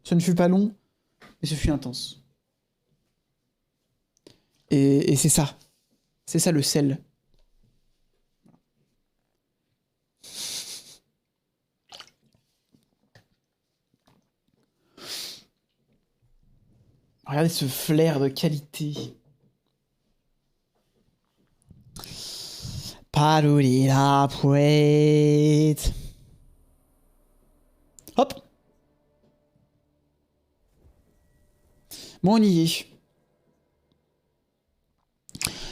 Ce ne fut pas long, mais ce fut intense. Et c'est ça. C'est ça le sel. Regardez ce flair de qualité. Parouli la poète. Hop. Bon, on y est.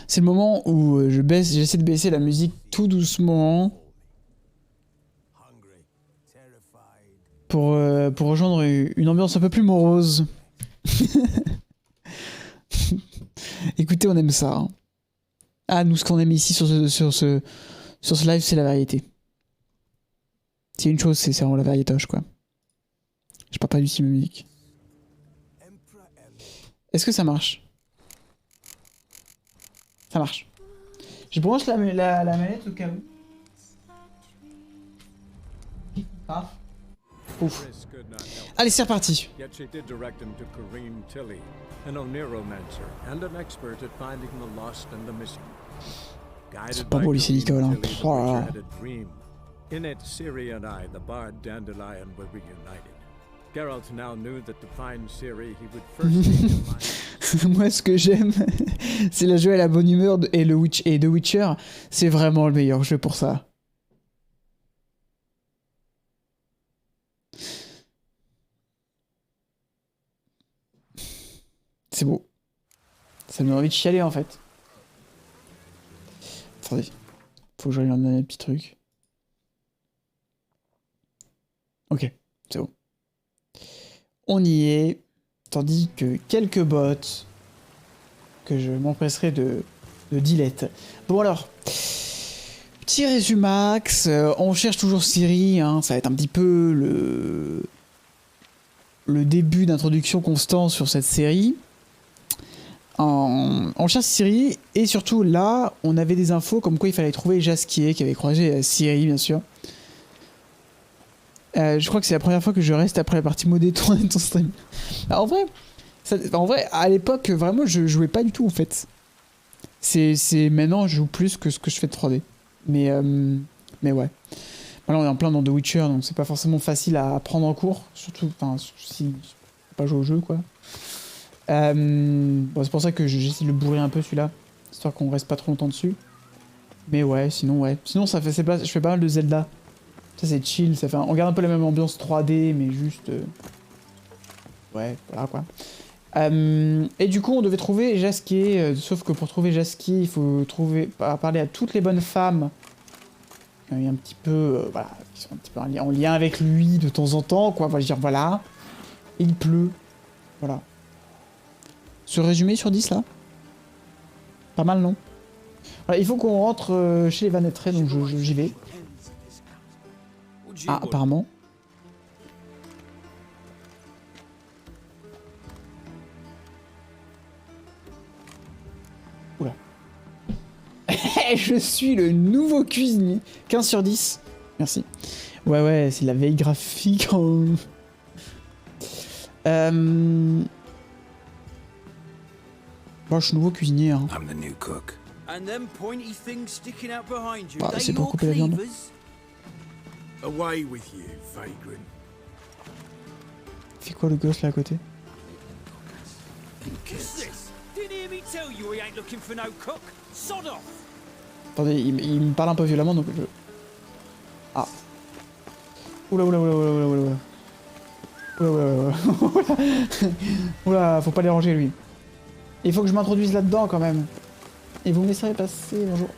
C'est le moment où j'essaie de baisser la musique tout doucement pour rejoindre une ambiance un peu plus morose. Écoutez, on aime ça. Hein. Ah, nous, ce qu'on aime ici sur ce live, c'est la variété. C'est une chose, c'est vraiment la variétoche, quoi. Je parle pas du style musique. Est-ce que ça marche? Ça marche. Je branche la manette au cas où. Ah. Ouf. Allez, c'est reparti. C'est pas beau les silicones, hein. Oh. In it, Ciri and I, the bard Dandelion, were reunited. Geralt now knew that to find Ciri, he would first take in mind. Moi, ce que j'aime, c'est la joie et la bonne humeur et The Witcher. C'est vraiment le meilleur jeu pour ça. C'est beau. Ça me donne envie de chialer en fait. Attendez. Faut que je regarde un petit truc. Ok, c'est bon. On y est. Tandis que quelques bots que je m'empresserai de delete. Bon alors. Petit résumax. On cherche toujours Ciri. Hein, ça va être un petit peu le début d'introduction constant sur cette série. On cherche Ciri et surtout là, on avait des infos comme quoi il fallait trouver Jasquier qui avait croisé Ciri bien sûr. Je crois que c'est la première fois que je reste après la partie modée de ton stream. En vrai, à l'époque, vraiment, je jouais pas du tout en fait. C'est maintenant, je joue plus que ce que je fais de 3D. Mais ouais. Voilà, on est en plein dans The Witcher, donc c'est pas forcément facile à prendre en cours, surtout, enfin, si pas jouer au jeu quoi. Bon, c'est pour ça que j'essaie de le bourrer un peu celui-là, histoire qu'on reste pas trop longtemps dessus. Mais ouais, sinon ça fait, je fais pas mal de Zelda. Ça c'est chill, ça fait on garde un peu la même ambiance 3D, mais juste... Ouais, voilà quoi. Et du coup, on devait trouver Jasquier, sauf que pour trouver Jasquier, il faut parler à toutes les bonnes femmes. Un petit peu, voilà, qui sont un petit peu en lien avec lui de temps en temps, quoi. On va dire, voilà. Et il pleut. Voilà. Ce résumé sur 10, là? Pas mal, non? Voilà, il faut qu'on rentre chez les Vanettrés, donc j'y vais. Ah, apparemment. Oula. Je suis le nouveau cuisinier. 15 sur 10. Merci. Ouais, c'est la veille graphique. Moi, je suis nouveau cuisinier. Hein. Bah, c'est pour couper la viande. Away with you, vagrant. Fait quoi le gosse là à côté? Attendez, il me parle un peu violemment donc je... Ah. Oula. Oula, faut pas déranger lui. Il faut que je m'introduise là-dedans quand même. Et vous me laisserez passer, bonjour.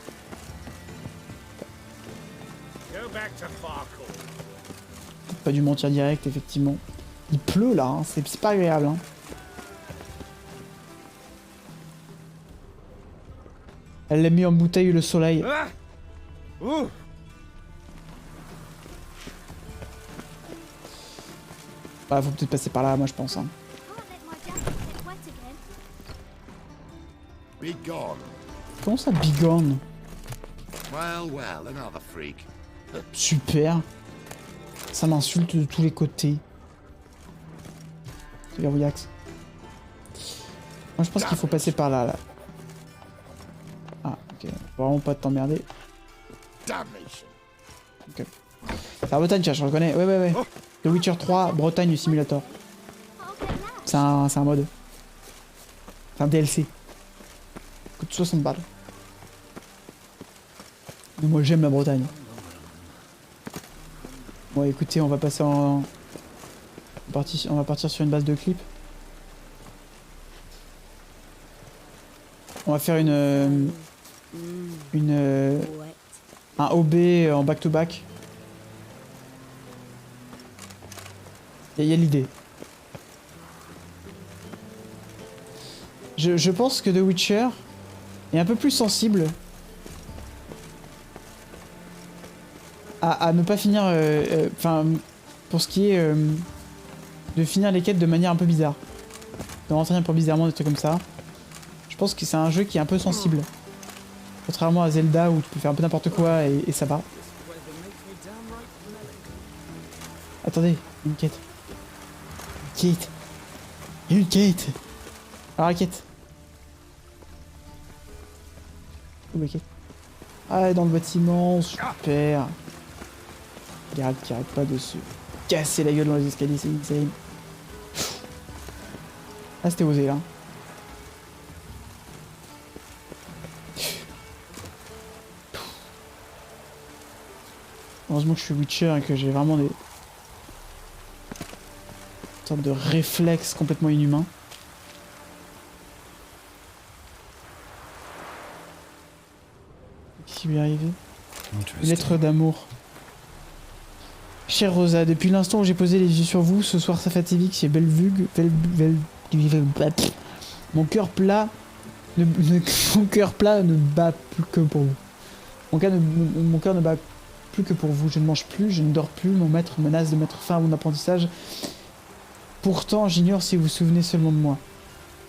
Pas dû mentir direct, effectivement. Il pleut là, hein. C'est pas agréable. Hein. Elle l'a mis en bouteille le soleil. Ah Bah, faut peut-être passer par là, moi je pense. Hein. Comment ça, bigorne? Super. Ça m'insulte de tous les côtés. Ce verrouillax. Moi je pense qu'il faut passer par là, là. Ah, ok. Faut vraiment pas t'emmerder. Ok. C'est la Bretagne, je reconnais. Ouais, ouais, ouais. The Witcher 3, Bretagne Simulator. C'est un mode. C'est un DLC. Coûte 60 balles. Mais moi j'aime la Bretagne. Bon écoutez, on va passer en... On va partir sur une base de clip. On va faire un OB en back-to-back. Il y a l'idée. Je pense que The Witcher est un peu plus sensible à ne pas finir... Enfin, pour ce qui est de finir les quêtes de manière un peu bizarre. De rentrer un peu bizarrement, des trucs comme ça. Je pense que c'est un jeu qui est un peu sensible. Contrairement à Zelda où tu peux faire un peu n'importe quoi et ça va. Attendez, une quête. Une quête. Une quête. Alors la quête. Où la quête? Ah, dans le bâtiment, super. Garde qui arrête pas de se casser la gueule dans les escaliers, c'est insane. Ah, c'était osé là. Heureusement que je suis Witcher et que j'ai vraiment des sortes de réflexes complètement inhumains. Qu'est-ce qui lui est arrivé? Une lettre d'amour. Chère Rosa, depuis l'instant où j'ai posé les yeux sur vous, ce soir fatidique chez Bellevue, mon cœur plat ne bat plus que pour vous. Mon cœur ne bat plus que pour vous. Je ne mange plus, je ne dors plus, mon maître menace de mettre fin à mon apprentissage. Pourtant, j'ignore si vous vous souvenez seulement de moi.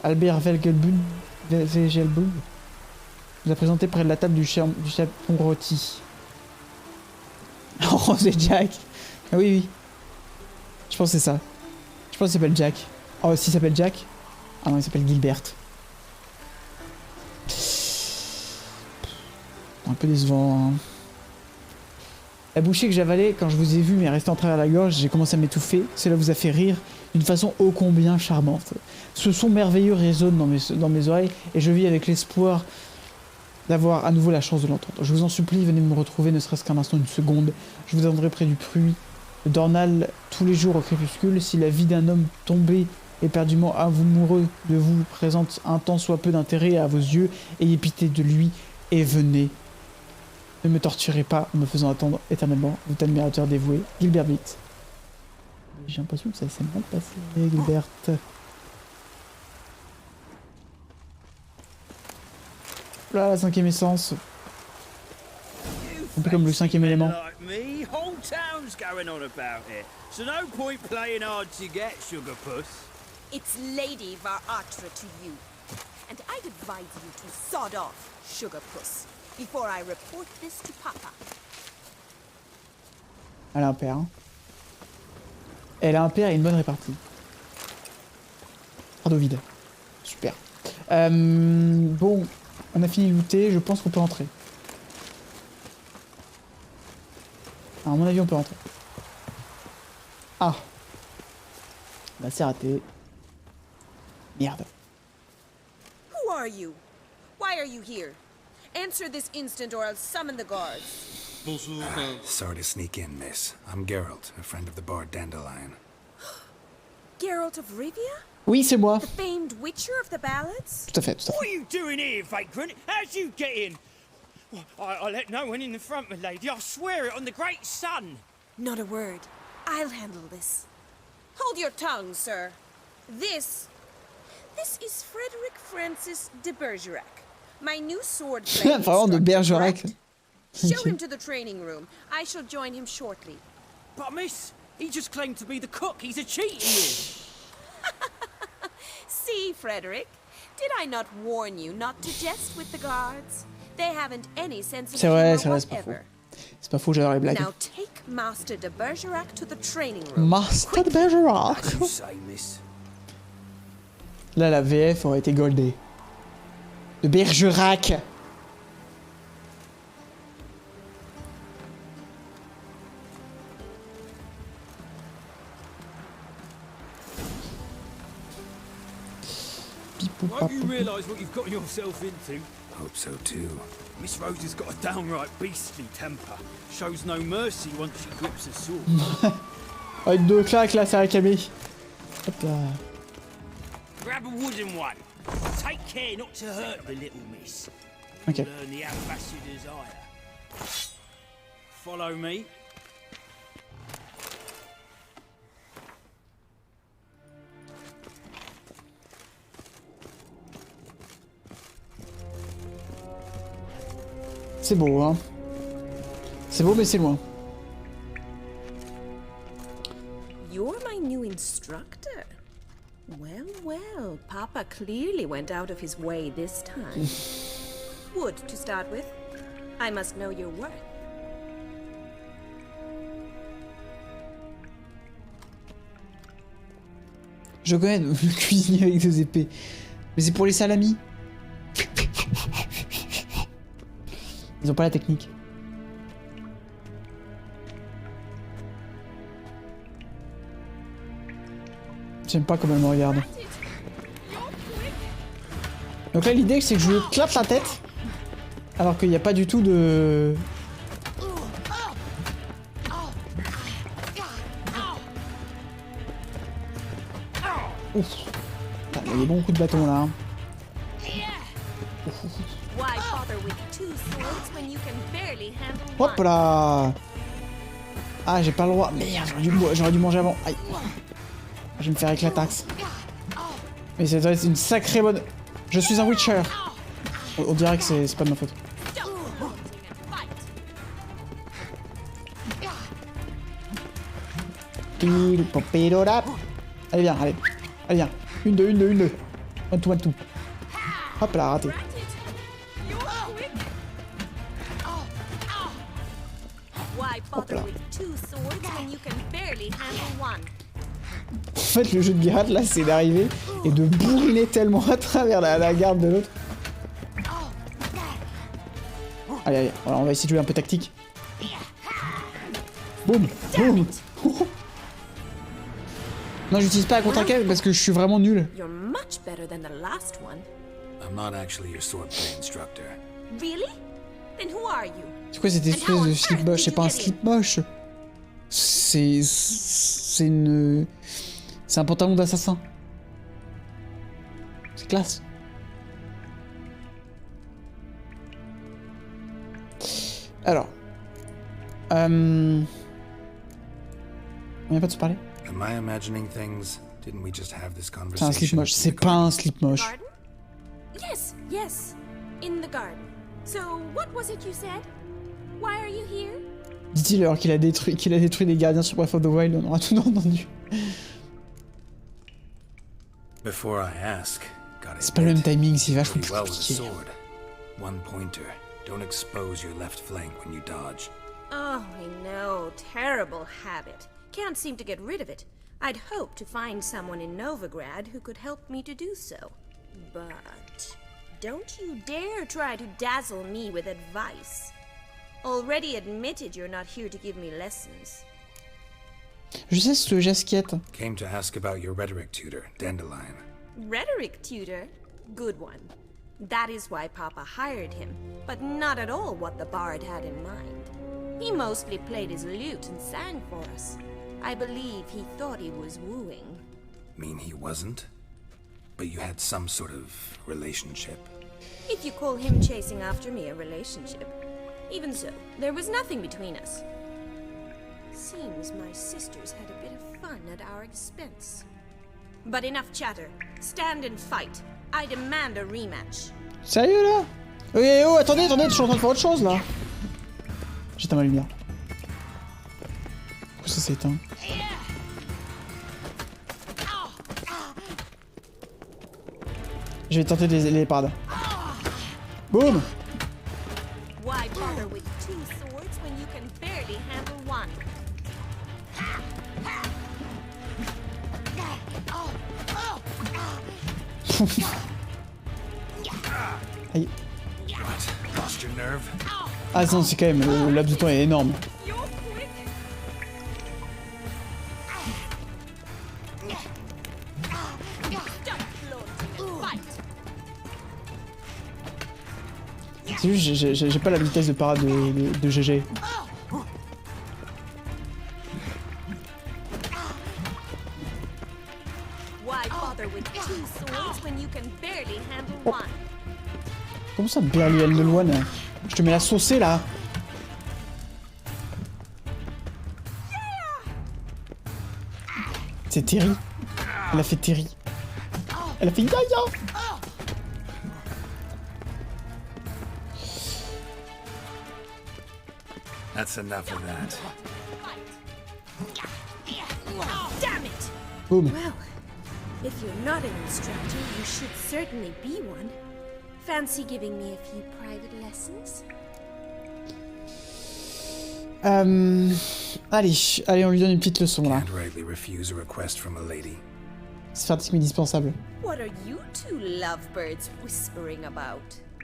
Albert Velgelbund vous a présenté près de la table du chapon rôti. Oh, c'est Jack. Ah oui, oui. Je pense que c'est ça. Je pense qu'il s'appelle Jack. Oh, s'il s'appelle Jack. Ah non, il s'appelle Gilbert. Un peu décevant. Hein. La bouchée que j'avalais quand je vous ai vu m'est restée en travers la gorge, j'ai commencé à m'étouffer. Cela vous a fait rire d'une façon ô combien charmante. Ce son merveilleux résonne dans mes oreilles et je vis avec l'espoir d'avoir à nouveau la chance de l'entendre. Je vous en supplie, venez me retrouver ne serait-ce qu'un instant, une seconde. Je vous attendrai près du puits de Dornal tous les jours au crépuscule. Si la vie d'un homme tombé éperdument amoureux de vous présente un tant soit peu d'intérêt à vos yeux, ayez pitié de lui et venez. Ne me torturez pas en me faisant attendre éternellement, votre admirateur dévoué, Gilbert Bit. J'ai l'impression que ça s'est mal passé, Gilbert. Là, la cinquième essence. Un peu comme le cinquième élément. It's Lady Varatra to you, and I'd advise you to sod off, Sugarpuss, before I report this to Papa. Elle a un père. Hein. Elle a un père et une bonne répartie. Fardeau vide. Super. Bon, on a fini de looter, je pense qu'on peut entrer. À mon avis, on peut rentrer. Ah. Bah, c'est raté. Merde. Who are you? Why are you here? Answer this instant or I'll summon the guards. Sorry to sneak in, miss. I'm Geralt, a friend of the bard Dandelion. Geralt of Rivia? Oui, c'est moi. The famed Witcher of the ballads? Tout à fait, tout à What fait. are you doing here, vagrant? How'd you get in? Well, I let no one in the front, my lady. I swear it on the great sun. Not a word. I'll handle this. Hold your tongue, sir. This is Frederick Francis de Bergerac, my new sword playing Vraiment de Bergerac. correct? Show him to the training room. I shall join him shortly. But miss, he just claimed to be the cook. He's a cheat, he is. See, Frederick, did I not warn you not to jest with the guards? They haven't any sense of C'est vrai, humor c'est pas faux. whatever. C'est pas faux, j'adore les blagues. Now take Master de Bergerac to the training room. Master de Bergerac. As you say, miss. Là, la VF aurait été goldée. De Bergerac. Won't you realise what you've gotten yourself into? Hope so too. Miss Rose has got a downright beastly temper. Shows no mercy once she grips a sword. Avec 2 claques là, ça a accabé. Hop là. Grab a wooden one. Take care not to hurt the little miss. Ok. Learn the ambassador's ire. Follow me. C'est beau, hein. C'est beau, mais c'est loin. You're my new instructor. Well, well, Papa clearly went out of his way this time. Wood, to start with. I must know your worth. Je connais le cuisinier avec 2 épées. Mais c'est pour les salamis. Ils ont pas la technique. J'aime pas comment elle me regarde. Donc là l'idée c'est que je lui éclate la tête. Alors qu'il n'y a pas du tout de... Ouf. Ah, il y a des bons coups de bâton là. Hein. Why bother with 2 swords when you can barely handle Hop one? là. Ah j'ai pas le droit. Merde, j'aurais dû manger avant. Aïe. Je vais me faire éclataxe. Mais ça doit être une sacrée bonne... Je suis un Witcher. On dirait que c'est pas de ma faute. Allez viens, allez. Allez viens. Une, deux. One, two. Hop là, raté. Why bother with 2 swords when you can barely handle one? En fait, le jeu de pirate, là, c'est d'arriver et de bourriner tellement à travers la garde de l'autre. Allez, voilà, on va essayer de jouer un peu tactique. Boum. Non, j'utilise pas la contre-attaque parce que je suis vraiment nul. You're much better than the last one. I'm not actually your swordplay instructor. Really? Then who are you? C'est quoi cette espèce de slip moche? C'est pas un slip moche. C'est une... C'est un pantalon d'assassin. C'est classe. Alors. On vient pas de se parler? Am I imagining things? Didn't we just have this C'est un conversation? slip moche. in C'est the pas un garden? slip moche. Garden? Yes. In the garden. So, what was it you said? Why are you here? Dit-il alors qu'il a détruit les gardiens sur Breath of the Wild, on aura tout entendu. Before I ask, gotta C'est pas le même admit, timing, c'est vachement pretty plus well with a compliqué. sword. One pointer. Don't expose your left flank when you dodge. Oh, I know. Terrible habit. Can't seem to get rid of it. I'd hoped to find someone in Novigrad who could help me to do so. But don't you dare try to dazzle me with advice. Already admitted you're not here to give me lessons. Je sais ce jasquette. Came to ask about your rhetoric tutor, Dandelion. Rhetoric tutor? Good one. That is why Papa hired him, but not at all what the bard had in mind. He mostly played his lute and sang for us. I believe he thought he was wooing. Mean he wasn't? But you had some sort of relationship. If you call him chasing after me a relationship. Even so, there was nothing between us. Seems my sisters had a bit of fun at our expense. But enough chatter. Stand and fight. I demand a rematch. Sérieux là? Oh, attendez, je suis en train de faire autre chose là. J'éteins ma lumière. Pourquoi ça s'est éteint? Je vais tenter des léopards. Boum! Why bother with 2 swords when you can barely handle one? Aïe. What? Lost your nerve? Ah non, c'est quand même, le laps de temps est énorme. C'est juste, j'ai pas la vitesse de parade de GG. Comment ça, barely handle one? Je te mets la saucée là. C'est Terry. Elle a fait Terry. Elle a fait Yaya. That's enough of that. Damn it! Boom. Well, if you're not an instructor, you should certainly be one. Fancy giving me a few private lessons? Allez, on lui donne une petite leçon là. Can't rightly refuse a request from a lady. C'est faire des indispensable. What are you two lovebirds whispering about?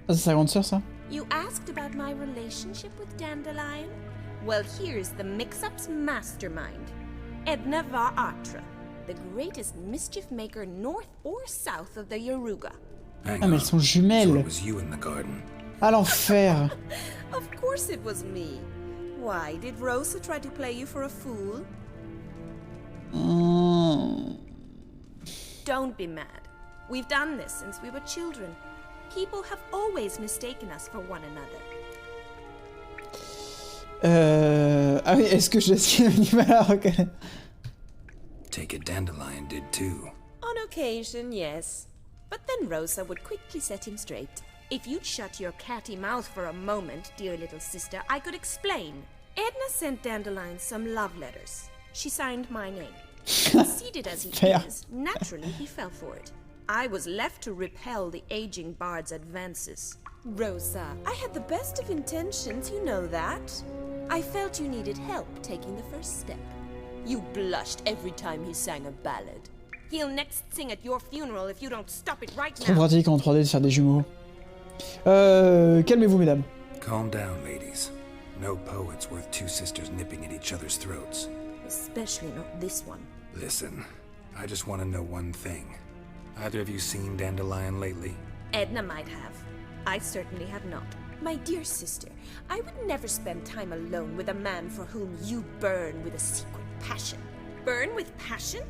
Ah, c'est sa grande sœur ça? You asked about my relationship with Dandelion? Well, here's the mix-up's mastermind. Edna Va Atra, the greatest mischief maker north or south of the Yoruga. Hang Ah mais elles sont So jumelles. it was you in the garden. À l'enfer. Of course it was me. Why, did Rosa try to play you for a fool? Don't be mad. We've done this since we were children. People have always mistaken us for one another. Ah oui, est-ce que je laisse l'animal à reconnaître? Take it, Dandelion did too. On occasion, yes. But then Rosa would quickly set him straight. If you'd shut your catty mouth for a moment, dear little sister, I could explain. Edna sent Dandelion some love letters. She signed my name. Conceited as he Fair. is, naturally he fell for it. I was left to repel the aging bard's advances. Rosa, I had the best of intentions, you know that. I felt you needed help taking the first step. You blushed every time he sang a ballad. He'll next sing at your funeral if you don't stop it right Trop now. pratique en 3D de faire des jumeaux. Calmez-vous mesdames. Calm down, ladies. No poet's worth two sisters nipping at each other's throats. Especially not this one. Listen, I just want to know one thing. Either of you seen Dandelion lately? Edna might have. I certainly have not. My dear sister, I would never spend time alone with a man for whom you burn with a secret passion. Burn with passion?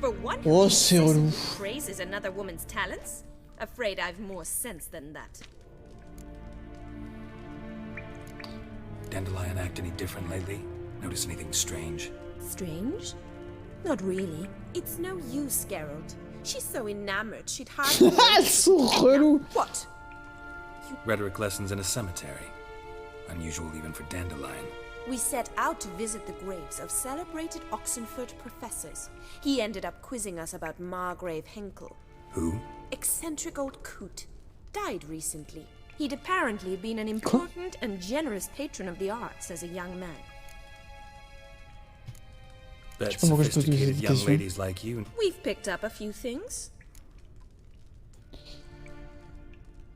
For one who Oh, c'est relou. incessantly praises another woman's talents? Afraid I've more sense than that. Dandelion act any different lately? Notice anything strange? Strange? Not really. It's no use, Geralt. She's so enamored she'd hardly... Elles sont relous. What? Rhetoric lessons in a cemetery. Unusual even for Dandelion. We set out to visit the graves of celebrated Oxenford professors. He ended up quizzing us about Margrave Henkel. Who? Eccentric old coot. Died recently. He'd apparently been an important and generous patron of the arts as a young man. Bet sais pas pourquoi je pose des sophisticated young questions. ladies like you. We've picked up a few things.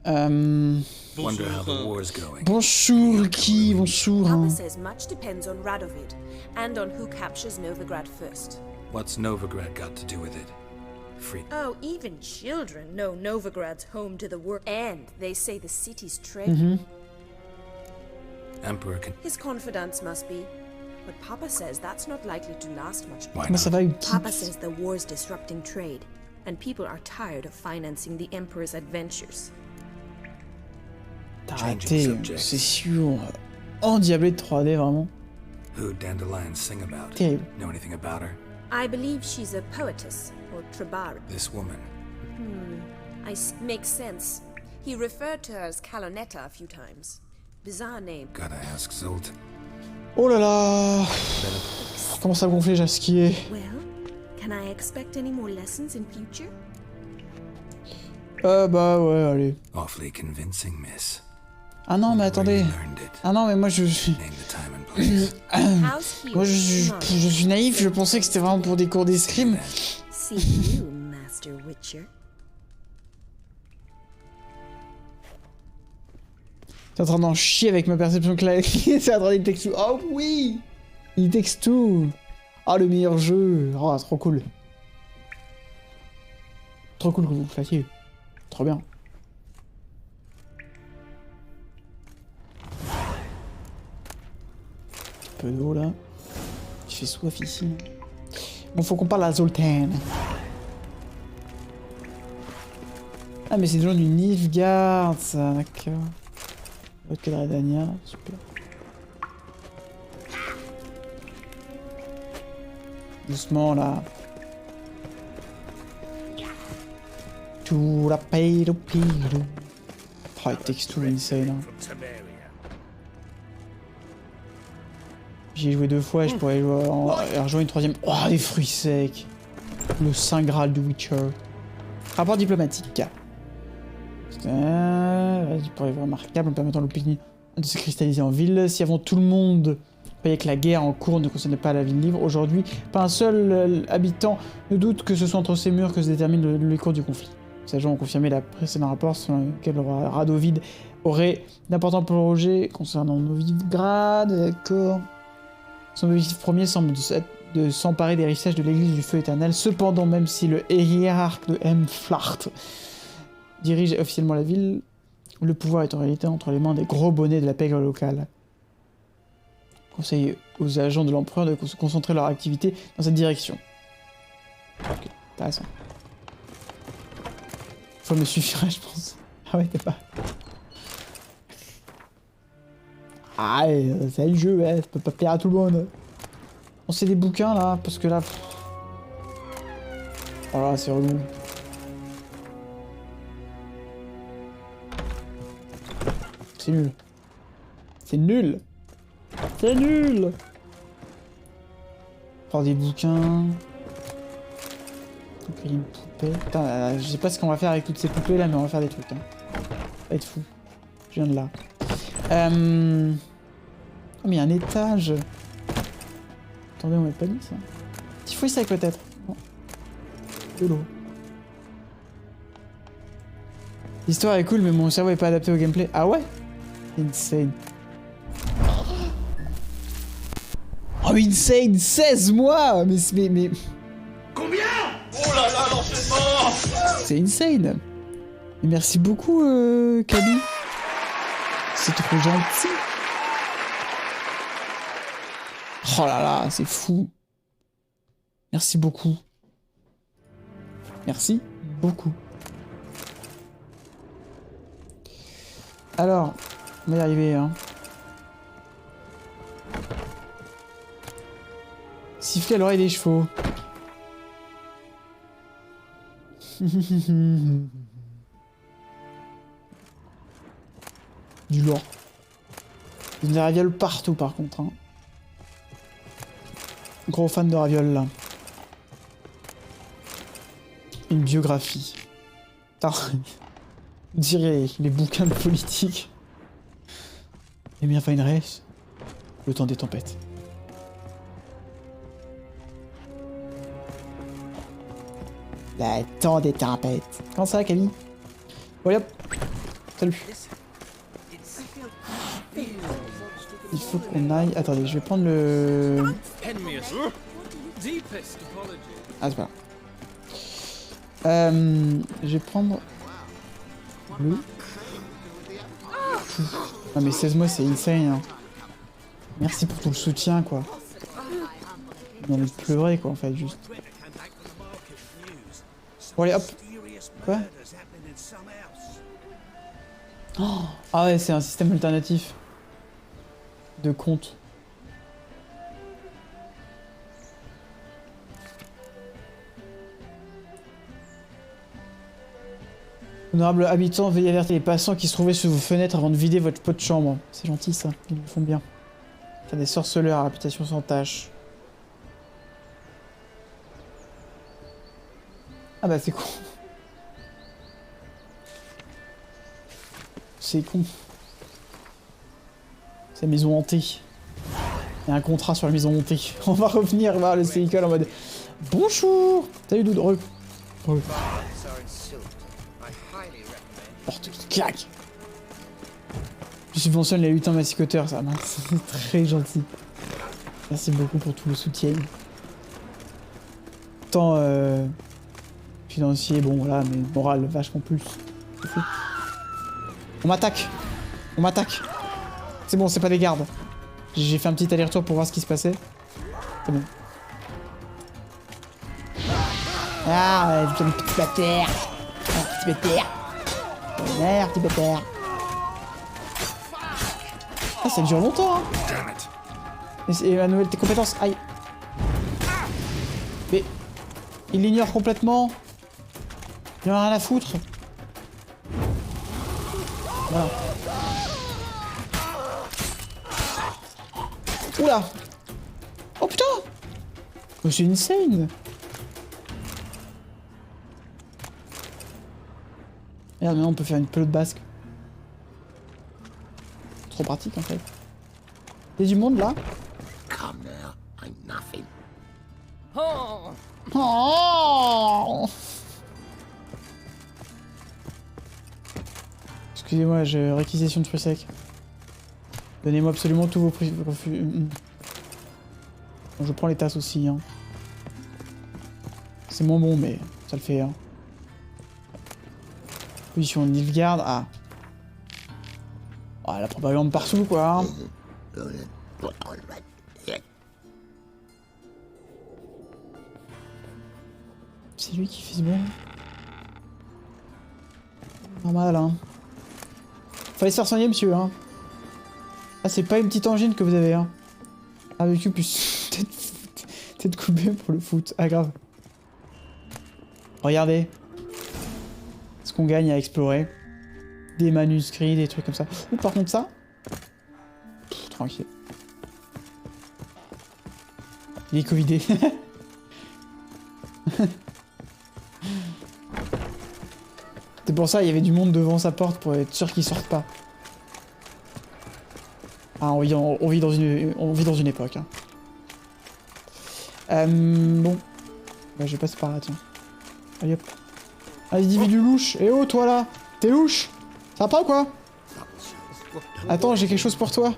Wonder how the war's going. Bonjour Ruki, bonjour. Papa says much depends on Radovid, and on who captures Novigrad first. What's Novigrad got to do with it? Freak. Oh, even children know Novigrad's home to the work, and they say the city's treasure. Emperor can. His confidants must be. But Papa says that's not likely to last much. Why Comment ça not? va Ruki? Papa says the war's disrupting trade, and people are tired of financing the Emperor's adventures. T'as arrêté, c'est sûr. Endiablé de 3D vraiment. Who Dandelion sing about? Terrible. Know anything about her? I believe she's a poetess, or Trebari. This woman. Makes sense. He referred to her as Calonetta a few times. Bizarre name. Gotta ask Zolt. Oh là là. Commence à gonfler, j'ai skié. Well, can I expect any more lessons in future? Bah ouais, allez. Awfully convincing, miss. Ah non, mais Where attendez. you learned it. Ah non, mais moi je suis... Name the time and place. How's here? Moi je suis naïf, je pensais que c'était vraiment pour des cours d'escrime. See you, Master Witcher. T'es en train d'en chier avec ma perception clavier. C'est en train de texte. Oh oui! Il texte tout. Oh, le meilleur jeu. Oh, trop cool. Trop cool que vous le fassiez. Trop bien. Un peu d'eau là. Je fais soif ici. Bon, faut qu'on parle à Zoltan. Ah, mais c'est des gens du Nilfgaard, ça, d'accord. Autre que Dania, super. Doucement là. Tout la paille de pile. Oh, il texte tout insane. Hein. J'y ai joué 2 fois et je pourrais jouer et rejoindre une 3ème. Oh, des fruits secs. Le Saint Graal du Witcher. Rapport diplomatique. Pour être remarquable en permettant l'opinion de se cristalliser en ville. Si avant tout le monde croyait que la guerre en cours ne concernait pas la ville libre, aujourd'hui, pas un seul habitant ne doute que ce soit entre ces murs que se détermine le cours du conflit. Ces agents ont confirmé la précédent rapport selon lequel le roi Radovid aurait d'importants projets concernant Novigrad, d'accord. Son objectif premier semble de s'emparer des richesses de l'église du feu éternel. Cependant, même si le hiérarque de Hemflart dirige officiellement la ville, le pouvoir est en réalité entre les mains des gros bonnets de la pègre locale. Conseille aux agents de l'empereur de se concentrer leur activité dans cette direction. Ok, intéressant. Faut me suffira, je pense. Ah ouais, t'es pas... Ah, c'est le jeu, ouais, ça peut pas plaire à tout le monde. On sait des bouquins, là, parce que là... Oh là, c'est relou. C'est nul. C'est nul. C'est nul. Prendre des bouquins. Ok, une poupée. Putain, je sais pas ce qu'on va faire avec toutes ces poupées là, mais on va faire des trucs. Hein. Ça va être fou. Je viens de là. Oh, mais il y a un étage. Attendez, on m'avait pas dit ça. Petit fruit sec peut-être. De l'eau. L'histoire est cool, mais mon cerveau est pas adapté au gameplay. Ah ouais? Insane. Oh, insane! 16 mois! Mais... Combien? Oh là là, l'enchaînement! C'est insane! Et merci beaucoup, Kaby. C'est trop gentil. Oh là là, c'est fou. Merci beaucoup. Merci beaucoup. Alors, on va y arriver, hein. Siffler à l'oreille des chevaux. Du lourd. Il y a des ravioles partout par contre. Hein. Gros fan de ravioles là. Une biographie. Putain. On dirait les bouquins de politique. Et bien Fine Race. Le temps des tempêtes. Le temps des tempêtes. Comment ça, Camille? Bon, hop. Salut. Il faut qu'on aille... Attendez, je vais prendre le... Ah, c'est pas grave. Je vais prendre... Le... Non mais 16 mois, c'est insane. Hein. Merci pour tout le soutien, quoi. J'ai envie de pleurer, quoi, en fait, juste. Bon, allez, hop. Quoi? Oh, ah ouais, c'est un système alternatif. De compte. Honorable habitant, veuillez avertir les passants qui se trouvaient sous vos fenêtres avant de vider votre pot de chambre. C'est gentil ça, ils le font bien. T'as des sorceleurs à réputation sans tâche. Ah bah c'est con. C'est con. C'est la maison hantée. Il y a un contrat sur la maison hantée. On va revenir voir le Silicon en mode... Bonjour. Salut Doud. Porte qui claque. Tu subventionnes les lutins massicoteurs, ça, c'est très gentil. Merci beaucoup pour tout le soutien. Tant financier, bon voilà, mais moral vachement plus. On m'attaque. On m'attaque. C'est bon, c'est pas des gardes. J'ai fait un petit aller-retour pour voir ce qui se passait. C'est bon. Ah, ouais, petit bâtard. Ah, petit bâtard. Ouais, petit bâtard. Ah, ça dure longtemps, hein. Et la nouvelle, tes compétences, aïe. Mais il l'ignore complètement. Il en a rien à foutre. Voilà. Oula. Oh putain. Oh, c'est insane. Merde, maintenant on peut faire une pelote basque. Trop pratique en fait. Il y a du monde là. Come now, ain't nothing. Oh. Excusez-moi, j'ai réquisition de fruits secs. Donnez-moi absolument tous vos fruits. Bon, je prends les tasses aussi. Hein. C'est moins bon, mais ça le fait. Hein. Position de Nilfgaard. Ah. Oh, la propagande partout, quoi. Hein. C'est lui qui fait ce bon. Normal, hein. Fallait se faire soigner, monsieur, hein. Ah, c'est pas une petite angine que vous avez, hein. Ah, vécu plus tête coupée pour le foot. Ah, grave. Regardez. Ce qu'on gagne à explorer. Des manuscrits, des trucs comme ça. Ou par contre, ça. Pff, tranquille. Il est covidé. C'est pour ça, il y avait du monde devant sa porte pour être sûr qu'il sorte pas. Ah, on vit dans une époque. Hein. Bon. Bah, je vais passer par là, tiens. Allez hop. Individu louche. Eh oh, toi là. T'es louche. Ça va pas ou quoi? Attends, j'ai quelque chose pour toi.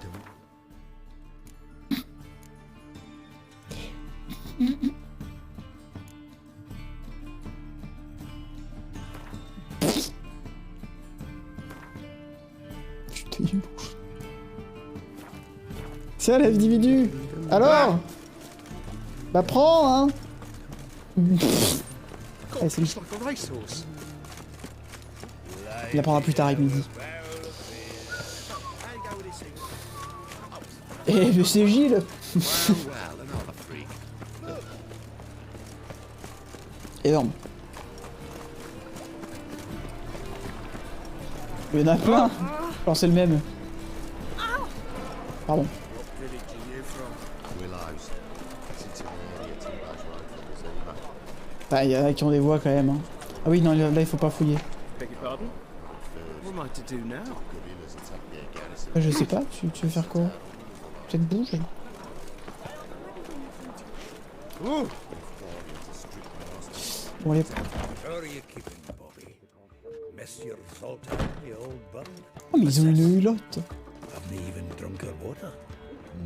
Putain, il est louche. Tiens, l'individu. Alors? Bah prends, hein. Allez, c'est lui. Il apprendra plus tard, il me dit. Eh, mais c'est Gilles. Énorme. Il y en a plein. Alors c'est le même. Pardon. Ah, il y en a qui ont des voix quand même. Hein. Ah oui, non, là il faut pas fouiller. Je sais pas, tu veux faire quoi? Peut-être bouge. Bon, allez. Oh, mais ils ont une hulotte.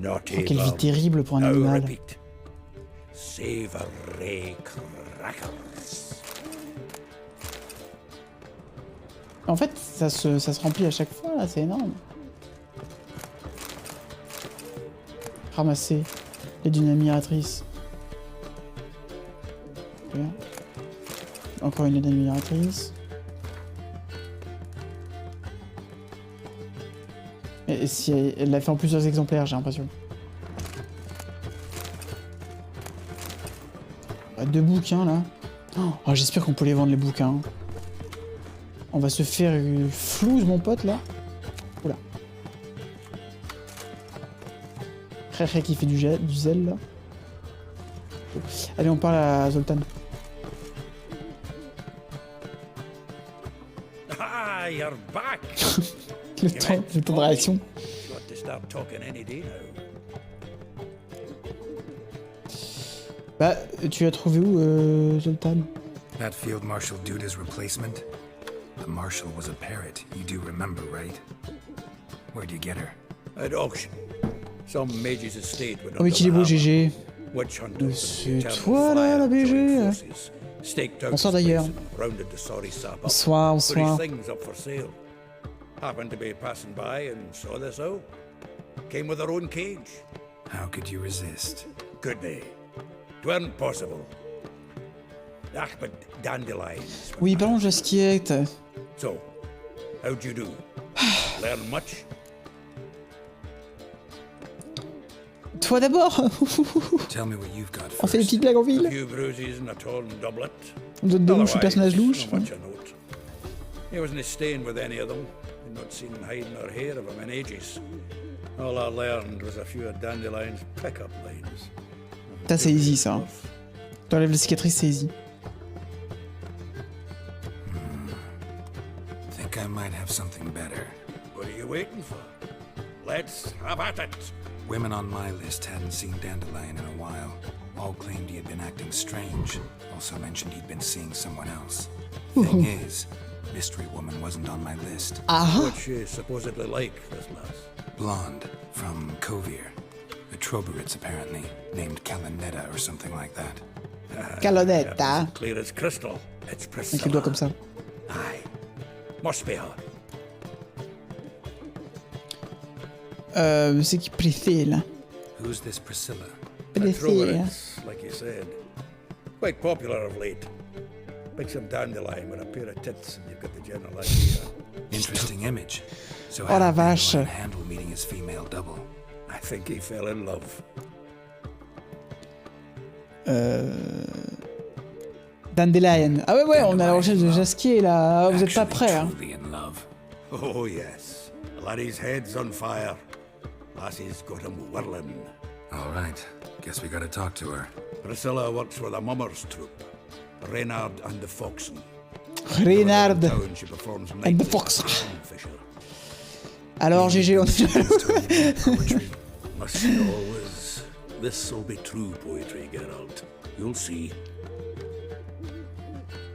Oh, quelle vie terrible pour un animal. En fait, ça se remplit à chaque fois, là, c'est énorme. Ramasser les dynamiratrices. Bien. Encore une dynamiratrice. Et si elle l'a fait en plusieurs exemplaires, j'ai l'impression. Deux bouquins là. Oh, j'espère qu'on peut les vendre les bouquins. On va se faire une flouze mon pote là. Oula. Ré qui fait du zèle là. Allez, on parle à Zoltan. Ah, you're back. le temps de réaction. Bah, tu as trouvé où, Zoltan? That field marshal dude is replacement? The marshal was a parrot, you do remember, right? Where'd you get her? At auction. Some mage's estate went Oh mais qu'il est beau GG. Witch hunters. C'est toi là la BG. Bonsoir d'ailleurs. Bonsoir, bonsoir. Things up for sale. Happened to be passing by and saw this out. Came with her own cage. How could you resist? Could they? 'Tweren't possible. Ah, but dandelions. Oui, parlons de Jasquiette. So, how'd you do? Learn much? Toi d'abord. Tell me what you've got On fait des first. petites blagues en A ville. few bruises and a torn doublet. On donne de louches aux personnages louches. Not much a note. He wasn't staying with any of them. I'd not seen hiding or hair of him in ages. All I learned was a few of Dandelion's pick-up lines. Ça c'est easy ça. T'enlèves la cicatrice, c'est easy. Think I might have something better. What are you waiting for? Let's have at it. Women on my list hadn't seen Dandelion in a while. All claimed he had been acting strange. Also mentioned he'd been seeing someone else. Thing is, Mystery Woman wasn't on my list. What's she supposedly like, this lass? Blonde, from Kovir. A Troberitz, apparently, named Calanetta or something like that. Calonetta. Clear as crystal. It's Avec les doigts Priscilla. comme ça. Aye. Must be her. C'est qui Priscilla? Who's this Priscilla? Priscilla. Troberitz, like you said. Quite popular of late. Pick some dandelion with a pair of tits and you've got the general idea. Interesting image. So Oh how la did vache. Dandelion handle meeting his female double? I think he fell in love. Dandelion. Ah ouais, on est à la recherche de Jasquier là. Vous êtes pas Actually, prêts, hein. truly in love. Oh, yes. The laddie's head's on fire. Lassie's got him whirling. All right. Guess we gotta talk to her. Priscilla works with a mummers troupe. Reynard and the Foxen. Reynard Town, she performs and the nightly Fox. at the Kingfisher. Alors GG, on est Poetry. Must be always. This'll be true poetry, Geralt. You'll see.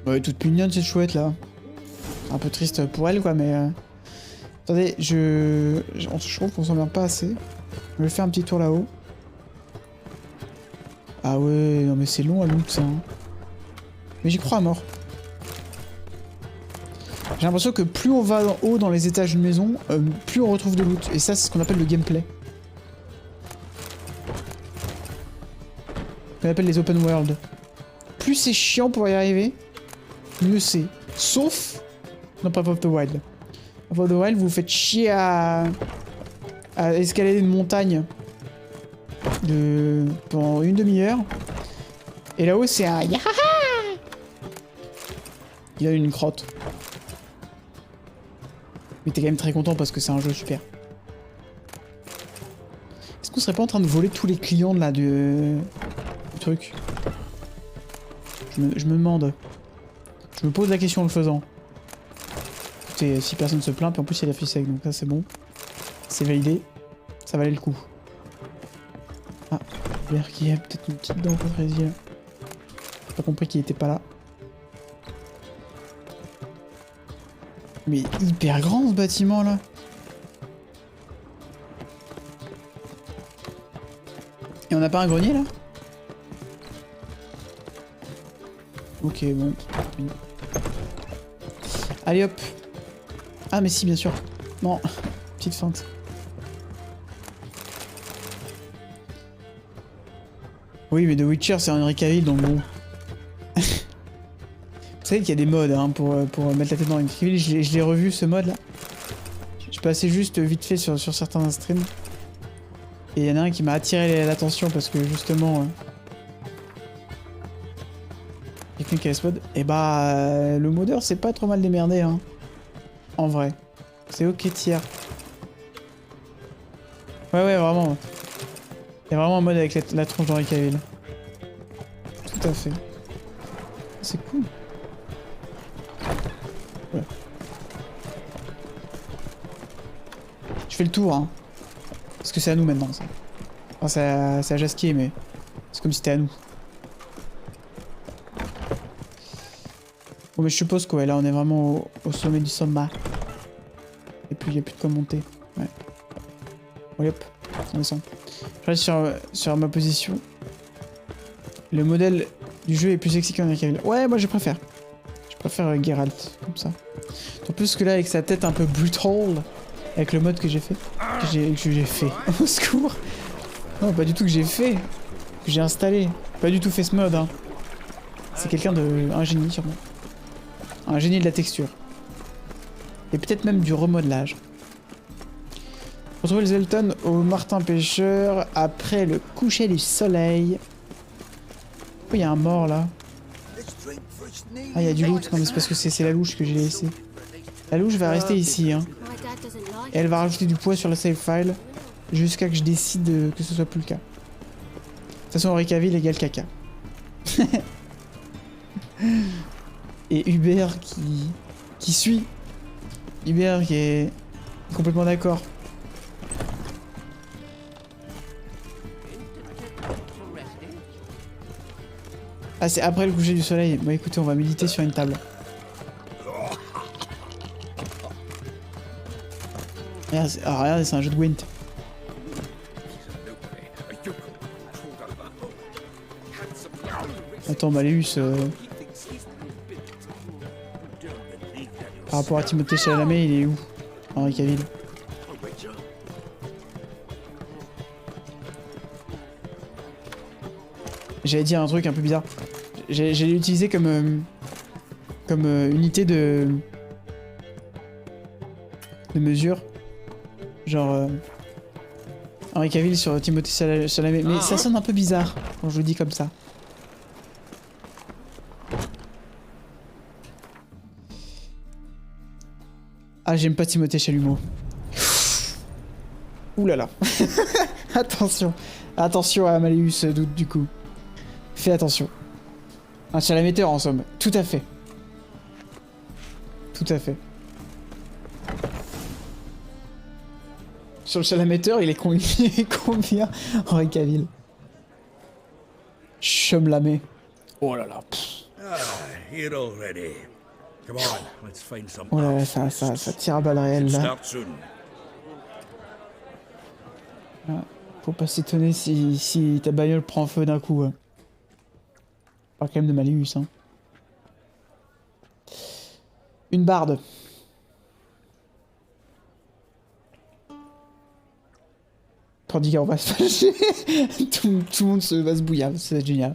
Ouais, toute mignonne cette chouette là. Un peu triste pour elle quoi, mais... Attendez, je trouve qu'on s'en vient pas assez. Je vais faire un petit tour là-haut. Ah ouais, non mais c'est long à loot ça. Hein. Mais j'y crois à mort. J'ai l'impression que plus on va en haut dans les étages d'une maison, plus on retrouve de loot. Et ça, c'est ce qu'on appelle le gameplay. On appelle les open world. Plus c'est chiant pour y arriver, mieux c'est. Sauf dans Breath of the Wild. Breath of the Wild, vous vous faites chier à escalader une montagne pendant une demi-heure. Et là-haut, c'est un yahaha. Il a une crotte. Mais t'es quand même très content parce que c'est un jeu super. Est-ce qu'on serait pas en train de voler tous les clients de là du truc? Je me demande. Je me pose la question en le faisant. Écoutez, si personne se plaint, puis en plus il y a la fille sec, donc ça c'est bon. C'est validé. Ça valait le coup. Ah, l'air qui a peut-être une petite dent pour Fraisier. J'ai pas compris qu'il était pas là. Mais hyper grand ce bâtiment là. Et on n'a pas un grenier là? Ok, bon. Oui. Allez hop. Ah mais si, bien sûr. Non, petite feinte. Oui, mais The Witcher c'est Henry Cavill, donc bon. Vous savez qu'il y a des modes hein, pour mettre la tête dans Henry Cavill. Je l'ai revu ce mode là. Je passais juste vite fait sur certains streams. Et il y en a un qui m'a attiré l'attention parce que justement... quelqu'un qui a ce mode. Et bah le modeur c'est pas trop mal démerdé hein. En vrai. C'est ok tiers. Ouais vraiment. Il y a vraiment un mode avec la tronche d'Henry Cavill. Tout à fait. C'est cool. Ouais. Je fais le tour hein. Parce que c'est à nous maintenant ça. Enfin c'est à Jasquier mais c'est comme si c'était à nous. Bon mais je suppose que ouais, là on est vraiment au sommet du sommet. Et puis il n'y a plus de quoi monter. Ouais. Allez hop, on descend. Je reste sur ma position. Le modèle du jeu est plus sexy qu'un Cavill. Ouais, moi je préfère. Je préfère Geralt, comme ça. En plus que là, avec sa tête un peu brutal, avec le mode que j'ai fait. Que j'ai fait. Au secours. Non, pas du tout que j'ai fait. Que j'ai installé. Pas du tout fait ce mode, hein. C'est quelqu'un de... un génie, sûrement. Un génie de la texture. Et peut-être même du remodelage. Retrouver les Elton au Martin Pêcheur après le coucher du soleil. Oh, il y a un mort là. Ah, il y a du loot. Non, mais c'est parce que c'est la louche que j'ai laissée. La louche va rester ici, hein. Et elle va rajouter du poids sur le save file jusqu'à que je décide que ce soit plus le cas. De toute façon, Henri Cavill égale caca. Et Hubert qui suit. Hubert qui est complètement d'accord. Ah, c'est après le coucher du soleil. Bon, écoutez, on va méditer sur une table. Regardez, c'est un jeu de Gwent. Attends, Maléus... Par rapport à Timothée Chalamet, il est où? Henri Cavill. J'allais dire un truc un peu bizarre. J'allais l'utiliser comme unité de mesure. Genre Henri Cavill sur Timothée Chalamet. Mais ça sonne un peu bizarre quand je le dis comme ça. Ah, j'aime pas Timothée Chalumeau. Ouh là là. Attention. Attention à Maléus doute du coup. Fais attention. Un chalametteur en somme. Tout à fait. Tout à fait. Sur le chalametteur, il est combien Henri Cavill? Chumlamé. Oh là là. Here already. Come on, let's find some. Oh là là, ça tire à balles réelles là. Start soon. Ah, faut pas s'étonner si ta bagnole prend feu d'un coup. Hein. Pas quand même de Maléus, hein. Une barde. Tandis qu'on va se fâcher. tout le monde va se bouillir, c'est génial.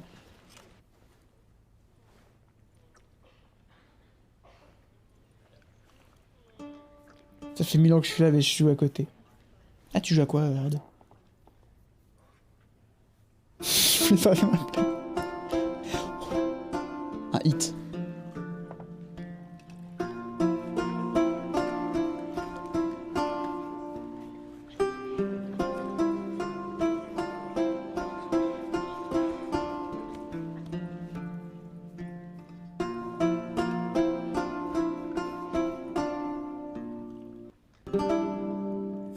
Ça fait 1000 ans que je suis là, mais je joue à côté. Ah, tu joues à quoi, regarde? Je voulais pas faire ma blague. Un hit.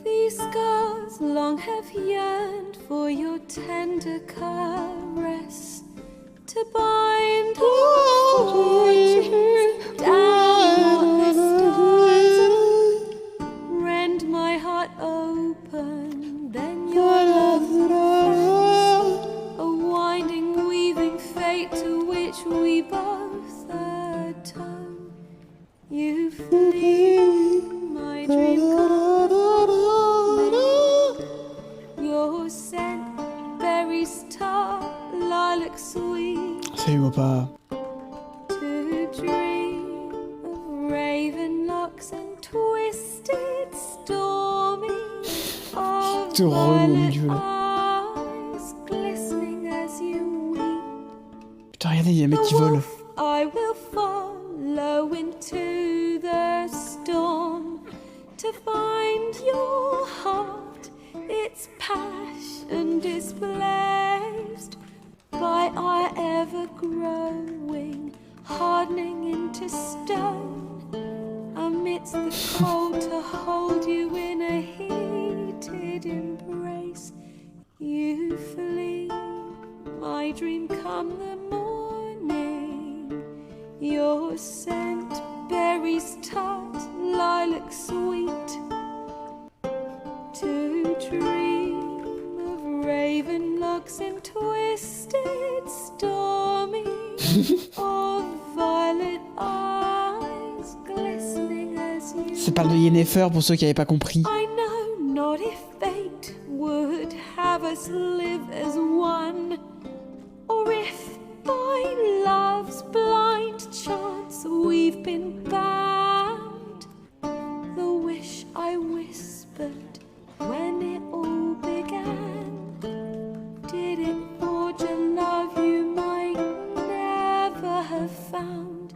These scars long have yearned for your tender caress, to bind our fortunes down the stars, rend my heart open, then your love would face a winding, weaving fate to which we both atone. You flee, my dream come, your scent berries tart, lilac sweet. Salut, pas. To dream of raven locks and twisted, stormy, of Te relou, mon violet dieu. eyes glistening as you weep. Putain, regardez, il y a un mec qui vole. I will follow into the storm to find your heart, its passion displaced by our ever-growing, hardening into stone, amidst the cold to hold you in a heated embrace. You flee, my dream come the morning, your scent berries tart, lilac sweet, to dream Ça parle de Yennefer pour ceux qui n'avaient pas compris. I know not if fate would have us live as one, or if by love's blind chance we've been bound. The wish I whispered when it all began, did it forge a love you might never have found?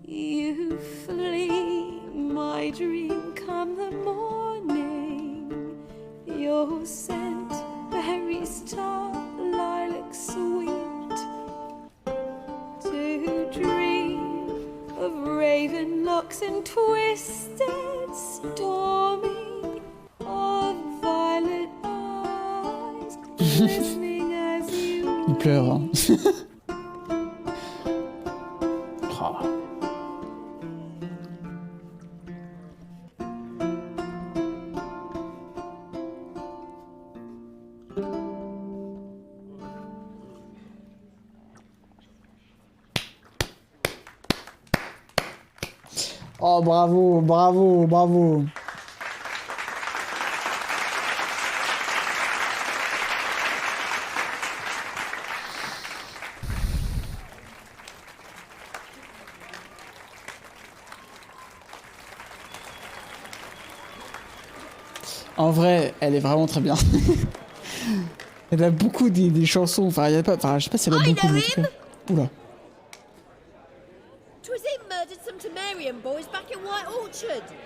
You flee, my dream, come the morning. Your scent, berry star, lilac sweet. To dream of raven locks and twisted, stormy, of violet eyes, glistening as you. Il pleure, hein. Oh. Oh, bravo, bravo, bravo. En vrai, elle est vraiment très bien. Elle a beaucoup des chansons, enfin, il y a pas, enfin, je sais pas si elle a beaucoup, mais en tout cas. Oula.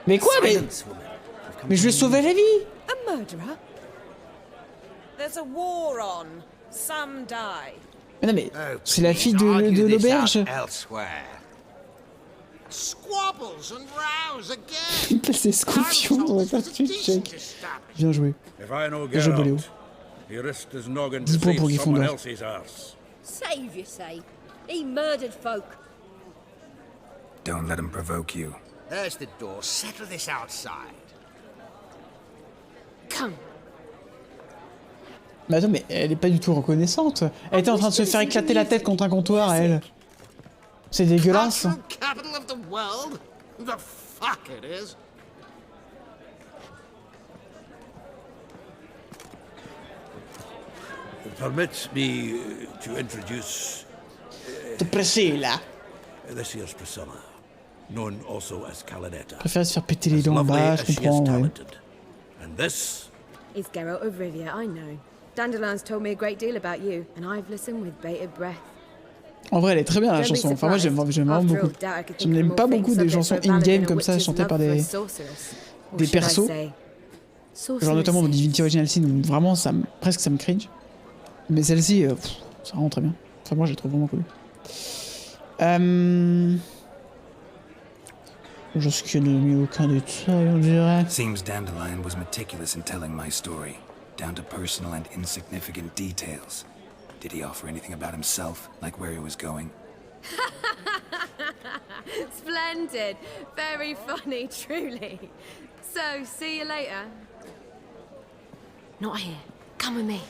Mais quoi, mais je lui ai sauvé la vie. A murderer? There's a war on. Some die. Mais non, mais c'est la fille de l'auberge. Squabbles and rows again. Il passe des scorpions dans la partie de chèque. Bien joué. Bien joué, Boléo. 10 points pour Gryffondor. Save you say. He murdered folk. Don't let him provoke you. There's the door. Settle this outside. Come. Mais attends, mais elle est pas du tout reconnaissante. Elle était en train de se faire éclater la tête contre un comptoir, elle. C'est dégueulasse. Capital of the world? The fuck it is. Permit me to introduce Te Priscilla. this here's Priscilla, known also as Calinetta. Préfère se faire péter les As dents en lovely bas, as je she is comprends, ouais. talented. And this It's Geralt of Rivia, I know. Dandelion's told me a great deal about you, and I've listened with bated breath. En vrai, elle est très bien la chanson. Enfin, moi, j'aime vraiment beaucoup. Je n'aime pas beaucoup des chansons in-game comme ça, chantées par des persos. Genre notamment dans Divinity Original Sin, où vraiment, presque ça me cringe. Mais celle-ci, ça rend très bien. Enfin, moi, je la trouve vraiment cool. Juste qu'il n'a mis aucun détail, on dirait. Seems Dandelion was meticulous in telling my story, down to personal and insignificant details. Did he offer anything about himself, like where he was going? Splendid. Very funny, truly. So, see you later. Not here. Come with me.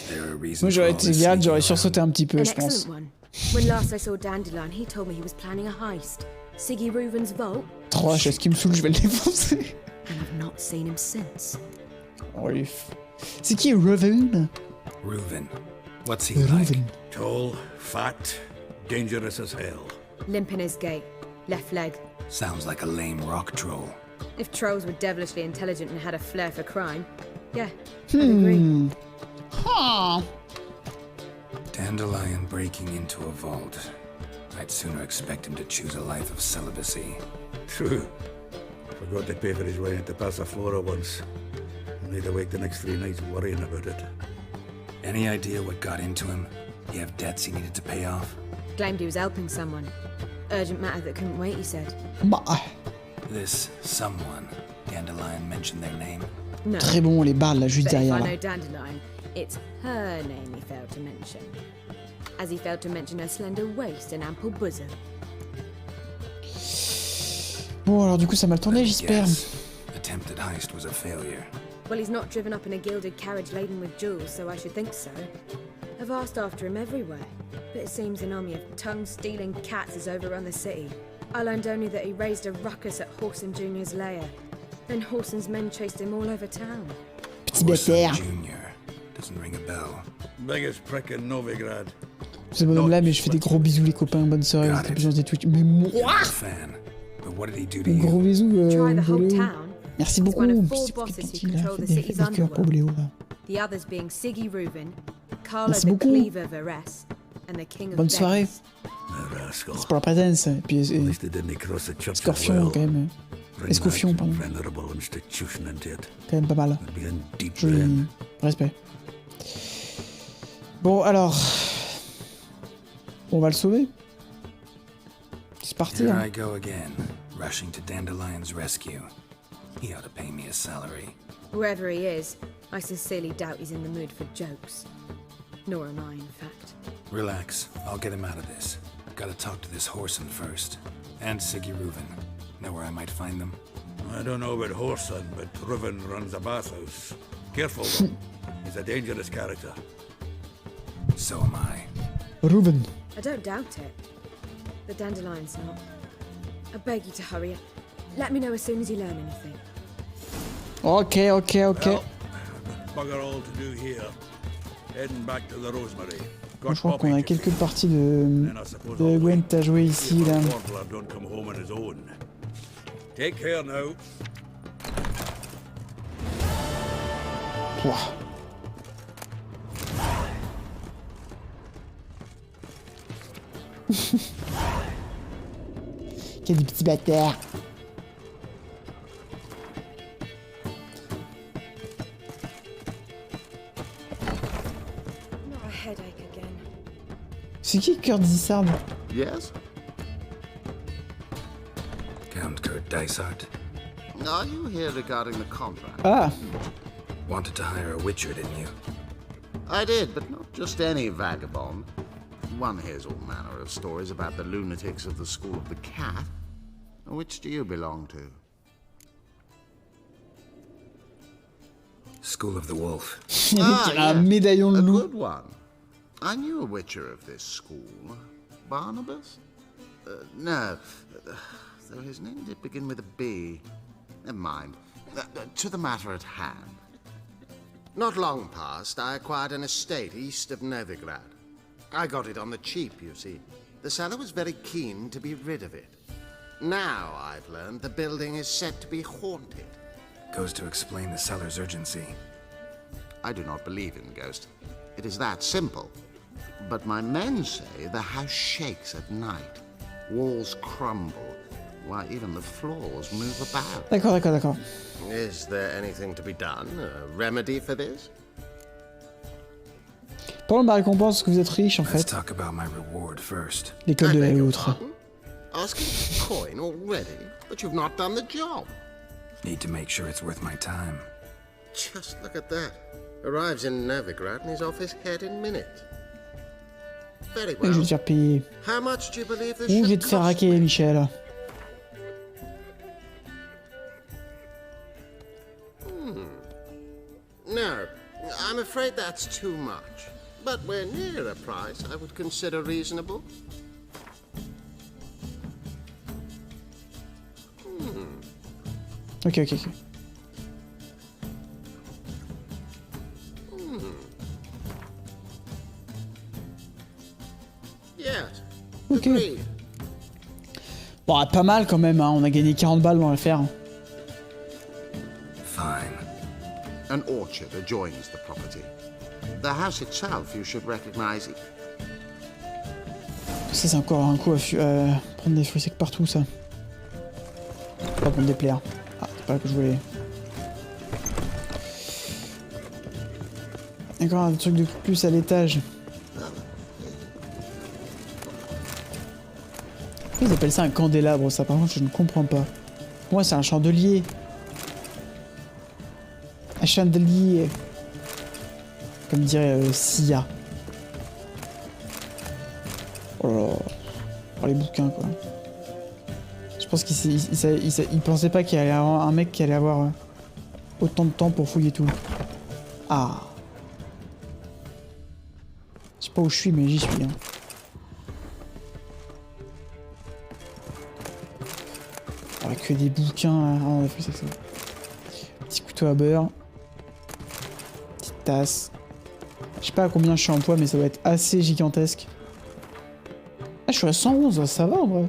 There are reasons Moi, j'aurais for all été this garde, sneaking j'aurais around. sursauté un petit peu, An je pense. excellent one. When last I saw Dandelion, he told me he was planning a heist. Siggy Reuven's vault. 3 HS qui me saoule, je vais le défoncer. And I've not seen him since. Oui. C'est qui Reuven? Reuven. What's he Reuven. like? tall, fat, dangerous as hell. Limp in his gait. Left leg. Sounds like a lame rock troll. If trolls were devilishly intelligent and had a flair for crime, yeah, I'd agree. Huh. Dandelion breaking into a vault. I'd sooner expect him to choose a life of celibacy. True. Forgot to pay for his way into Passaflora once. Laid awake the next 3 nights worrying about it. Any idea what got into him? You have debts he needed to pay off? Claimed he was helping someone. Urgent matter that couldn't wait, he said. Bah, This someone, Dandelion mentioned their name? No. très bon les barres là, juste But if derrière I là. know Dandelion, it's her name he failed to mention. As he failed to mention her slender waist and ample bosom. Bon alors du coup ça m'a tourné j'espère. Yes. Attempted heist was a failure. Well, he's not driven up in a gilded carriage laden with jewels, so I should think so. I've asked after him everywhere. but it seems an army of tongue-stealing cats has overrun the city. I learned only that he raised a ruckus at Horson Jr.'s lair. Then Horson's men chased him all over town. Petit bâtard. Junior doesn't ring a bell. Biggest prick in Novigrad. Ce bonhomme-là, mais je fais des gros bisous les copains, bonne soirée, vous êtes plus des Twitch. Mais moi Fan. But what did he do to des you? gros bisous, Try the whole Boléo. town. Merci beaucoup, petit là, faites des cœurs pour Boléo là. The others being Siggy Reuben, Carla Merci the beaucoup. Cleaver Varese, and the King of Bonne soirée. The rascal. C'est pour la présence. Et puis, At least they didn't cross the church as Scorpion well. quand même. Bring Escoffion, that pardon. venerable institution into it. Quand même pas mal. It'd be in deep Joli. drain. Respect. Bon, alors. On va le sauver. C'est parti, Here hein. I go again, rushing to Dandelion's rescue. He ought to pay me a salary. Whoever he is, I sincerely doubt he's in the mood for jokes. Nor am I, in fact. Relax, I'll get him out of this. Gotta talk to this Horson first. And Siggy Reuven. Know where I might find them? I don't know about Horson, but Ruven runs a bathhouse. Careful though. He's a dangerous character. So am I. Reuven. I don't doubt it. The Dandelion's not. I beg you to hurry. Let me know as soon as you learn anything. Ok. Well, bugger all to do here. Heading back to the Rosemary. Bon, je crois qu'on a quelques parties de And I suppose I'll Gwent wait. à jouer ici, See if là. our warbler don't come home on his own. Take care now. Ouah. Quel des petits bâtards. Not a headache again. C'est qui Kurt Dissard? Yes? Count Kurt Dysart. Are you here regarding the contract? Ah, Wanted to hire a witcher, didn't you? I did, but not just any vagabond. One hears all manner of stories about the lunatics of the School of the Cat. Which do you belong to? School of the Wolf. un médaillon de A loup. good one. I knew a witcher of this school. Barnabas? No. Though his name did begin with a B. Never mind. To the matter at hand. Not long past, I acquired an estate east of Novigrad. I got it on the cheap, you see. The seller was very keen to be rid of it. Now, I've learned the building is said to be haunted. Goes to explain the seller's urgency. I do not believe in ghosts. It is that simple. But my men say the house shakes at night. Walls crumble. Why, even the floors move about. D'accord. Is there anything to be done? A remedy for this? Parlons de ma récompense, parce que vous êtes riche en Let's fait. talk about my reward first. L'école de la beg your loutre. pardon? Asking for coin already? But you've not done the job. Need to make sure it's worth my time. Just look at that. Arrives in Novigrad and he's off his head in minutes. Very Et je vais well. te faire payer. How much do you believe this Ou je vais should te faire cost raquer, me? Michel. No, I'm afraid that's too much. But we're near a price I would consider reasonable. Ok. Yes. Ok. Agreed. Bon, pas mal quand même, hein. On a gagné 40 balles dans l'affaire. Fine. An orchard adjoins the property. The house itself you should recognize. Ça, c'est encore un coup à prendre des fruits secs partout, ça. Pas pour me déplaire. Ah, c'est pas là que je voulais. Encore un truc de plus à l'étage. Pourquoi ils appellent ça un candélabre, ça? Par contre, je ne comprends pas. Pour moi, c'est un chandelier. Un chandelier. Comme dirait Sia. Oh là là. Oh, les bouquins, quoi. Je pense qu'il pensait pas qu'il allait y avoir un mec qui allait avoir autant de temps pour fouiller tout. Ah. Je sais pas où je suis, mais j'y suis. Hein. Oh, que des bouquins là. Ah, on a fait ça. Petit couteau à beurre. Petite tasse. Je sais pas à combien je suis en poids, mais ça doit être assez gigantesque. Ah, je suis à 111, ça va en vrai.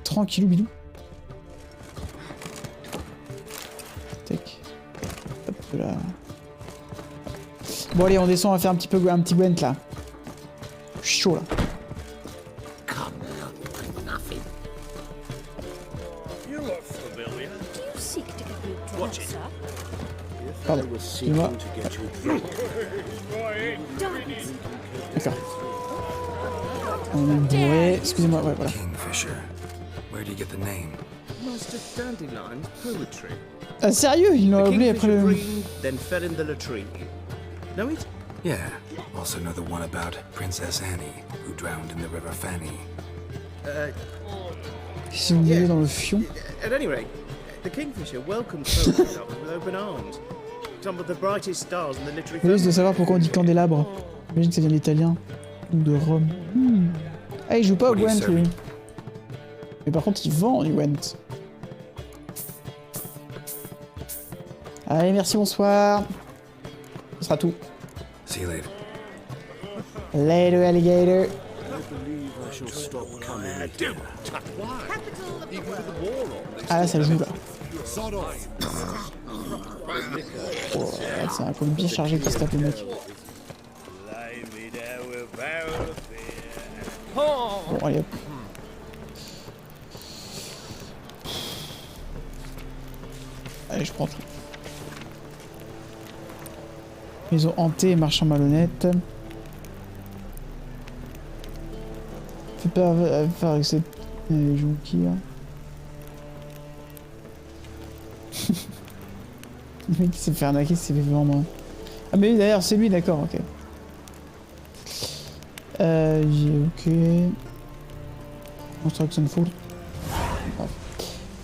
Tranquillou bidou. Tac. Hop là. Bon allez, on descend, on va faire un petit Gwent là. Je suis chaud là. Pardon, excuse-moi. D'accord. On est bourré, excusez-moi, ouais, voilà. Kingfisher. Where do you get the name? Master Dandelion's poetry. Ah sérieux, il l'a oublié après le... Then fell in the latrine. Know it? Yeah. Also know the one about Princess Annie, who drowned in the River Fanny. Ils sont oubliés dans le fion. At any rate, the Kingfisher welcomed poets with open arms. Some of the brightest stars in the literary. Juste de savoir pourquoi on dit candélabre. J'imagine que ça vient de l'italien. Ou de Rome. Ah, il joue pas au Gwent lui. Mais par contre, il vend du Gwent. Allez, merci, bonsoir. Ce sera tout. See you later. Later, alligator. Ah là, ça joue là. Oh, c'est un coup bien chargé qui se tape le mec. Bon, allez hop. Allez, je prends tout. Maison hantée et marchand malhonnête. Fais pas faire avec cette jonquille là. Le mec qui s'est fait arnaquer, s'est fait vendre. Ah mais oui, d'ailleurs c'est lui, d'accord, ok. J'ai ok. Construction full.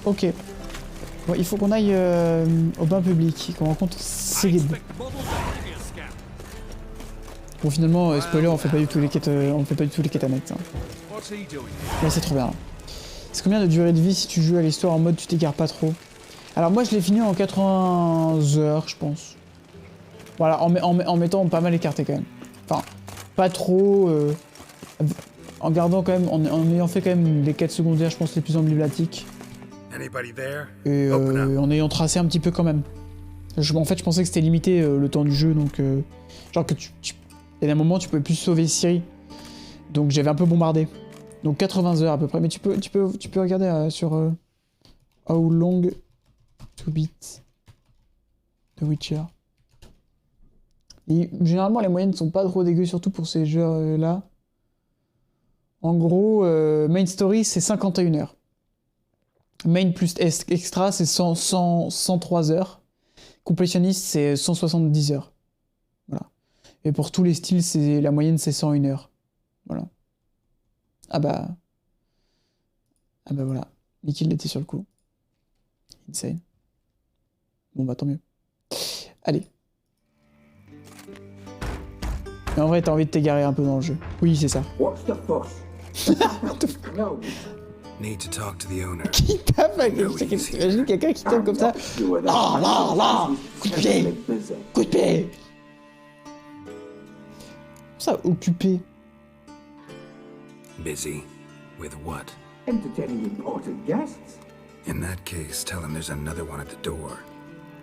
Ok. Bon, il faut qu'on aille au bain public, qu'on rencontre Sigrid. Bon finalement, spoiler, on fait pas du tout les quêtes, annexes. Hein. Là c'est trop bien. C'est combien de durée de vie si tu joues à l'histoire en mode tu t'égares pas trop? Alors moi je l'ai fini en 80 heures je pense. Voilà, en mettant pas mal écarté quand même. Enfin, pas trop... en gardant quand même, en ayant fait quand même les quêtes secondaires je pense les plus emblématiques. Et en ayant tracé un petit peu quand même. En fait je pensais que c'était limité le temps du jeu donc... genre que il y a un moment tu pouvais plus sauver Siri. Donc j'avais un peu bombardé. Donc 80 heures à peu près. Mais tu peux regarder sur How Long to Beat The Witcher. Et généralement les moyennes sont pas trop dégueu, surtout pour ces jeux là. En gros, Main Story c'est 51 heures. Main plus Extra c'est 103 heures. Complétionniste c'est 170 heures. Voilà. Et pour tous les styles, la moyenne c'est 101 heures. Voilà. Ah bah voilà. Liquid était sur le coup. Insane. Bon bah tant mieux. Allez. Mais en vrai t'as envie de t'égarer un peu dans le jeu. Oui c'est ça. Need to talk to the owner. Qui tape avec T'imagines quelqu'un qui tape comme ça. Là coup de pied. Coup de pied. Ça occupé. Busy? With what? Entertaining important guests. In that case, tell him there's another one at the door.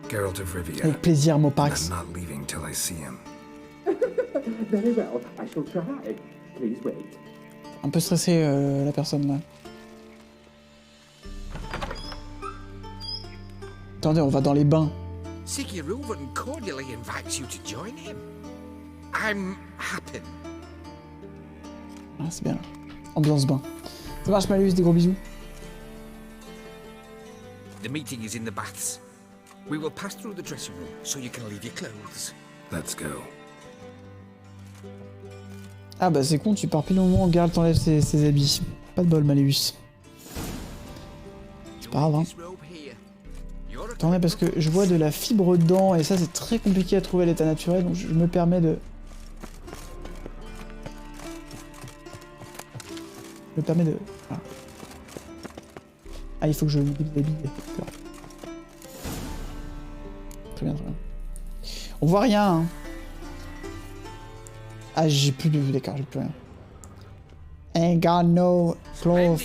Geralt of Rivia. Avec plaisir, Mopax. I'm not leaving till I see him. Very well, I shall try. Please wait. Un peu stressé la personne là. Attendez, on va dans les bains. Siguruvin cordially invites you to join him. I'm happy. Ah, c'est bien là. Ambiance bain. Ça marche, Malus, des gros bisous. The meeting is in the baths. We will pass through the dressing room so you can leave your clothes. Let's go. Ah bah c'est con, tu pars pile au moment où Geralt t'enlève ses habits. Pas de bol, Malus. C'est pas grave, hein. Attendez, parce que je vois de la fibre dedans, et ça c'est très compliqué à trouver à l'état naturel, donc je me permets de... Voilà. Ah, il faut que je me déshabille. D'accord. Très bien, très bien. On voit rien, hein. Ah, j'ai plus de... D'accord, j'ai plus rien. Ain't got no clothes.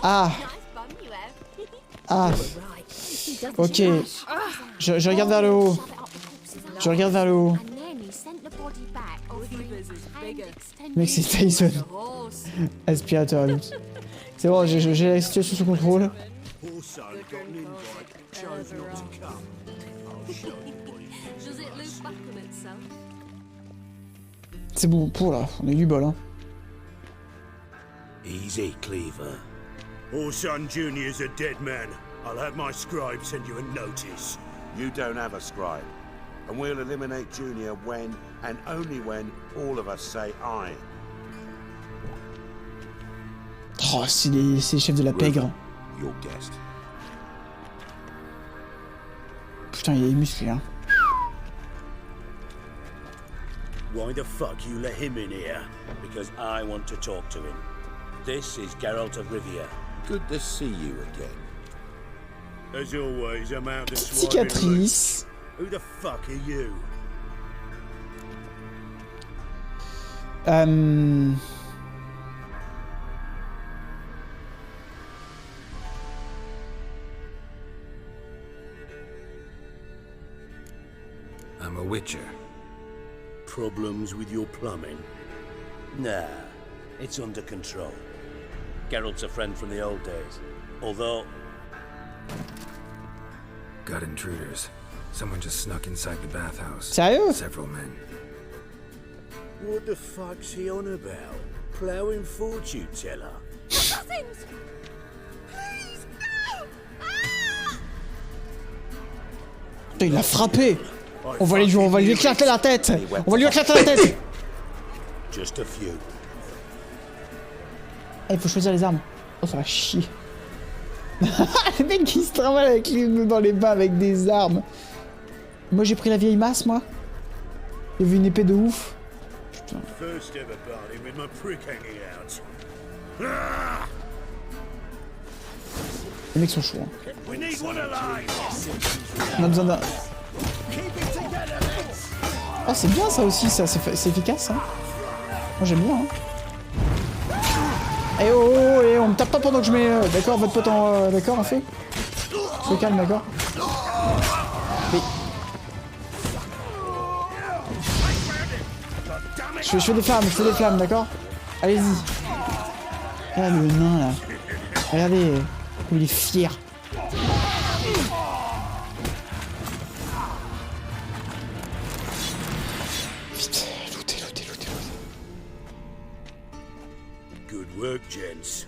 Ah. Ah. Ok. Je regarde vers le haut. Je regarde vers le haut. Mec, c'est Tyson. Aspirateur à lutte. C'est bon, j'ai la situation sous contrôle. C'est bon pour là, on a eu du bol, hein. Easy, Cleaver. Horson Jr.'s a dead man. I'll have my scribe send you a notice. You don't have a scribe. And we'll eliminate Junior when, and only when, all of us say aye. Oh, c'est les chefs de la pègre. Your guest. Putain, il est musclé, hein. Why the fuck you let him in here? Because I want to talk to him. This is Geralt of Rivia. Good to see you again. As always, I'm out to Cicatrice. Who the fuck are you? I'm a witcher. Problems with your plumbing? Nah, it's under control. Geralt's a friend from the old days. Although... Got intruders. Someone just snuck inside the bathhouse. Sérieux? Several men. What the fuck's he on about? Plowing fortune teller? Nothing's... Please, no! Ah! Putain, il l'a frappé. On va lui éclater la tête. On va lui éclater la tête. Just a few. Il faut choisir les armes. Oh, ça va chier. Le mec qui se trimballe avec les nœuds dans les bas avec des armes. Moi, j'ai pris la vieille masse, moi. J'ai vu une épée de ouf. Putain. First ever party with my prick hanging out. Les mecs sont chauds. Hein. We need one alive. On a besoin d'un... Oh, c'est bien ça aussi, ça. C'est efficace, hein. Moi, j'aime bien, hein. Eh oh, oh, eh, on me tape pas pendant que je mets... D'accord, votre pote en... D'accord, on fait. Se calme, d'accord. Oui. Je fais des flammes, d'accord. Allez-y. Regarde le nain, là. Regardez comme il est fier. Vite, lootez. Good work, gents.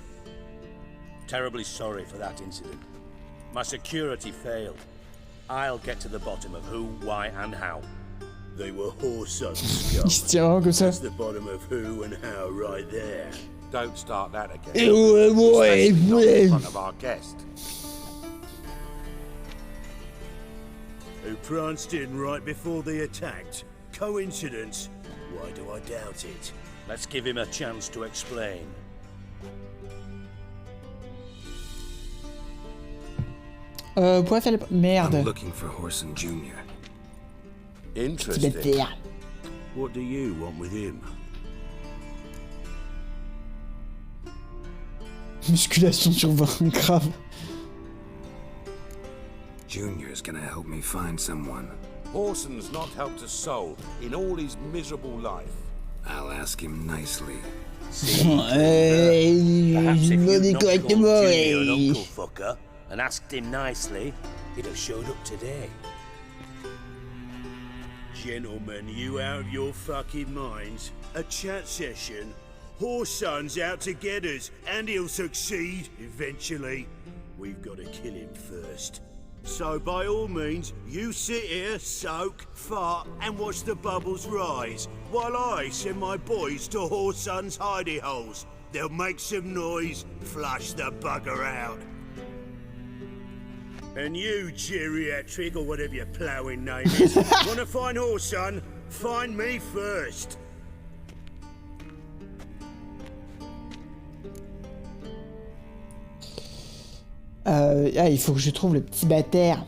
Terribly sorry for that incident. My security failed. I'll get to the bottom of who, why, and how. They were Horson scum. Il se tient vraiment comme ça. That's the bottom of who and how right there. Don't start that again. Especially not in front of our guest. Who pranced in right before they attacked. Coincidence? Why do I doubt it? Let's give him a chance to explain. Vous pouvez faire les... Merde. I'm looking for Horson Jr. Interesting. What do you want with him? Musculation sur 20, grave. Junior's gonna help me find someone. Horson's not helped a soul in all his miserable life. I'll ask him nicely. Perhaps if you'd not called Junior an uncle fucker and asked him nicely, he'd have showed up today. Gentlemen, you out of your fucking minds? A chat session? Horson's out to get us, and he'll succeed, eventually. We've got to kill him first. So by all means, you sit here, soak, fart, and watch the bubbles rise, while I send my boys to Horson's hidey holes. They'll make some noise, flush the bugger out. And you, geriatric, or whatever your ploughing name is, wanna find Horson? Find me first. Ah, il faut que je trouve le petit bâtard.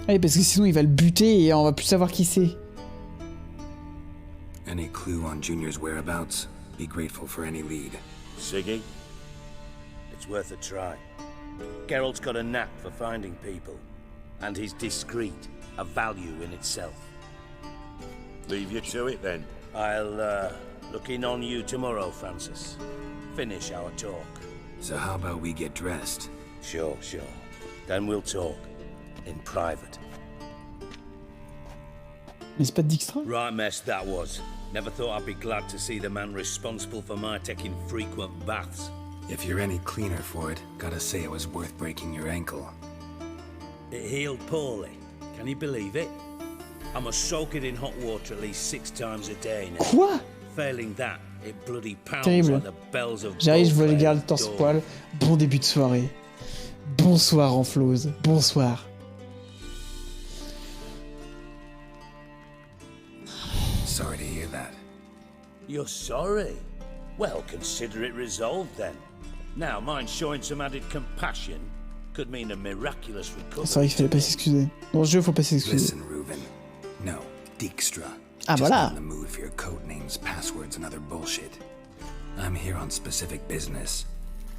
Ah, parce que sinon il va le buter et on va plus savoir qui c'est. Any clue on Junior's whereabouts? Be grateful for any lead. Siggy? It's worth a try. Geralt's got a knack for finding people. And he's discreet, a value in itself. Leave you to it then. I'll, look in on you tomorrow, Francis. Finish our talk. So how about we get dressed? Sure. Then we'll talk. In private. Mais c'est pas Dijkstra? Right mess that was. Never thought I'd be glad to see the man responsible for my taking frequent baths. If you're any cleaner for it, gotta say it was worth breaking your ankle. It healed poorly. Can you believe it? I must soak it in hot water at least 6 times a day now. Quoi? Failing that, it bloody pounds Terrible. like the bells of J'arrive, je vois les gars Beaufort torse-poil. Bon début de soirée. Bonsoir Enflose. Bonsoir. Sorry to hear that. You're sorry? Well, consider it resolved then. Now, mind showing some added compassion could mean a miraculous recovery. C'est vrai qu'il fallait pas s'excuser. Dans ce jeu, faut pas s'excuser. Listen, Reuben. No, Dijkstra. Ah, Just voilà. not in the mood for your code names, passwords, and other bullshit. I'm here on specific business.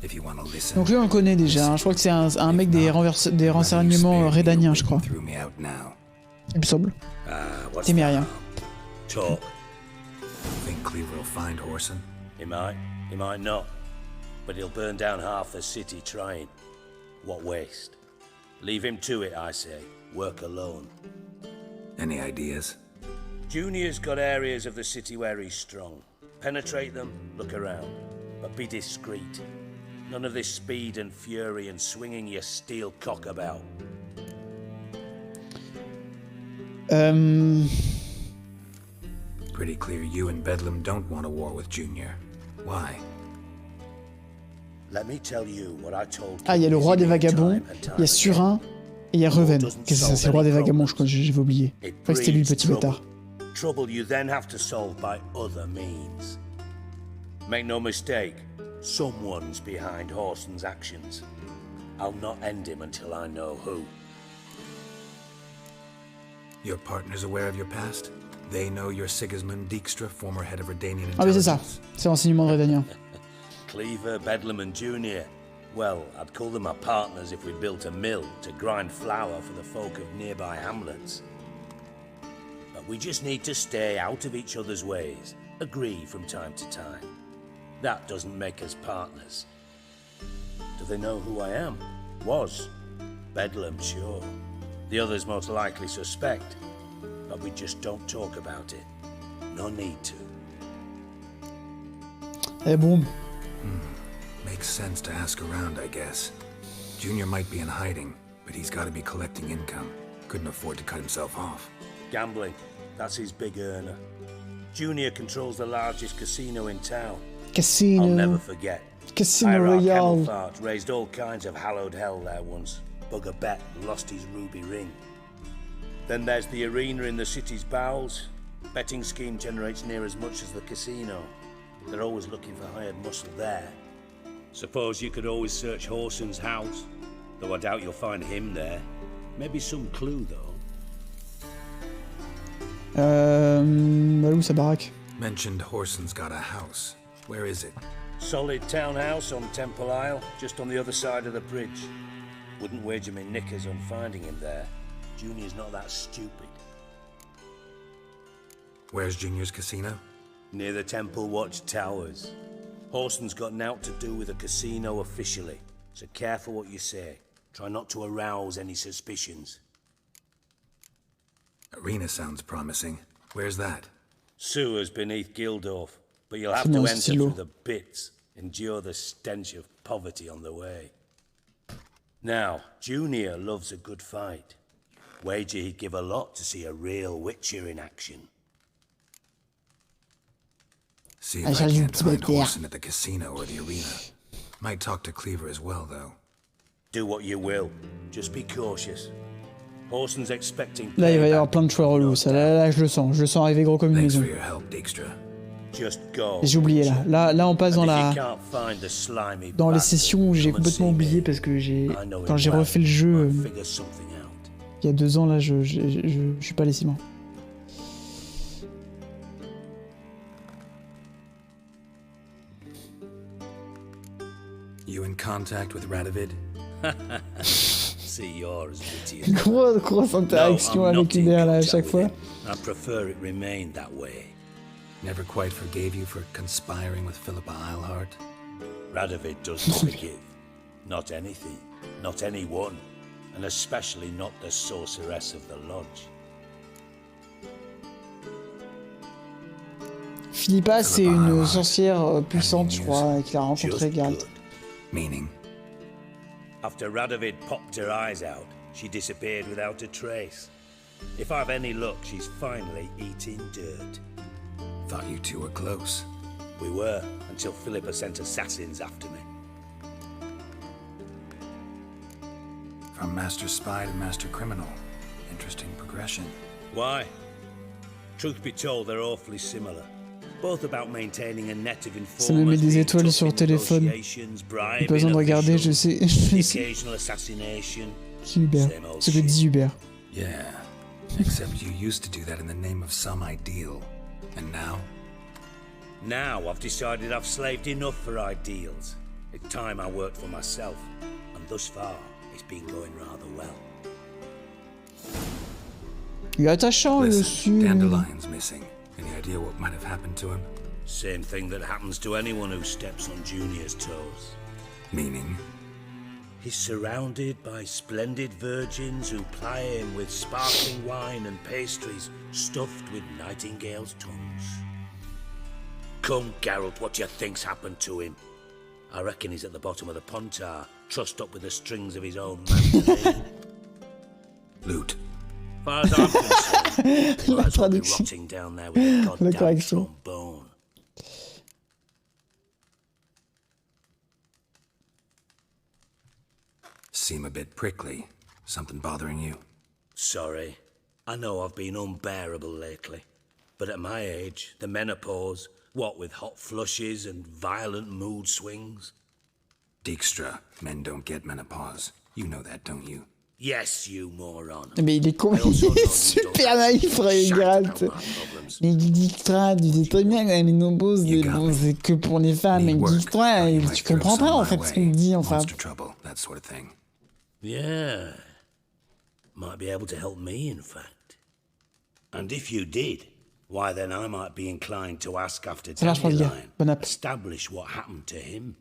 If you want to listen. Donc lui, on le connaît déjà. Hein. Je crois que c'est un mec des renseignements redaniens, je crois. Il me semble. Témérien. Talk. Think Cleaver will find Horson? He might not. But he'll burn down half the city trying. What waste. Leave him to it, I say. Work alone. Any ideas? Junior's got areas of the city where he's strong. Penetrate them, look around. But be discreet. None of this speed and fury and swinging your steel cock about. Pretty clear you and Bedlam don't want a war with Junior. Why? Let me tell you what I told. Ah, il y a le roi des vagabonds, il y a Surin et il y a Reuven. Qu'est-ce que c'est ça? C'est le roi des vagabonds, je crois, j'avais oublié. Je crois que c'était lui le petit bâtard. Trouble you then have to solve by other means. Make no mistake, someone's behind Horson's actions. I'll not end him until I know who. Your partner's aware of your past? They know you're Sigismund Dijkstra, former head of Redanian intelligence. Ah oui, c'est ça. C'est l'enseignement de Redanien. Cleaver, Bedlam and Junior. Well, I'd call them my partners if we built a mill to grind flour for the folk of nearby hamlets. But we just need to stay out of each other's ways, agree from time to time. That doesn't make us partners. Do they know who I am? Was. Bedlam, sure. The others most likely suspect. But we just don't talk about it. No need to. Et boum. Makes sense to ask around, I guess. Junior might be in hiding, but he's got to be collecting income. Couldn't afford to cut himself off. Gambling. That's his big earner. Junior controls the largest casino in town. Casino. I'll never forget. Casino Hierarch Royale. Hemmelfart raised all kinds of hallowed hell there once. Bugger bet and lost his ruby ring. Then there's the arena in the city's bowels. Betting scheme generates near as much as the casino. They're always looking for hired muscle there. Suppose you could always search Horson's house, though I doubt you'll find him there. Maybe some clue, though. Où sa baraque? Mentioned Horson's got a house. Where is it? Solid townhouse on Temple Isle, just on the other side of the bridge. Wouldn't wager me knickers on finding him there. Junior's not that stupid. Where's Junior's casino? Near the Temple Watch Towers. Horson's got nought to do with the casino officially, so careful what you say. Try not to arouse any suspicions. Arena sounds promising. Where's that? Sewers beneath Gildorf, but you'll have to enter through the bits, endure the stench of poverty on the way. Now, Junior loves a good fight. Wager he'd give a lot to see a real Witcher in action. See if I can't find Horson at the casino or the arena. Might talk to Cleaver as well, though. Do what you will. Just be cautious. Horson's expecting. Là, il va y avoir plein de choix relous. Ça, là, je le sens. Je le sens arriver gros comme une maison. Thanks for your help, Dijkstra. Just go. J'ai oublié là on passe dans And if la... you can't find the slimy Dans les bastard, sessions où j'ai come and see complètement me. oublié parce que j'ai... I know Quand him j'ai well. refait le jeu I'll figure something out. il y a 2 ans là, je suis pas allé si loin. You in contact with Radovid? See, you're as witty as Grosse interaction avec Hubert là à chaque fois. I prefer it remain that way. Never quite forgave you for conspiring with Philippa Eilhart? Radovid doesn't forgive. Not anything. Not anyone. And especially not the sorceress of the lodge. Philippa, c'est une sorcière puissante, je crois, qu'il a rencontré Geralt. Meaning? After Radovid popped her eyes out, she disappeared without a trace. If I've any luck, she's finally eating dirt. Thought you two were close. We were, until Philippa sent assassins after me. From master spy to master criminal. Interesting progression. Why? Truth be told, they're awfully similar. Both about maintaining a net of Ça me met des étoiles sur le téléphone. Pas besoin de regarder, je sais. Occasional assassination. C'est Hubert. Ce que dit Hubert. Yeah. Except you used to do that in the name of some ideal. And now? Now I've decided I've slaved enough for ideals. It's time I worked for myself. And thus far, it's been going rather well. Il est attachant, le Listen, Dandelion's missing. Any idea what might have happened to him? Same thing that happens to anyone who steps on Junior's toes. Meaning? He's surrounded by splendid virgins who ply him with sparkling wine and pastries stuffed with nightingales' tongues. Come, Geralt, what do you think's happened to him? I reckon he's at the bottom of the Pontar, trussed up with the strings of his own mandolin. Loot. As far as I'm concerned, might as well be rotting down there with a goddamn trombone. Seem a bit prickly. Something bothering you? Sorry. I know I've been unbearable lately. But at my age, the menopause, what with hot flushes and violent mood swings. Dijkstra, men don't get menopause. You know that, don't you? Yes, you moron. Mais il est con, il est super naïf, Geralt. Mais Dijkstra, tu sais très bien que la ménopause, c'est que pour les femmes. Mais Dijkstra, tu comprends pas en fait ce qu'il dit, enfin. Yeah. Might be able to help me, in fact. And if you did, why then I might be inclined to ask after Dandelion, establish what happened to him.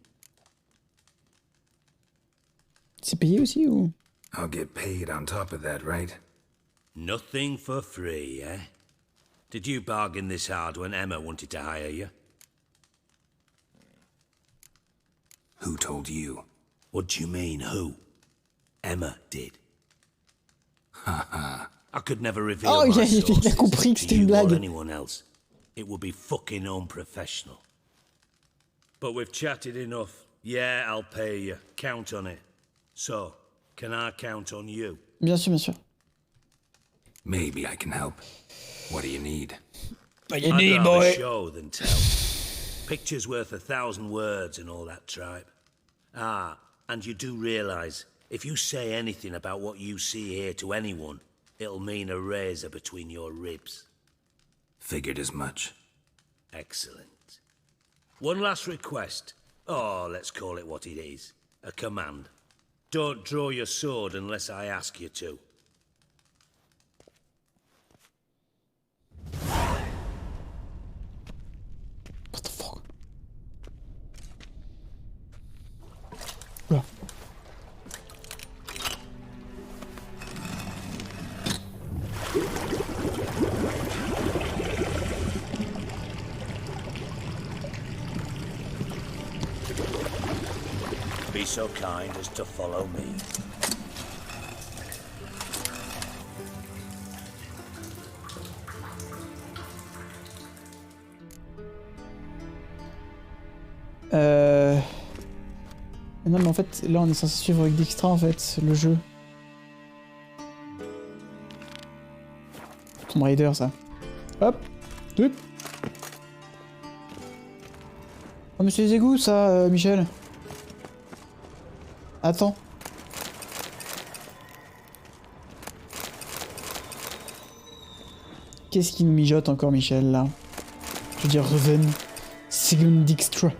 C'est payé aussi ou? I'll get paid on top of that, right? Nothing for free, eh? Did you bargain this hard when Emma wanted to hire you? Who told you? What do you mean, who? Emma did. Haha. I could never reveal Oh, my il a compris que sources c'était to une you or blague. anyone else. It would be fucking unprofessional. But we've chatted enough. Yeah, I'll pay you. Count on it. So, can I count on you? Bien sûr, bien sûr. Maybe I can help. What do you need? I'd rather show than tell. Pictures worth 1,000 words and all that tripe. Ah, and you do realize, if you say anything about what you see here to anyone, it'll mean a razor between your ribs. Figured as much. Excellent. One last request. Oh, let's call it what it is. A command. Don't draw your sword unless I ask you to. What the fuck? Be so kind as to follow me. Non mais en fait, là on est censé suivre avec Dijkstra en fait, le jeu. Tomb Raider ça. Hop. Hop. Oh mais c'est les égouts ça, Michel. Attends. Qu'est-ce qui me mijote encore, Michel, là? Je veux dire, Reven. Sigundixtra.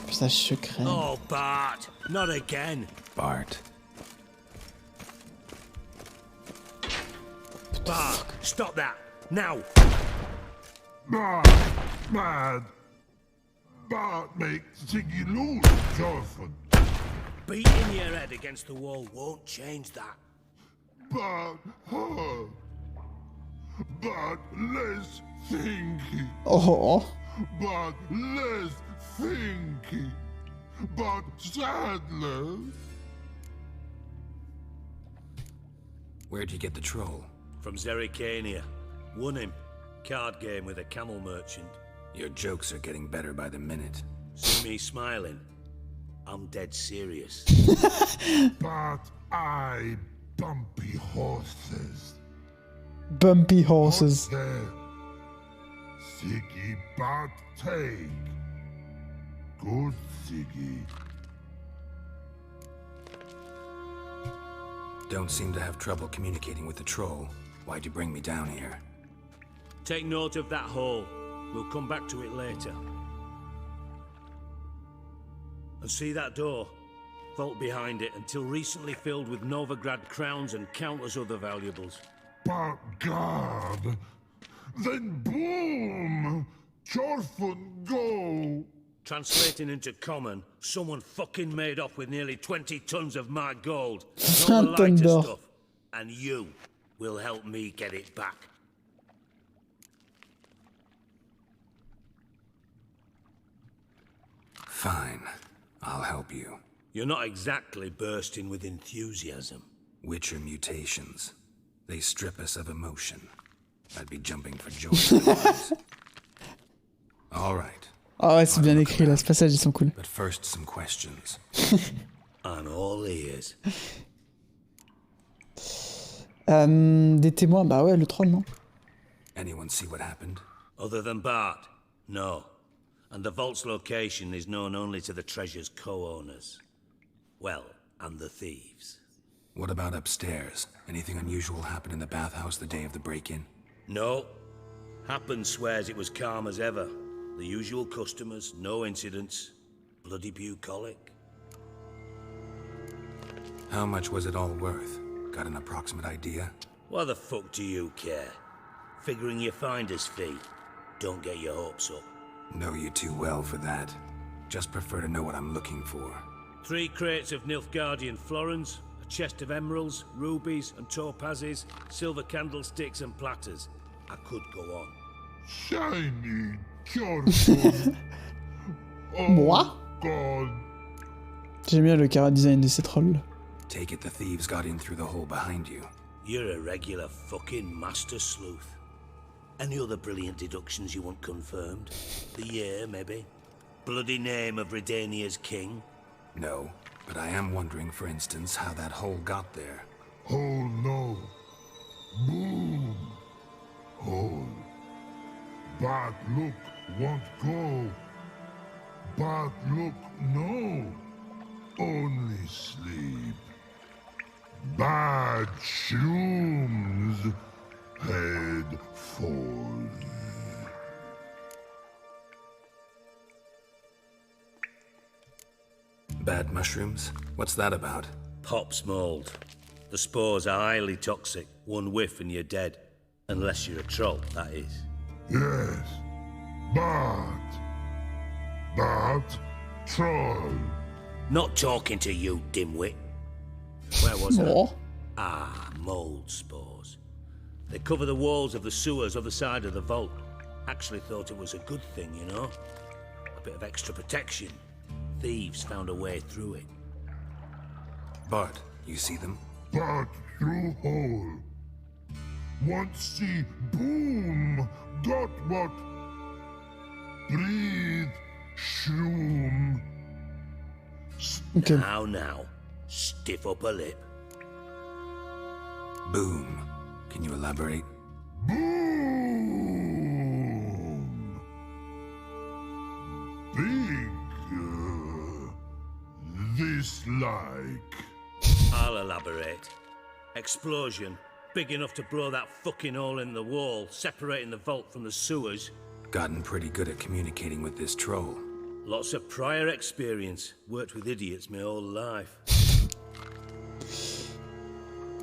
Passage secret. Oh, Bart! Not again! Bart. Bart, stop that! Now! Bart, mad. Bart makes Ziggy lose, Jonathan. Beating your head against the wall won't change that. Bart hurt. Bart less thinky. Oh. Bart less thinky. Bart sadness. Where'd you get the troll? From Zerrikania. Won him. Card game with a camel merchant. Your jokes are getting better by the minute. See me smiling? I'm dead serious. But I bumpy horses. Bumpy horses. There. Siggy but take. Good Siggy. Don't seem to have trouble communicating with the troll. Why'd you bring me down here? Take note of that hole. We'll come back to it later. And see that door? Vault behind it, until recently filled with Novigrad crowns and countless other valuables. But God, then boom! Chorfun go! Translating into common, someone fucking made off with nearly 20 tons of my gold. Not the lighter stuff. And you will help me get it back. Fine. I'll help you. You're not exactly bursting with enthusiasm. Witcher mutations. They strip us of emotion. I'd be jumping for joy otherwise. All right. Ah ouais, c'est bien écrit là, ce passage ils sont cool. But first, some questions. I'm all ears. Des témoins, bah ouais, le troll, non? Anyone see what happened? Other than Bart? No. And the vault's location is known only to the treasure's co-owners. Well, and the thieves. What about upstairs? Anything unusual happen in the bathhouse the day of the break-in? No. Happen swears it was calm as ever. The usual customers, no incidents. Bloody bucolic. How much was it all worth? Got an approximate idea? Why the fuck do you care? Figuring your finder's fee. Don't get your hopes up. Know you too well for that. Just prefer to know what I'm looking for. 3 crates of Nilfgaardian florins, a chest of emeralds, rubies and topazes, silver candlesticks and platters. I could go on. Shiny Chorfun. Oh, Moi? God. J'aime bien le chara design de ces trolls. Take it the thieves got in through the hole behind you. You're a regular fucking master sleuth. Any other brilliant deductions you want confirmed? The year, maybe? Bloody name of Redania's king? No, but I am wondering, for instance, how that hole got there. Hole no. Boom. Hole. Bad look won't go. Bad look no. Only sleep. Bad shrooms. Head falls. Bad mushrooms? What's that about? Pop's mold. The spores are highly toxic. One whiff and you're dead. Unless you're a troll, that is. Yes. Bad. Bad troll. Not talking to you, dimwit. Where was Oh. I? Ah, mold spores. They cover the walls of the sewers other side of the vault. Actually thought it was a good thing, you know? A bit of extra protection. Thieves found a way through it. Bart, you see them? Bad through hole. Once see boom. Got what? Breathe. Shroom. Okay. Now. Stiff upper lip. Boom. Can you elaborate? Boom. Explosion. Big enough to blow that fucking hole in the wall, separating the vault from the sewers. Gotten pretty good at communicating with this troll. Lots of prior experience. Worked with idiots my whole life.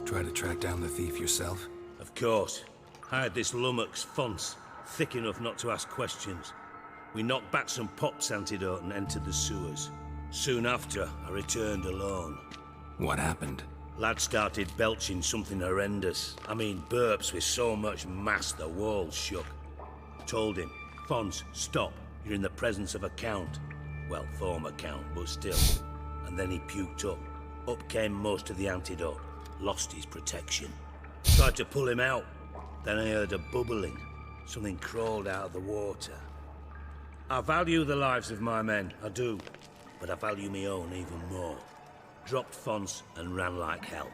Try to track down the thief yourself? Of course. Hired this lummox, Fonz. Thick enough not to ask questions. We knocked back some Pop's antidote and entered the sewers. Soon after, I returned alone. What happened? Lad started belching something horrendous. I mean, burps with so much mass the walls shook. Told him, Fonz, stop. You're in the presence of a count. Well, former count, but still. And then he puked up. Up came most of the antidote. Lost his protection. Tried to pull him out. Then I heard a bubbling. Something crawled out of the water. I value the lives of my men, I do. But I value my own even more. Dropped Fonz and ran like hell.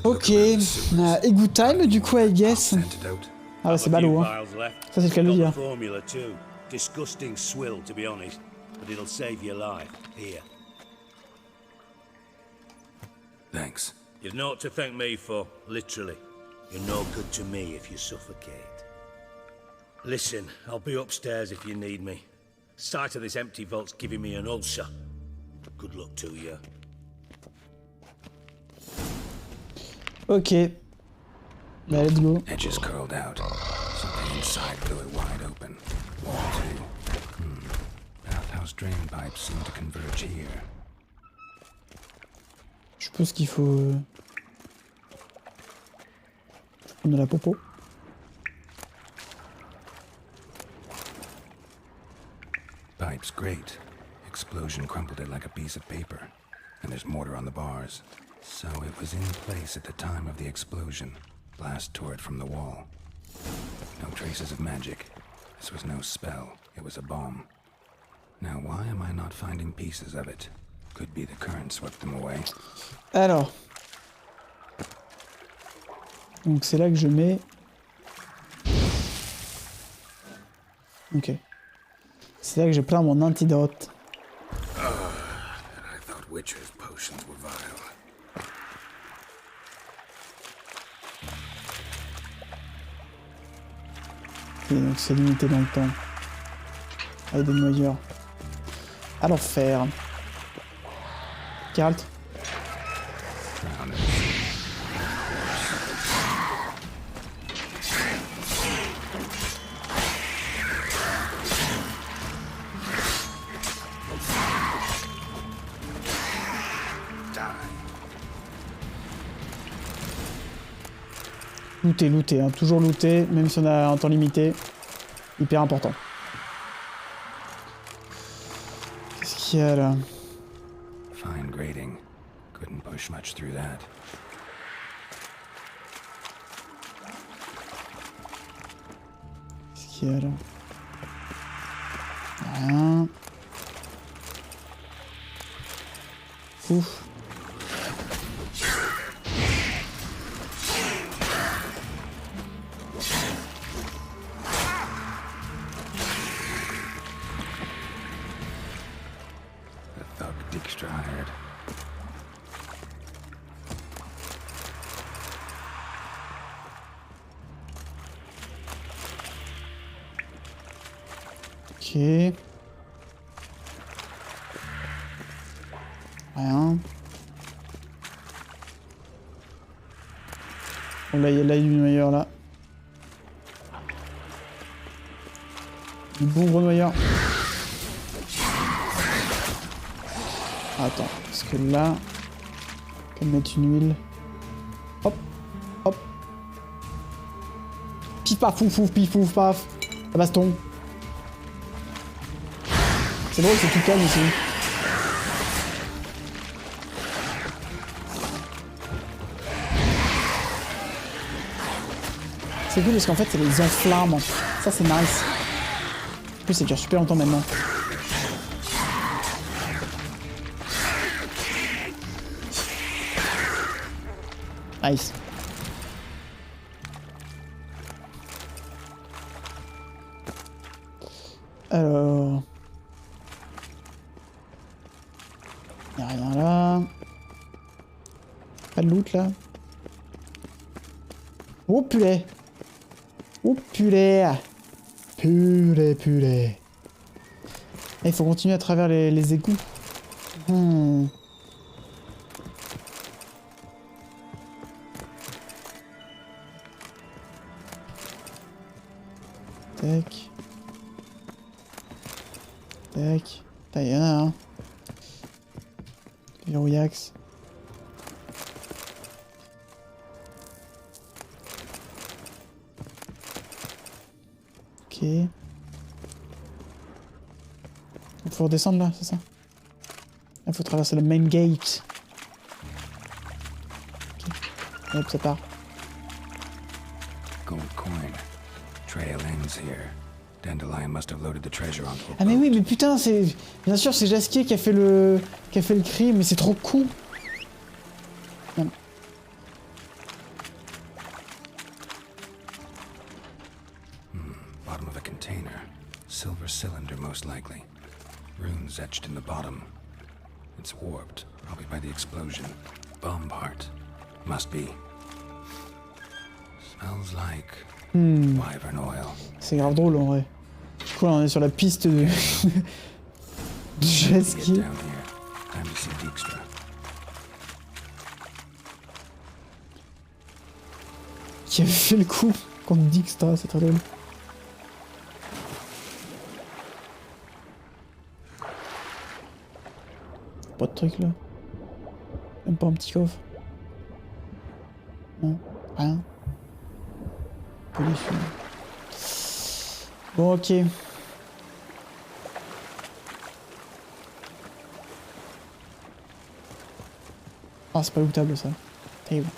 Ok, égout time du coup, I guess. Ah ouais, c'est ballot, hein. Ça, c'est le cas de le dire. Formula too. Disgusting swill, to be honest, but it'll save your life. Here. Thanks. You've naught to thank me for, literally. You're no good to me if you suffocate. Listen, I'll be upstairs if you need me. Sight of this empty vault's giving me an ulcer. Good luck to you. Ok. Bah, let's go. Edges curled out. Something inside blew it wide open. Wall too. Bathhouse drain pipes seem to converge here. Je suppose qu'il faut... prendre de la popo. Pipe's great. Explosion crumpled it like a piece of paper. And there's mortar on the bars. So it was in place at the time of the explosion. Blast tore it from the wall. No traces of magic. This was no spell. It was a bomb. Now why am I not finding pieces of it? Could be the current swept them away. Alors. Donc c'est là que je mets... Ok. C'est là que j'ai plein mon antidote. I thought Witcher's potions were vile. Et donc c'est limité dans le temps. Avec des noyeurs. À l'enfer. Geralt. Looter, looter, hein. Toujours looter, même si on a un temps limité. Hyper important. Qu'est-ce qu'il y a là? Fine grading. Couldn't push much through that. Qu'est-ce qu'il y a là? Rien. Ouf. Ok. Rien. Bon là il y a l'œil du noyeur là. Du bon gros noyeur. Attends, parce que là... je vais mettre une huile. Hop, hop. Pif paf fouf fouf pif fouf paf. La baston. C'est drôle, c'est tout calme ici. C'est cool parce qu'en fait c'est les enflammes. Ça c'est nice. En plus ça dure super longtemps maintenant. Nice. Alors... y'a rien là. Pas de loot là. Oh purée. Oh purée. Purée. Il faut continuer à travers les égouts. Tac. Tac. Là, y'en a un. Verrouillax. Ok. Il faut redescendre là, c'est ça? Il faut traverser le main gate. Ok. Hop, ça part. Gold coin. Trail ends here. Dandelion must have loaded the treasure onto a Ah mais oui, mais putain, c'est... Bien sûr, c'est Jasquier qui a fait le crime, mais c'est trop con. Non. Bottom of a container. Silver cylinder, most likely. Runes etched in the bottom. It's warped, probably by the explosion. Bomb part. Must be. Smells like wyvern oil. C'est grave drôle en vrai. Du coup là on est sur la piste de... de Jasquier. Qui avait fait le coup contre Dijkstra, c'est très drôle. Pas de truc là. Même pas un petit coffre. Non, rien. Peu déçu. Bon, ok. Ah, c'est pas lootable ça. Terrible.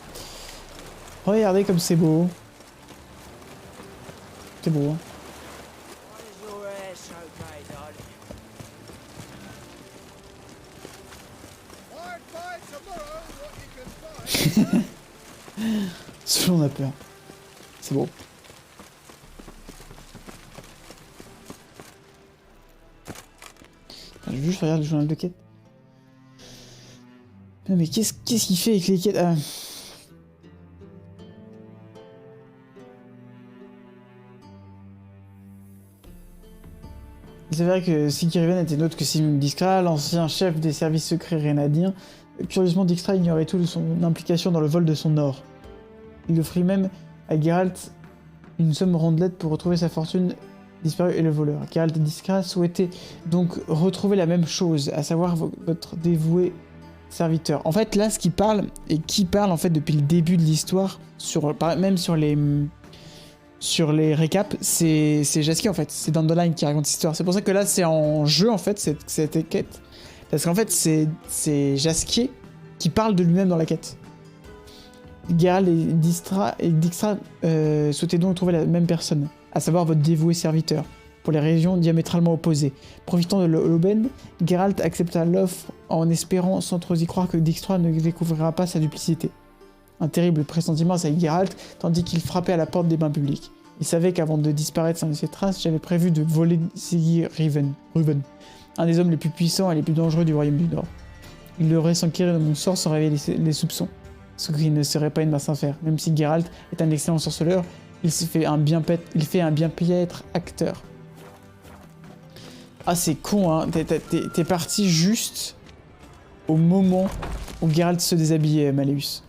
Regardez comme c'est beau. C'est beau, hein. Selon on a peur. C'est beau. Je veux juste regarder le journal de quête. Mais qu'est-ce qu'il fait avec les quêtes? Ah. C'est vrai que Sigiriven était autre que Simon Dijkstra, l'ancien chef des services secrets rénadiens. Curieusement, Dijkstra ignorait tout de son implication dans le vol de son or. Il offrit même à Geralt une somme rondelette pour retrouver sa fortune disparue et le voleur. Geralt et Dijkstra souhaitaient donc retrouver la même chose, à savoir votre dévoué serviteur. En fait, là, ce qui parle, et qui parle en fait depuis le début de l'histoire, même sur les récaps, c'est Jasquier en fait. C'est Dandelion qui raconte cette histoire. C'est pour ça que là, c'est en jeu en fait, cette quête. Parce qu'en fait, c'est Jasquier qui parle de lui-même dans la quête. Geralt et Dijkstra souhaitaient donc trouver la même personne, à savoir votre dévoué serviteur, pour les régions diamétralement opposées. Profitant de l'aubaine, Geralt accepta l'offre en espérant sans trop y croire que Dijkstra ne découvrira pas sa duplicité. Un terrible pressentiment assaillit Geralt, tandis qu'il frappait à la porte des bains publics. Il savait qu'avant de disparaître sans laisser trace, j'avais prévu de voler Sigiriven, un des hommes les plus puissants et les plus dangereux du royaume du Nord. Il aurait s'enquérir de mon sort sans révéler les soupçons, ce qui ne serait pas une mince affaire. Même si Geralt est un excellent sorceleur, il fait un bien piètre acteur. Ah, c'est con, hein. T'es parti juste au moment où Geralt se déshabillait, Malleus.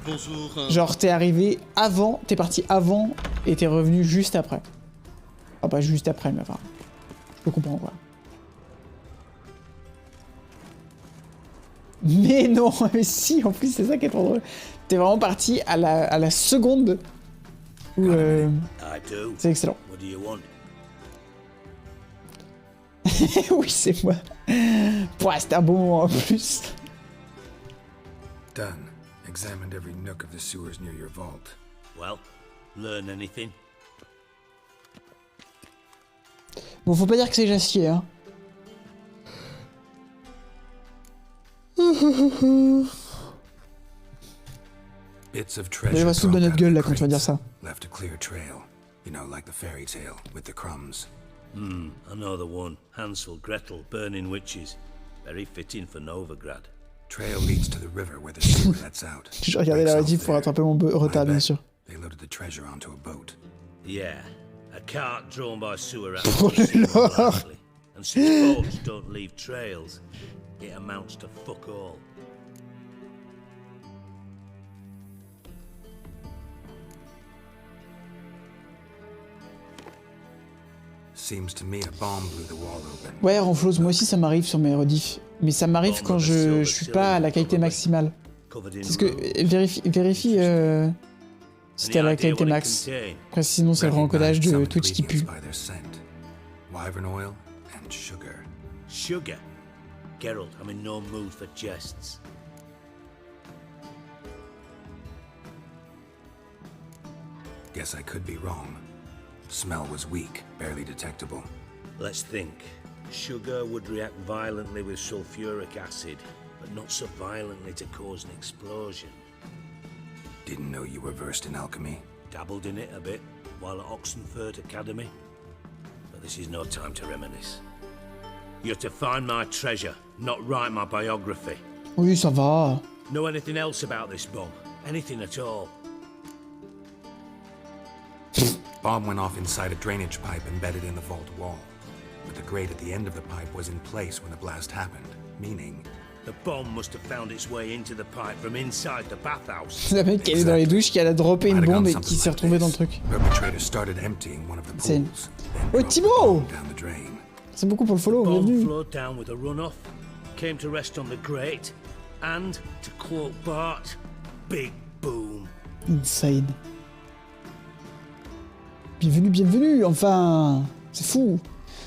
Bonjour. Genre, t'es arrivé avant, t'es parti avant, et t'es revenu juste après. Ah, pas juste après, mais enfin, je peux comprendre, quoi. Mais non, mais si, en plus, c'est ça qui est trop drôle. T'es vraiment parti à la seconde où... C'est excellent. Oui, c'est moi. Pouah, c'était un bon moment en plus. Done. Examined every nook of the sewers near your vault. Well, learn anything? Bon, faut pas dire que c'est Jasquier, hein. Bits of Il treasure va se foutre de notre gueule là quand tu vas dire ça. left a clear trail. You know, like the fairy tale with the crumbs. I know the one. Hansel, Gretel, burning witches. Very fitting for Novigrad. Trail leads to the river where the sewer lets out. Je regardais la rediff pour rattraper mon retard, bien sûr. They loaded the treasure onto a boat. Yeah, a cart drawn by sewer Oh lord. and since boats don't leave trails, it amounts to fuck all. Seems to me a bomb blew the wall open. Ouais, Renflose, moi aussi ça m'arrive sur mes rediffs. Mais ça m'arrive quand je suis pas à la qualité maximale. C'est ce que vérifie si t'es à la qualité max. Après sinon c'est le encodage de Twitch qui pue. Wyvern oil and sugar. Sugar? Geralt, I'm in no mood for jests. Guess I could be wrong. Smell was weak, barely detectable. Let's think. Sugar would react violently with sulfuric acid, but not so violently to cause an explosion. Didn't know you were versed in alchemy. Dabbled in it a bit while at Oxenford Academy. But this is no time to reminisce. You're to find my treasure, not write my biography. Oui, ça va. Know anything else about this bomb? Anything at all? Bomb went off inside a drainage pipe embedded in the vault wall. But the grate at the end of the pipe was in place when the blast happened, meaning... The bomb must have found its way into the pipe from inside the bathhouse. C'est la mec qui est dans les douches qui a droppé une bombe et qui s'est retrouvée dans le truc. C'est... Oh Thibaut! C'est beaucoup pour le follow, bienvenue. Flowed down with a runoff, came to rest on the grate, and, to quote Bart, big boom. Insane. Bienvenue, bienvenue, enfin. C'est fou.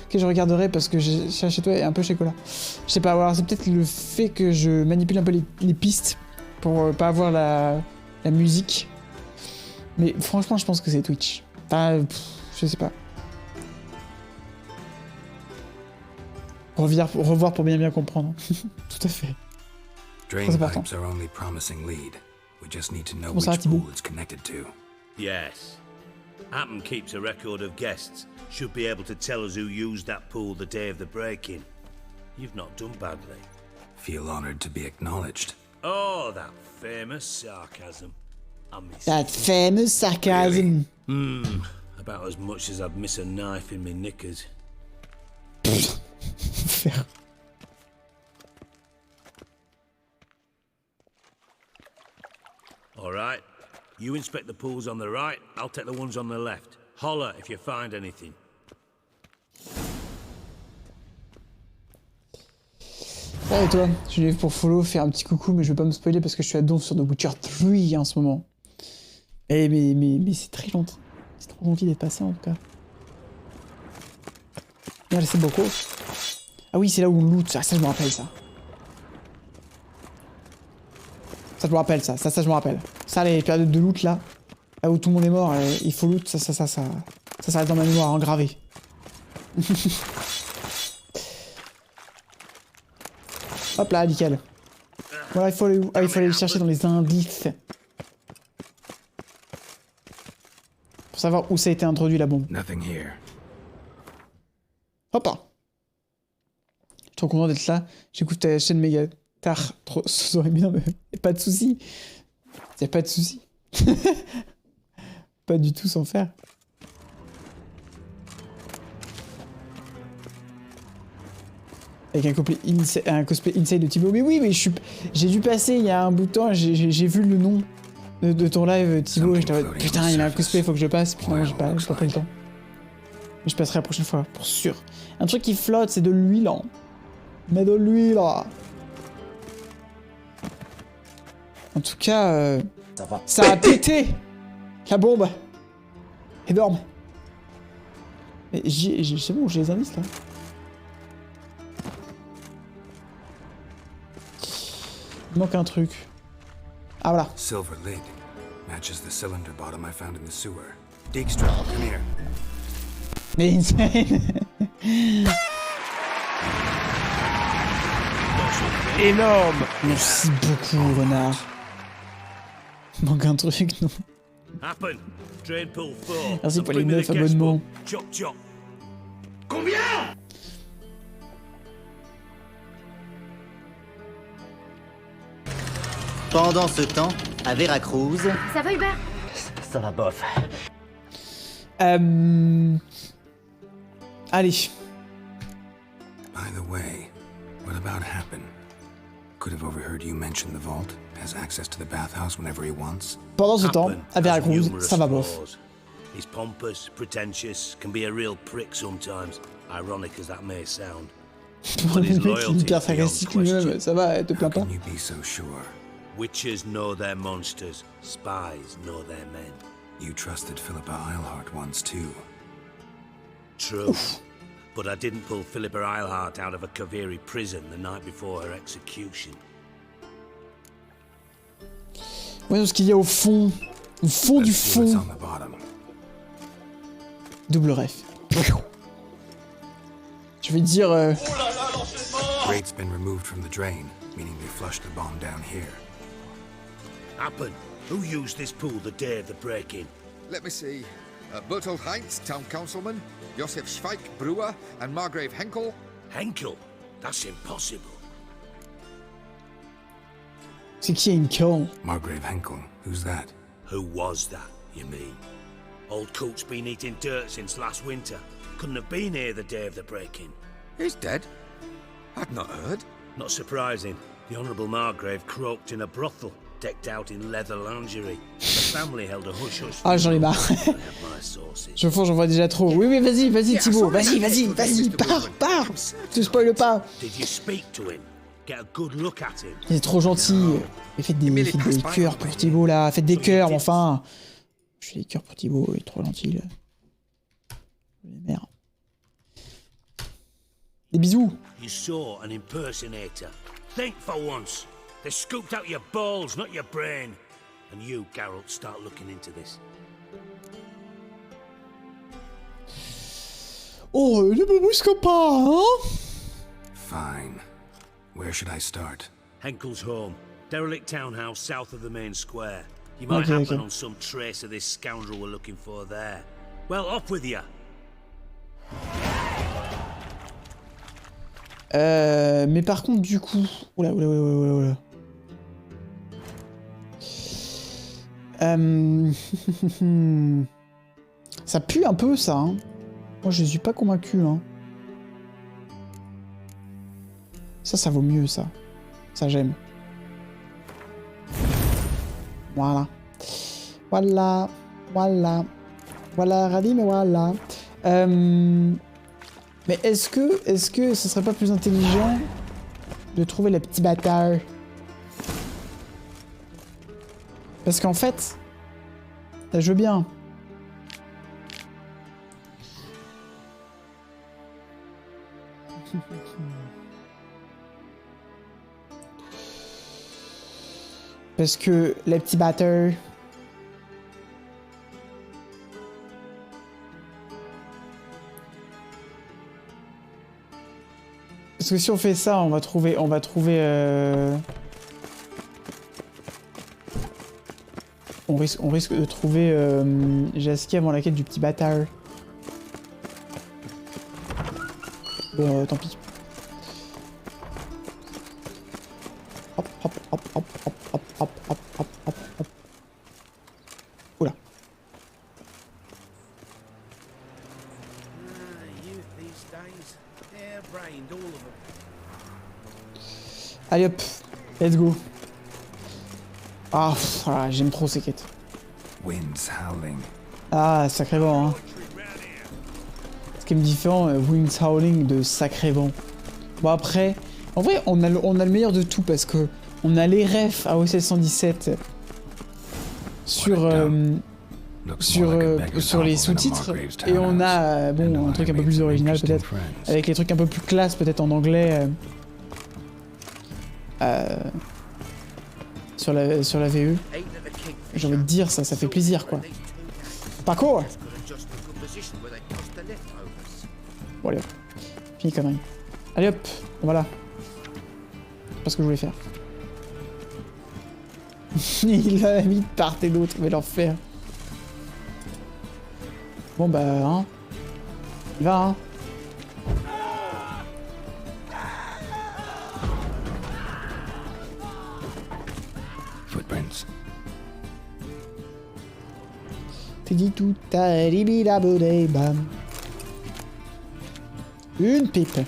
Ok, je regarderai parce que chez toi et un peu chez Cola. Je sais pas, alors c'est peut-être le fait que je manipule un peu les pistes pour pas avoir la musique. Mais franchement, je pense que c'est Twitch. Enfin, je sais pas. Revoir pour bien comprendre. Tout à fait. Drain pipes are only promising lead. We just need to know which pool it's connected to. Yes. Appen keeps a record of guests. Should be able to tell us who used that pool the day of the break-in. You've not done badly. Feel honored to be acknowledged. Oh, that famous sarcasm. I miss that famous sarcasm. Really? About as much as I'd miss a knife in my knickers. All right. You inspect the pools on the right, I'll take the ones on the left. Holler if you find anything. Ouais, et toi, je suis venu pour follow, faire un petit coucou, mais je vais pas me spoiler parce que je suis à donf sur The Witcher 3 en ce moment. Et mais c'est très gentil. C'est trop gentil d'être passé en tout cas. Merci beaucoup. Ah oui, c'est là où on loot, ça je me rappelle ça. Ça je me rappelle ça je me rappelle. Ça, les périodes de loot là où tout le monde est mort, il faut loot, ça reste dans ma mémoire engravé. Hop là, nickel. Voilà, il faut aller où? Ah, il faut aller le chercher dans les indices. Pour savoir où ça a été introduit la bombe. Hop là. Je suis trop content d'être là. J'écoute ta chaîne méga tard. Trop, ça serait bien, mais y'a pas de soucis. Y'a pas de soucis. Pas du tout sans faire. Avec un cosplay inside de Thibaut. Mais oui, mais j'ai dû passer il y a un bout de temps, j'ai vu le nom de ton live Thibaut et j'étais en mode putain, il y a un cosplay, faut que je passe. Puis non, j'ai pas pris le temps. Mais je passerai la prochaine fois, pour sûr. Un truc qui flotte, c'est de l'huile. Hein. Mais de l'huile. En tout cas, ça a pété. La bombe. Énorme. Mais c'est bon, j'ai les indices là. Il manque un truc. Ah voilà. Silver lid matches the cylinder bottom I found in the sewer. Dijkstra, come here. Mais insane. Énorme. Merci beaucoup, renard. Il manque un truc, non? Merci pour les 9 abonnements. Combien? Pendant ce temps, à Veracruz... Ça va, Hubert? Ça va bof. Allez. By the way, what about Happen? Could have overheard you mention the vault. Has access to the bathhouse whenever he wants. Pendant ce temps, à Veracruz, Numerous ça va bof. flaws. He's pompous, pretentious, can be a real prick sometimes, ironic as that may sound. But his Le mec, il est loyalty hyper is beyond sarcastique lui-même, question. ça va, te plains pas. Can you be so sure? Witches know their monsters, spies know their men. You trusted Philippa Eilhart once too. True. But I didn't pull Philippa Eilhart out of a Kaviri prison the night before her execution. Ouais, ce qu'il y a au fond du fond. Double ref. Je vais dire... Grate's been removed from the drain, meaning they flushed the bomb down here. Happen. Who used this pool the day of the break-in? Let me see. Bertold Heinz, town councilman, Josef Schweik, brewer, and Margrave Henkel. Henkel? That's impossible. C'est qui Henkel? Margrave Henkel. Who's that? Who was that, you mean? Old Coot's been eating dirt since last winter. Couldn't have been here the day of the break-in. He's dead? I'd not heard. Not surprising. The Honourable Margrave croaked in a brothel, decked out in leather lingerie. The family held a hush-hush. Ah, j'en ai marre. J'en vois déjà trop. Oui, oui, vas-y, Thibaut. Vas-y, pars. Tu spoil pas. Did you speak to him? Get a good look at him. Il est trop gentil. Faites des cœurs pour Thibaut, là. Faites des cœurs, enfin. Je fais des cœurs pour Thibaut, il est trop gentil, là. Merde. Des bisous. You saw an impersonator. Think for once. They scooped out your balls, not your brain. And you, Geralt, start looking into this. Oh, ne me brusque pas, hein? Fine. Where should I start? Henkel's home. Derelict townhouse south of the main square. You might happen on some trace of this scoundrel we're looking for there. Well, off with you. Mais par contre, du coup... Oula. Ça pue un peu, ça, hein. Moi, je suis pas convaincu, hein. Ça vaut mieux, ça. Ça, j'aime. Voilà, ravi, mais voilà. Mais est-ce que ce serait pas plus intelligent de trouver les petits bâtards? Parce qu'en fait, là, je veux bien. Parce que les petits batteurs... Parce que si on fait ça, on va trouver... On risque de trouver Jaski avant la quête du petit bâtard. Bon, tant pis. Hop. Oula. Allez hop, let's go. Ah, voilà, j'aime trop ces quêtes. Ah, sacré vent, hein. Ce qui est différent, Winds Howling de sacré vent. Bon après, en vrai, on a le meilleur de tout parce que on a les refs à OSS 117 sur les sous-titres et on a bon un truc un peu plus original peut-être avec les trucs un peu plus classe peut-être en anglais sur la VE. J'ai envie de dire ça fait plaisir quoi. Parcours. Bon allez hop, fini connerie. Allez hop, voilà. C'est pas ce que je voulais faire. Il a mis de part et d'autre, mais l'enfer. Bon bah, hein. Il va, hein. T'es dit tout, t'as libidabodé, bam. Une pipe.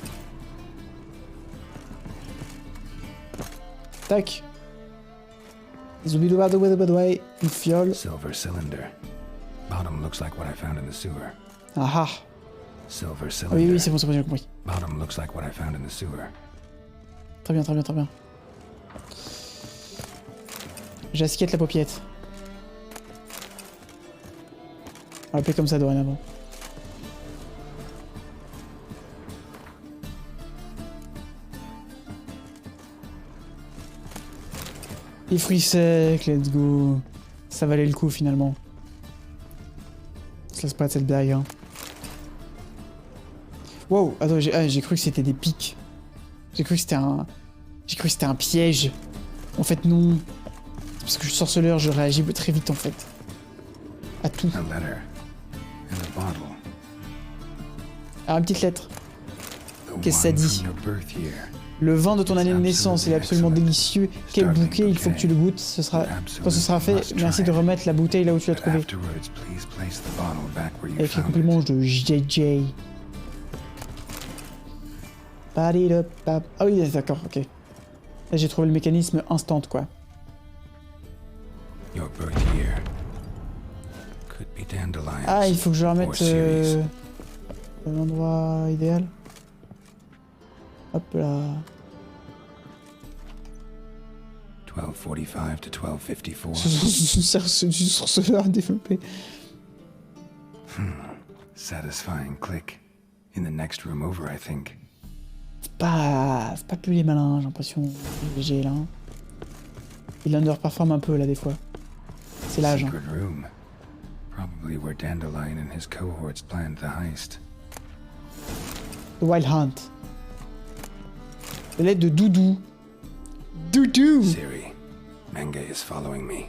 Tac. Zoubidoubadoubadoubadoui, une fiole. Silver cylinder. Bottom looks like what I found in the sewer. Ah ah. Silver Ah cylinder. oui, oui, c'est bon, j'ai compris. Bottom looks like what I found in the sewer. Très bien, très bien, très bien. J'asquette la paupiette. On va l'appeler comme ça dorénavant. Les fruits secs, let's go. Ça valait le coup finalement. Ça se passe cette blague. Hein. Wow, attends, j'ai cru que c'était des pics. J'ai cru que c'était un... J'ai cru que c'était un piège. En fait, non. C'est parce que je suis sorceleur, je réagis très vite en fait. À tout. Ah, une petite lettre. Qu'est-ce que ça dit? Le vin de ton année de naissance, il est absolument délicieux. Quel bouquet, il faut que tu le goûtes. Quand ce sera fait, merci de remettre la bouteille là où tu l'as trouvée. Avec les compliments de JJ. Ah oui, d'accord, ok. Là, j'ai trouvé le mécanisme instant, quoi. Ah, il faut que je remette l'endroit idéal. Hop là. 12:45 to 12:54. C'est du sorceleur développé. Satisfying click. In the next room over, I think. C'est pas plus les malins, j'ai l'impression. Léger là. Il underperforme un peu là des fois. C'est l'âge. Hein. Secret room. Probably where Dandelion and his cohorts planned the heist. The Wild Hunt. La lettre de Doudou. Doudou! Siri, Menge is following me.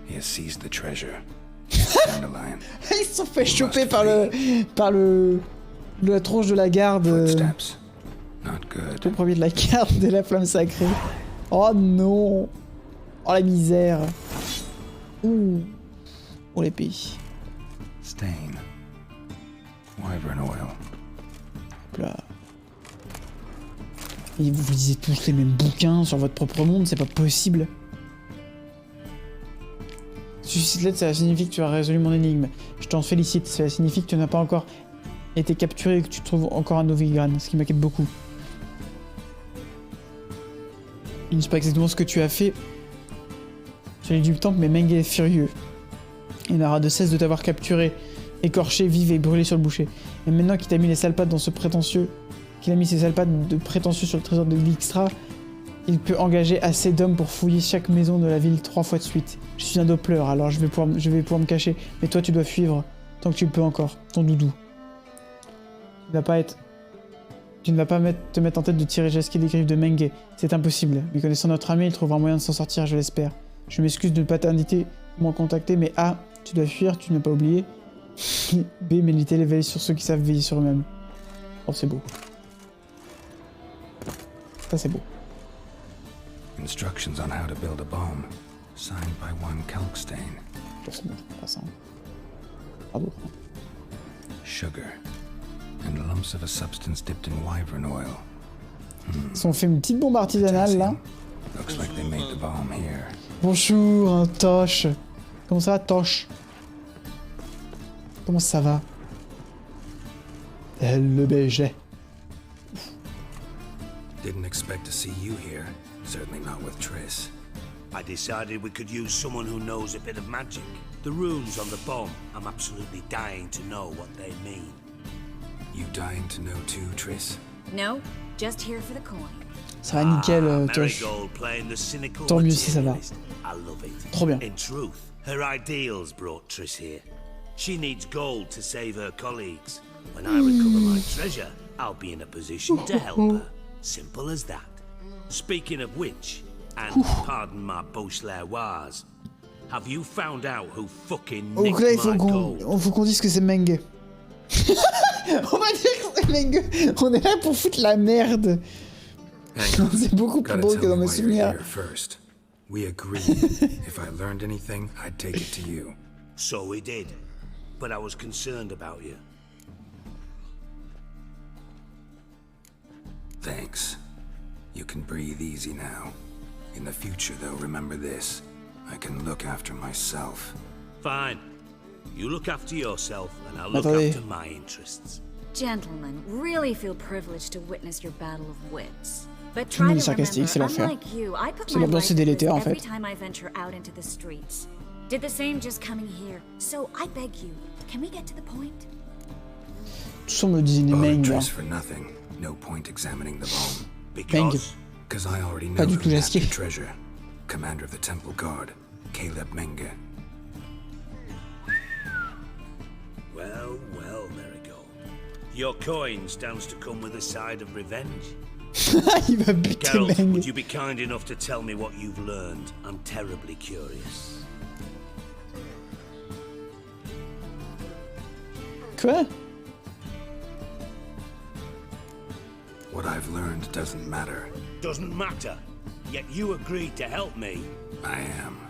He has seized the treasure. Dandelion. Ils se sont fait choper par la tronche de la garde. Footsteps. Not good. Le premier de la garde de la flamme sacrée. Oh non! Oh la misère. Ouh. Oh les pays. Stain. Wyvern oil. Hop là. Et vous lisez tous les mêmes bouquins sur votre propre monde, c'est pas possible. Cette lettre, ça signifie que tu as résolu mon énigme. Je t'en félicite, cela signifie que tu n'as pas encore été capturé et que tu trouves encore un Novigrad, ce qui m'inquiète beaucoup. Je ne sais pas exactement ce que tu as fait sur les du temple, mais Menge est furieux. Il n'aura de cesse de t'avoir capturé, écorché, vive et brûlé sur le bûcher. Et maintenant qu'il t'a mis les sales pattes dans ce prétentieux... qu'il a mis ses sales pattes de prétentieux sur le trésor de Vixtra, il peut engager assez d'hommes pour fouiller chaque maison de la ville 3 fois de suite. Je suis un Doppler, alors je vais pouvoir me cacher, mais toi tu dois fuir tant que tu le peux encore, ton doudou. Tu ne vas pas te mettre en tête de tirer Jasky des griffes de Menge, c'est impossible. Mais connaissant notre ami, il trouvera un moyen de s'en sortir, je l'espère. Je m'excuse de ne pas t'inviter ou m'en contacter, mais A, tu dois fuir, tu n'as pas oublié. B, méditer les veilles sur ceux qui savent veiller sur eux-mêmes. Oh, c'est beau. Ça, c'est beau. Instructions on how to build a bomb, signed by one Kalkstein. C'est bon, je pas ça. Bravo. Sugar, and lumps of a substance dipped in wyvern oil. Ils ont fait une petite bombe artisanale, là. Looks like they made the bomb here. Bonjour, hein, Tosh. Comment ça va, Tosh? Comment ça va? Le BG. Didn't expect to see you here. Certainly not with Triss. I decided we could use someone who knows a bit of magic. The runes on the bomb, I'm absolutely dying to know what they mean. You dying to know too, Triss? No, just here for the coin. Ça va nickel, Tosh. Tant mieux si ça va. Trop bien. In truth, her ideals brought Triss here. She needs gold to save her colleagues. When I recover my treasure, I'll be in a position to help her. Simple as that. Speaking of which, and pardon my Beauclervoise, have you found out who fucking nicked Donc là, my gold? il faut qu'on dise que c'est Menge. On va dire que c'est Menge. On est là pour foutre la merde. C'est beaucoup plus beau que dans mes souvenirs. We agreed. If I learned anything, I'd take it to you. So we did. but I was concerned about you. Thanks. You can breathe easy now. In the future, though, remember this. I can look after myself. Fine. You look after yourself, and I'll look after my interests. Gentlemen, really feel privileged to witness your battle of wits. But try to remember, unlike you, I put my life at risk every time I venture out into the streets. Did the same just coming here. So I beg you, can we get to the point? Tout me dit une Meng là. For nothing. No point examining the bone. Meng. Because I already know who nabbed your treasure. Commander of the Temple Guard, Caleb Menge. Well, well, Marigold. Your coin stands to come with a side of revenge. Geralt, would you be kind enough to tell me what you've learned? I'm terribly curious. Quoi? What I've learned doesn't matter. Doesn't matter. Yet you agreed to help me. I am.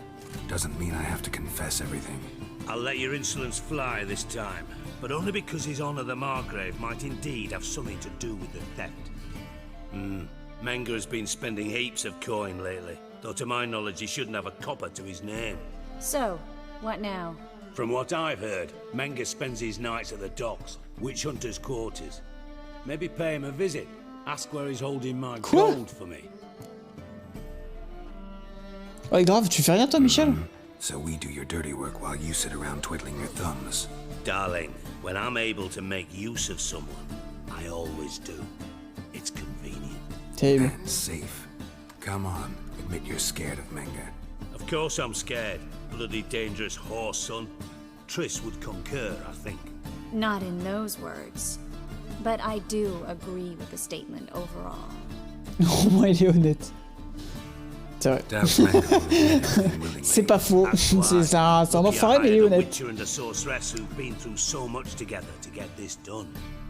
Doesn't mean I have to confess everything. I'll let your insolence fly this time, but only because His Honor the Margrave might indeed have something to do with the theft. Menge has been spending heaps of coin lately, though to my knowledge he shouldn't have a copper to his name. So, what now? From what I've heard, Menge spends his nights at the docks, witch hunters' quarters. Maybe pay him a visit. Ask where he's holding my gold for me. Ouais, grave, tu fais rien toi, Michel? So we do your dirty work while you sit around twiddling your thumbs. Darling, when I'm able to make use of someone, I always do. It's convenient. And safe. Come on, admit you're scared of Menge. Of course I'm scared. Bloody dangerous horse, son. Triss would concur, I think. Not in those words. But I do agree with the statement overall. Au moins il est honnête. C'est vrai. C'est pas faux. C'est un enfoiré, mais il est honnête. Witcher and a sorceress who've been through so much together to get this done.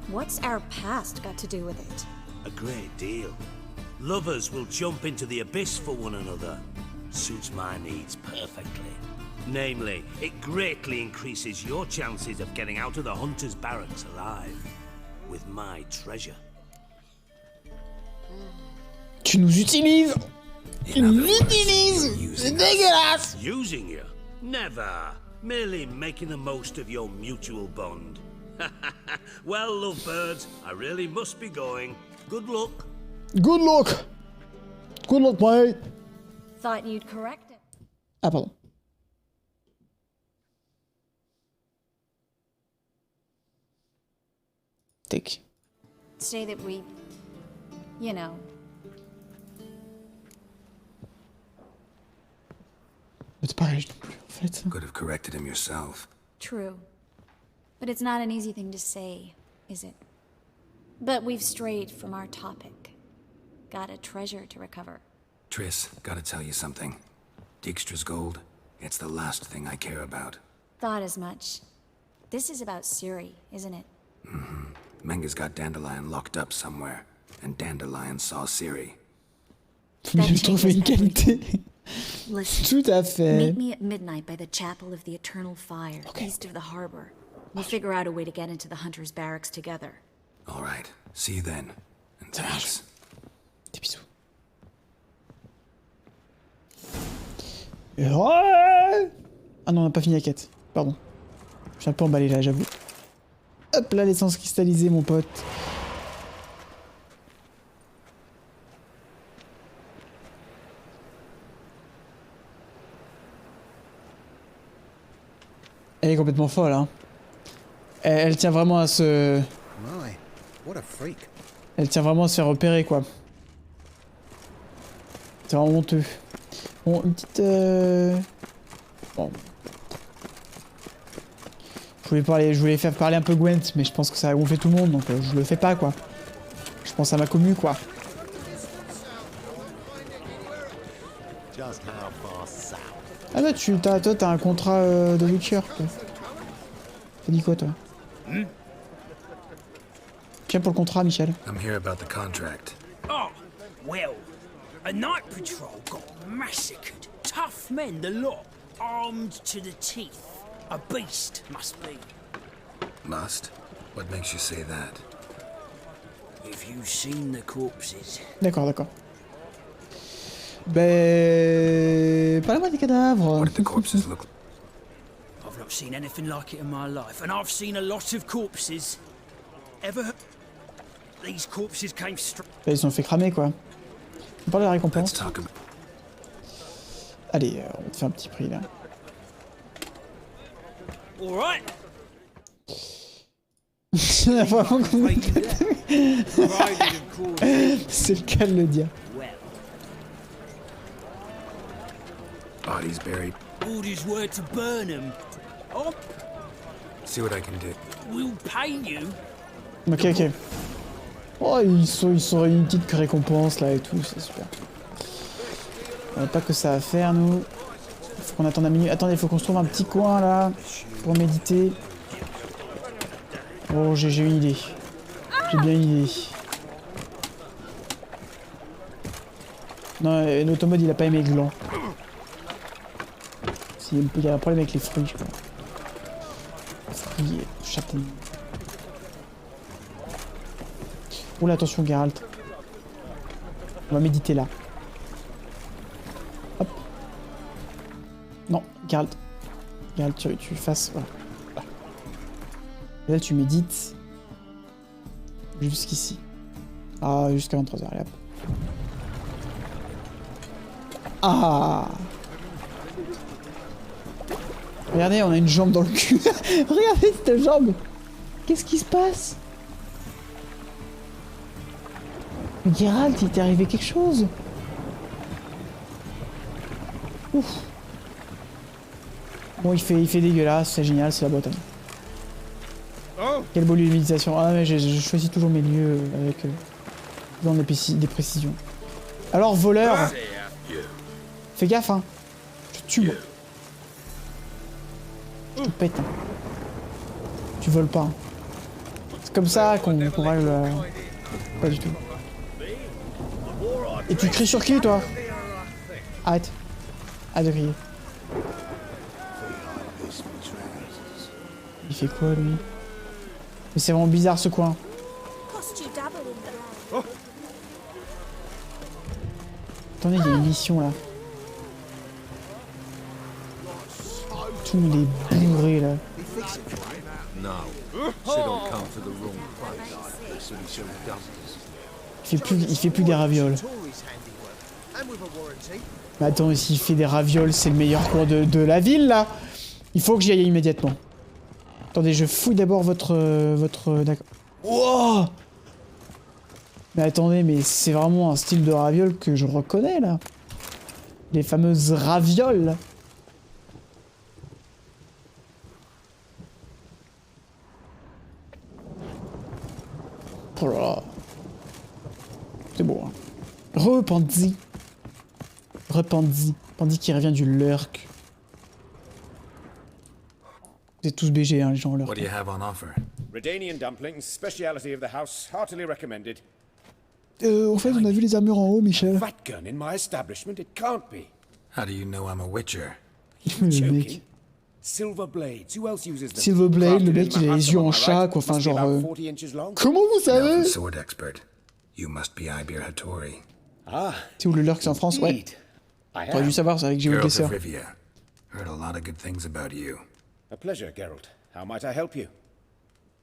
What's our past got to do with it? A great deal. Lovers will jump into the abyss for one another. Suits my needs perfectly. Namely, it greatly increases your chances of getting out of the hunter's barracks alive. With my treasure. Tu nous utilises! Tu nous utilises! C'est dégueulasse! Using you? Never. Merely making the most of your mutual bond. Well, lovebirds, I really must be going. Good luck. Good luck! Good luck, mate! Thought you'd correct it. Ah, pardon. Tac. Say that we, you know. C'est pareil non plus, en fait. Could have corrected him yourself. True. But it's not an easy thing to say, is it? But we've strayed from our topic. Got a treasure to recover. Triss, gotta tell you something. Dijkstra's gold, it's the last thing I care about. Thought as much. This is about Ciri, isn't it? Menge's got Dandelion locked up somewhere, and Dandelion saw Ciri. J'ai trouvé une qualité. Listen, Tout à fait. meet me at midnight by the Chapel of the Eternal Fire, east of the harbor. We'll figure out a way to get into the Hunter's Barracks together. All right, see you then. And thanks. Des bisous. Ouais. Ah non, on n'a pas fini la quête. Pardon. Je suis un peu emballé là, j'avoue. Hop là, l'essence cristallisée, mon pote. Elle est complètement folle, hein. Elle tient vraiment à se... Elle tient vraiment à se faire repérer, quoi. C'est vraiment honteux. Bon, une petite... Bon. Je voulais faire parler un peu Gwent, mais je pense que ça a gonflé tout le monde, donc je le fais pas, quoi. Je pense à ma commu, quoi. Ah bah toi t'as un contrat de Witcher, quoi. T'as dit quoi, toi? Tiens pour le contrat, Michel. I'm here about the contract. Oh, well, a night patrol got massacred. Tough men, the lot, armed to the teeth. A beast, must be. Must? What makes you say that? If you've seen the corpses. D'accord, d'accord. Ben... Parlez-moi des cadavres. What did the corpses look like? I've not seen anything like it in my life, and I've seen a lot of corpses. Ever... These corpses came straight... Ils se sont fait cramer, quoi. On parle de la récompense. Allez, on te fait un petit prix, là. All right. C'est le cas de le dire. Bodies buried. Orders were to burn them. Oh, See what I can do. we'll pay you. Ok, ok. Oh, ils sont une petite récompense, là, et tout, c'est super. On n'a pas que ça à faire, nous. Faut qu'on attende un minute. Attendez, faut qu'on se trouve un petit coin, là, pour méditer. Oh, j'ai une idée. J'ai bien une idée. Non, l'automode, il a pas aimé le gland. Il y a un problème avec les fruits, je crois. Fruits, châtaigniers. Oula, attention, Geralt. On va méditer là. Hop. Non, Geralt. Geralt, tu fasses... Voilà. Là, tu médites. Jusqu'ici. Ah, jusqu'à 23h, allez hop. Ah! Regardez, on a une jambe dans le cul. Regardez cette jambe. Qu'est-ce qui se passe? Geralt, il t'est arrivé quelque chose. Ouf. Bon, il fait dégueulasse, c'est génial, c'est la Bretagne. Quel beau lieu de méditation. Ah mais je choisis toujours mes lieux avec dans des précisions. Alors, voleur. Fais gaffe, hein. Je te tue, moi. Je te pète. Hein. Tu voles pas. Hein. C'est comme ça qu'on règle... Pas du tout. Et tu cries sur qui, toi? Arrête. Arrête de crier. Il fait quoi, lui? Mais c'est vraiment bizarre, ce coin. Attendez, il y a une mission, là. Tout le monde est bourré, là. Il fait plus des ravioles. Mais attends, s'il fait des ravioles, c'est le meilleur cours de la ville, là. Il faut que j'y aille immédiatement. Attendez, je fouille d'abord votre... D'accord. Wow! Mais attendez, mais c'est vraiment un style de raviole que je reconnais, là. Les fameuses ravioles, là. Oh là là. C'est beau, hein. Rependi. Pendi qui revient du lurk. Vous êtes tous BG, hein, les gens lurk. What do you have on offer? Redanian dumplings, speciality of the house, heartily recommended. En fait, on a vu les armures en haut, Michel. Fat gun in my establishment, it can't be. How do you know I'm a Witcher? Le mec. Silver blades, who else uses them? Silver Blade, le mec, il a les yeux en chat, quoi. Enfin, genre... Comment vous savez? Sword expert. You must be Ibir Hattori. Ah. C'est où le lurk, c'est en France? Ouais. T'aurais dû savoir, c'est avec Géo Gesser. Heard a lot of good things about you. A pleasure, Geralt. How might I help you?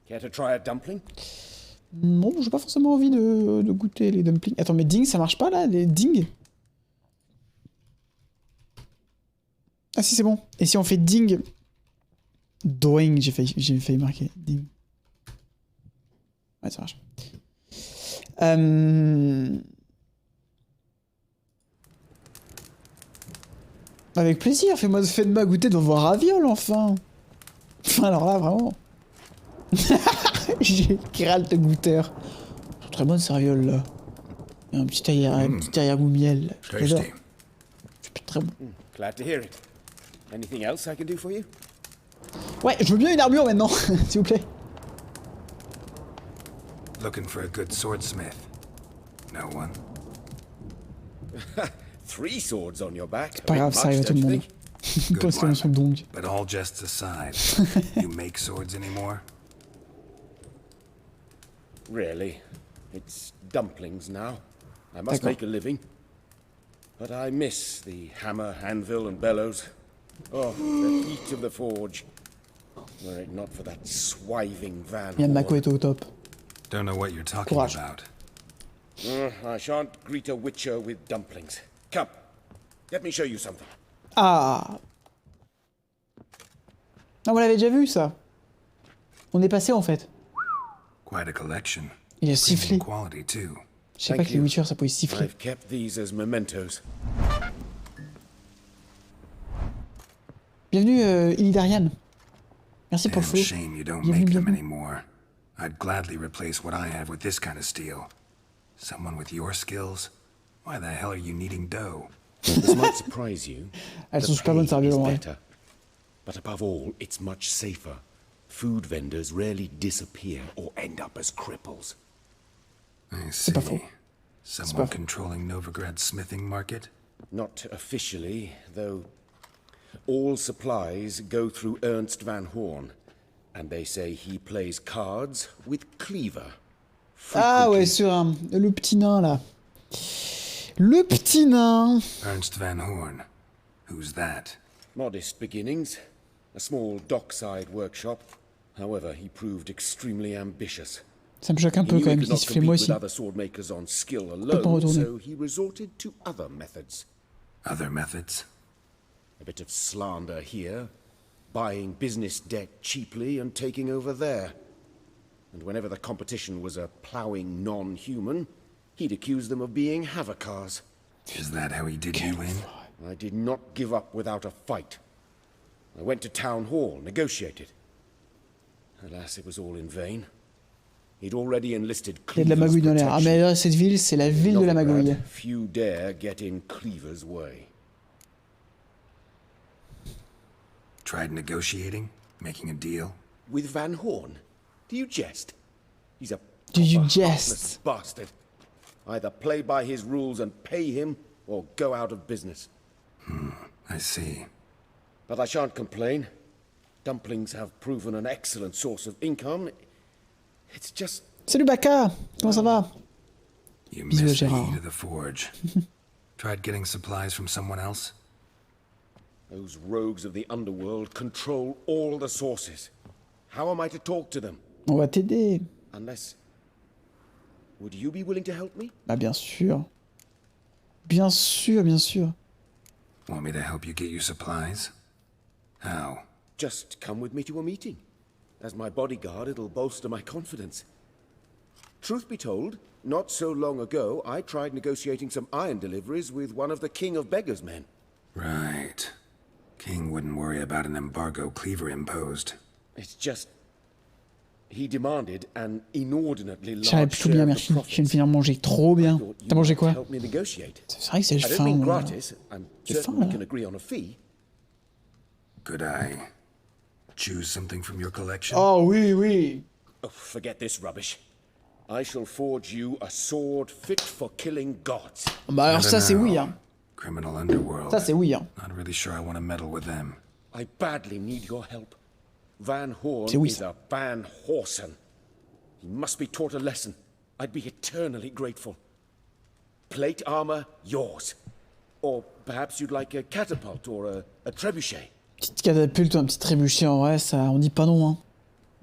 Care to try a dumpling? Non, j'ai pas forcément envie de goûter les dumplings. Attends, mais ding, ça marche pas là, les ding? Ah si, c'est bon. Et si on fait ding? Doing, j'ai failli marquer. Ding. Ouais, ça marche. Avec plaisir, faites-moi goûter dans vos ravioles, enfin. Enfin, alors là, vraiment. J'ai Geralt goûteur. C'est très bonne, ces ravioles, là. Il y a un petit arrière-goût miel. J'adore. C'est très bon. Glad to hear it. Anything else I can do for you? Ouais, je veux bien une armure maintenant, s'il vous plaît. Looking for a good swordsmith. No one. 3 swords on your back. C'est pas grave, ça arrive à tout le monde. Parce qu'ils sont donc. But all jests aside, you make swords anymore? really. It's dumplings now. I must make a living. But I miss the hammer, anvil, and bellows. Oh, the heat of the forge. Were it not for that swiving Van Yann Mako Horn. était au top. Don't know what you're talking Courage. about. I shan't greet a witcher with dumplings. Come, let me show you something. Ah. Non, on l'avait déjà vu ça. On est passé en fait. Quite a collection. Il a sifflé. Quality too. Je sais pas que les Witcher ça pouvait siffler. I've kept these as mementos. Bienvenue Illidarian. Merci pour le Damn follow. shame you don't Bienvenue, make them bienvenue. anymore. I'd gladly replace what I have with this kind of steel. Someone with your skills? Why the hell are you needing dough? This might surprise you. Elles The sont super bonnes, pay ça is revient, ouais. better. But above all, it's much safer. Food vendors rarely disappear or end up as cripples. I see. pas faux. Someone controlling Novigrad's smithing market? Not officially, though all supplies go through Ernst Van Horn. And they say he plays cards with Cleaver. Ah ouais, sur le petit nain là. Le petit nain. Ernst Van Horn. Who's that? Modest beginnings. A small dockside workshop. However, he proved extremely ambitious. Ça me choque un peu quand même qu'il siffle moi aussi. Other sword makers on skill Complètement alone, retourné. so he resorted to other methods. Other methods? A bit of slander here, buying business debt cheaply and taking over there. And whenever the competition was a ploughing non-human, he'd accuse them of being Havakars. Is that how he did you in? I did not give up without a fight. I went to town hall, negotiated. Alas, it was all in vain. He'd already enlisted Il y a de la magouille dans l'air. Ah mais là, cette ville, c'est la ville de la magouille. Few dare get in Cleaver's way. Tried negotiating? Making a deal? With Van Horn? Do you jest? He's a Do you proper jest? heartless bastard. Either play by his rules and pay him, or go out of business. I see. But I shan't complain. Dumplings have proven an excellent source of income. It's just... Salut Baka. Comment ça va? You Bisous à missed the Gérard. heat of the forge. Tried getting supplies from someone else? Those rogues of the underworld control all the sources. How am I to talk to them? On va t'aider. Unless... Would you be willing to help me? Bah bien sûr. Bien sûr, bien sûr. Want me to help you get your supplies? How? Just come with me to a meeting. As my bodyguard, it'll bolster my confidence. Truth be told, not so long ago, I tried negotiating some iron deliveries with one of the King of Beggars' men. Right. King wouldn't worry about an embargo Cleaver imposed. It's just... He demanded an inordinately J'avais large plutôt bien, share of the merci. Je profits. viens de finir de manger trop bien. T'as mangé quoi? Help me negotiate. C'est vrai que c'est I don't faim. mean Voilà. gratis. I'm J'ai certain faim we là. can agree on a fee. Could I choose something from your collection? Oh oui, oui. Oh, forget this rubbish. I shall forge you a sword fit for killing gods. Bah alors ça c'est oui hein. Criminal underworld. Ça c'est oui hein. Not really sure I want to meddle with them. I badly need your help. Van Horn C'est oui, is ça. a Van Horsen. He must be taught a lesson. I'd be eternally grateful. Plate armor, yours. Or perhaps you'd like a catapult or a trebuchet. Petite catapulte ou un petit trébuchet en vrai, ça, on dit pas non hein.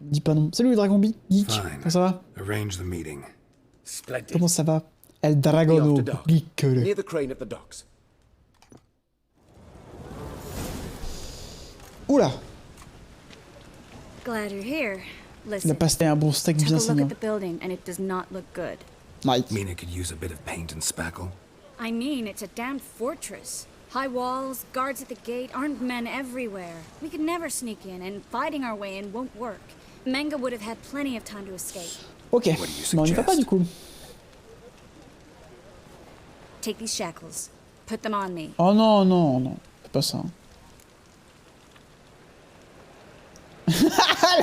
On dit pas non. Salut le dragon geek. Comment ça va? Arrange the meeting. Splendid. Comment ça va? El Be Dragono after dark, geek. near the crane at the docks. Oula. Glad you're here. Il a Listen, pasté un bon steak took bien a look saignant. at the building and it does not look good. Nice. Mean it could use a bit of paint and spackle? I mean, it's a damned fortress. High walls, guards at the gate, armed men everywhere. We could never sneak in, and fighting our way in won't work. Menga would have had plenty of time to escape. Ok, mais on y va pas du coup. Take these shackles. Put them on me. Oh non, non, non. C'est pas ça.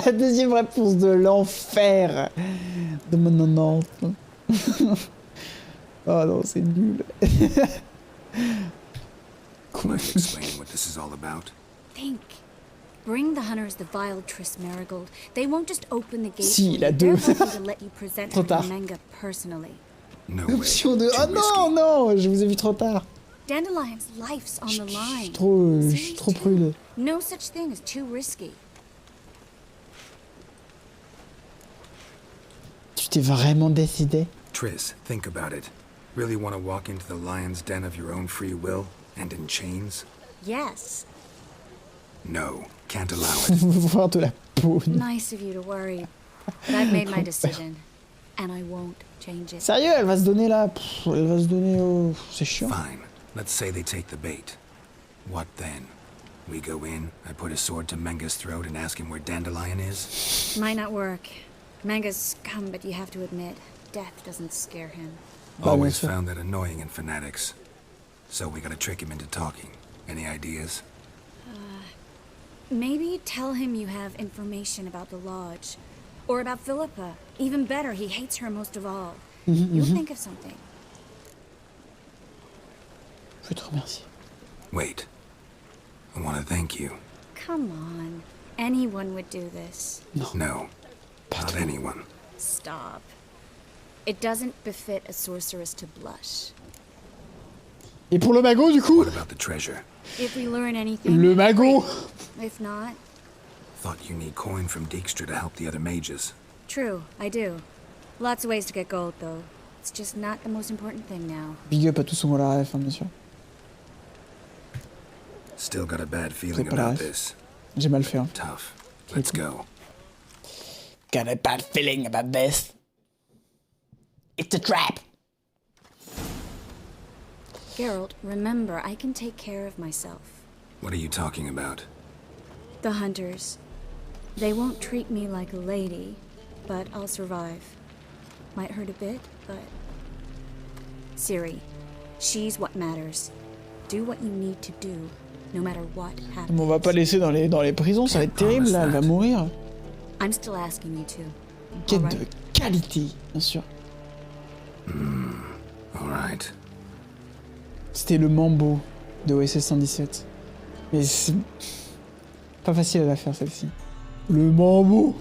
La deuxième réponse de l'enfer de mon oncle. Oh non, c'est nul. Mind explaining what this is all about? Think. Bring the hunters the vile Triss Marigold. They won't just open the gate. Si, il a deux. Trop tard. Option 2. Oh non, non, je vous ai vu trop tard. Dandelion's life's on the line. Je suis trop prude. No such thing as too risky. Tu t'es vraiment décidé? Triss, think about it. Really want to walk into the lion's den of your own free will and in chains? Yes. No, can't allow Voir de la peau. Nice of you to worry. But I've made my decision. And I won't change it. Sérieux, elle va se donner là. Elle va se donner au... C'est chiant. Fine. Let's say they take the bait. What then? We go in, I put a sword to Menga's throat and ask him where Dandelion is? Might not work. Menga's scum, but you have to admit, death doesn't scare him. Always found that annoying in fanatics. So we gotta trick him into talking. Any ideas? Maybe tell him you have information about the lodge. Or about Philippa. Even better, he hates her most of all. You'll think of something. Je vais te remercier. Wait. I want to thank you. Come on. Anyone would do this. No. Not anyone. Stop. It doesn't befit a sorceress to blush. Et pour le magot, du coup? What about the treasure? If we learn anything... Le magot! If not... Thought you need coin from Dijkstra to help the other mages. True, I do. Lots of ways to get gold, though. It's just not the most important thing now. Big up à tous ceux qui ont la ref, bien sûr. Still got a bad feeling about this. J'ai mal fait. Hein. Tough. Let's go. Got a bad feeling about this. It's a trap. Geralt, remember, I can take care of myself. What are you talking about? The hunters. They won't treat me like a lady, but I'll survive. Might hurt a bit, but... Ciri, she's what matters. Do what you need to do, no matter what happens. On va pas laisser dans les prisons, ça va être terrible là, elle va mourir. I'm still asking you to. Quête de qualité, bien sûr. Alright. C'était le Mambo de OSS 117. Mais c'est pas facile à la faire celle-ci. Le Mambo.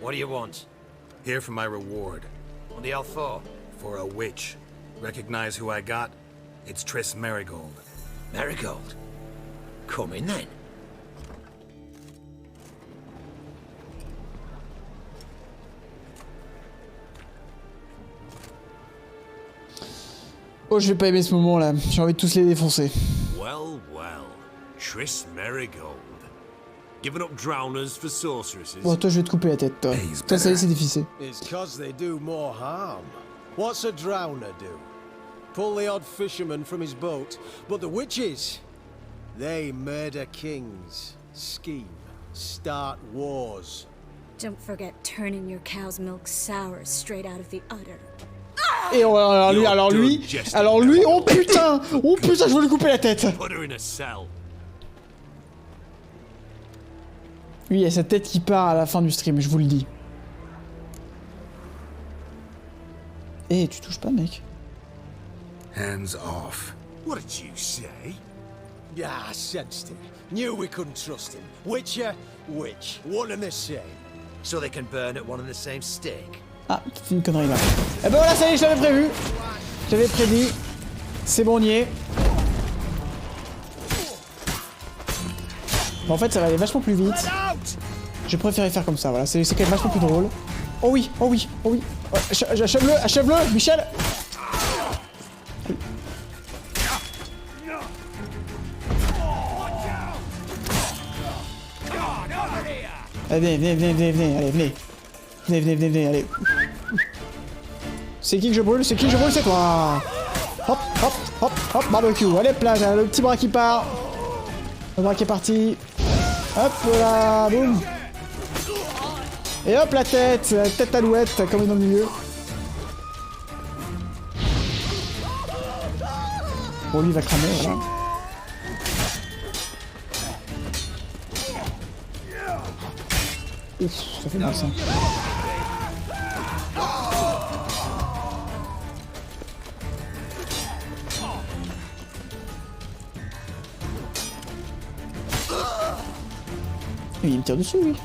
What do you want? Here for my reward. What the hell for? For a witch. Recognize who I got? It's Triss Marigold. Marigold? Come in then. Oh, je vais pas aimer ce moment là. J'ai envie de tous les défoncer. Well, well. Triss Marigold. Giving up drowners for sorceresses. Bon, toi, je vais te couper la tête, toi. Toi, ça y est, c'est difficile. It's 'cause they do more harm. What's a drowner do? Pull the odd fisherman from his boat. But the witches, they murder kings, scheme, start wars. Don't forget turning your cow's milk sour straight out of the udder. Et alors lui, oh putain, je veux lui couper la tête. Put her in a cell. Lui, il y a sa tête qui part à la fin du stream, je vous le dis. Eh, tu touches pas, mec. Hands off. What did you say? Yeah, I sensed it. Knew we couldn't trust him. Witcher, witch, one and the same. So they can burn at one and the same stake. Ah, c'est une connerie là. Eh ben voilà, ça y est, je l'avais prévu. J'avais prédit. C'est bon, on y est. Mais en fait, ça va aller vachement plus vite. Je préférais faire comme ça, voilà. C'est quand même vachement plus drôle. Oh oui, oh oui, oh oui. Oh, achève-le, Michel. Allez, venez, allez, venez. Venez, allez. C'est qui que je brûle? C'est toi. Hop, barbecue. Allez, plage, le petit bras qui part. Le bras qui est parti. Hop là, boum. Et hop la tête alouette, comme est dans le milieu. Bon, lui il va cramer, voilà. Ouf, ça fait mal ça. Il me tire dessus, lui.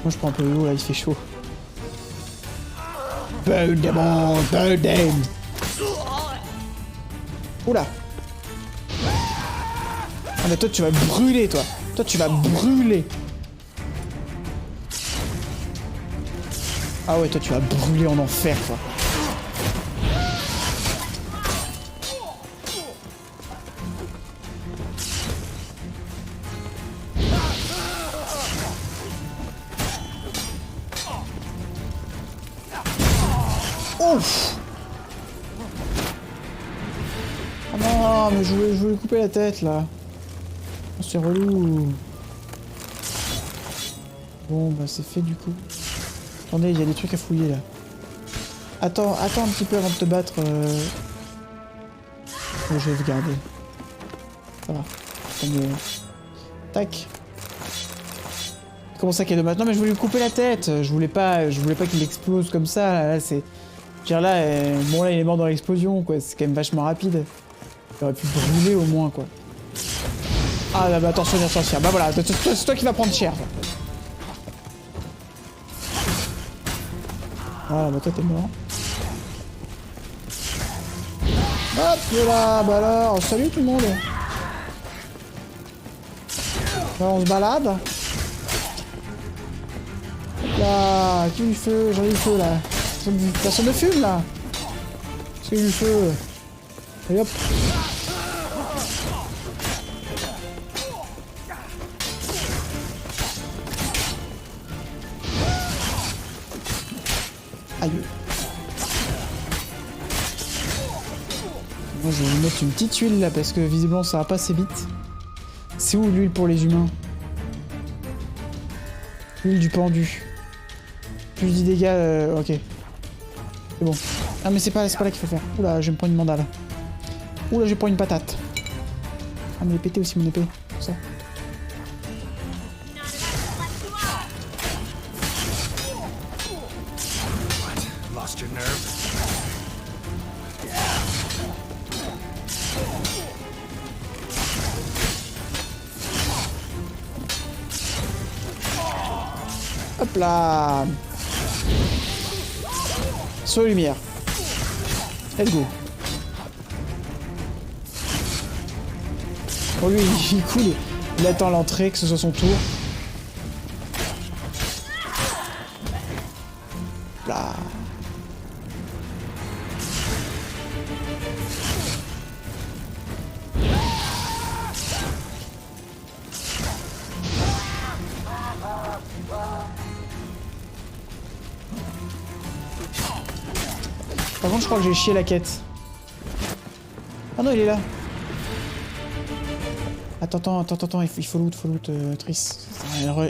Moi, je prends un peu d'eau, là, il fait chaud. Burn them all, burn them. Oula. Ah, mais toi, tu vas brûler, toi. Toi, tu vas brûler. Ah ouais, toi, tu vas brûler en enfer, toi. Ouf. Oh non, mais je voulais lui couper la tête, là. Oh, c'est relou. Bon, bah c'est fait, du coup. Attendez, il y a des trucs à fouiller, là. Attends un petit peu avant de te battre. Oh, je vais le garder. Ça va. Tac. Comment ça qu'il est dommage? Non, mais je voulais lui couper la tête. Je voulais pas qu'il explose comme ça. Là, c'est... Je veux dire, là, bon, là, il est mort dans l'explosion, quoi. C'est quand même vachement rapide. Il aurait pu brûler, au moins, quoi. Ah, bah, attention, bien sortir. Bah, voilà, c'est toi qui vas prendre cher, toi. Ah, bah, toi, t'es mort. Hop, là, bah alors, salut tout le monde. Là, on se balade. Hop là, qui a du feu? J'en ai du feu, là. Personne ne fume, là. C'est du feu. Et hop. Aïe. Moi, je vais mettre une petite huile, là, parce que visiblement, ça va pas assez vite. C'est où l'huile pour les humains? L'huile du pendu. Plus 10 dégâts, ok. C'est bon. Ah mais c'est pas là qu'il faut faire. Oula, je vais me prendre une mandale. Oula, je vais prendre une patate. Ah mais il est pété aussi mon épée. Pour ça. Hop là. Sur les lumières. Let's go. Oh lui, il est cool. Il attend l'entrée, que ce soit son tour. Là. Par contre, je crois que j'ai chié la quête. Ah non, il est là. Attends, il faut loot, Triss.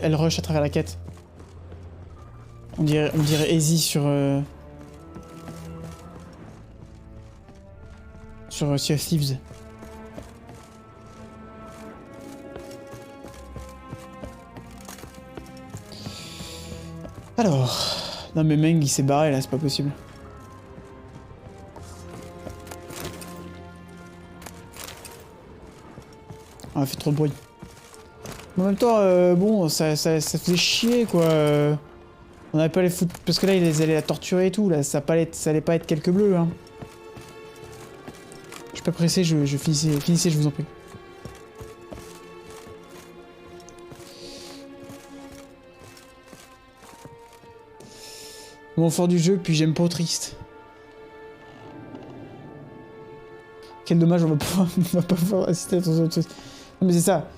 Elle rush à travers la quête. On dirait Easy sur Sea of Thieves. Alors... Non mais Meng, il s'est barré là, c'est pas possible. Ah, elle fait trop de bruit. Mais en même temps, bon, ça faisait chier, quoi. On n'avait pas les foutre... Parce que là, ils allaient la torturer et tout, là. Ça allait pas être quelques bleus, hein. Je suis pas pressé, je finissez, je vous en prie. Moment fort du jeu, puis j'aime pas triste. Quel dommage, on va pas pouvoir assister à ton autre truc. Non mais c'est ça.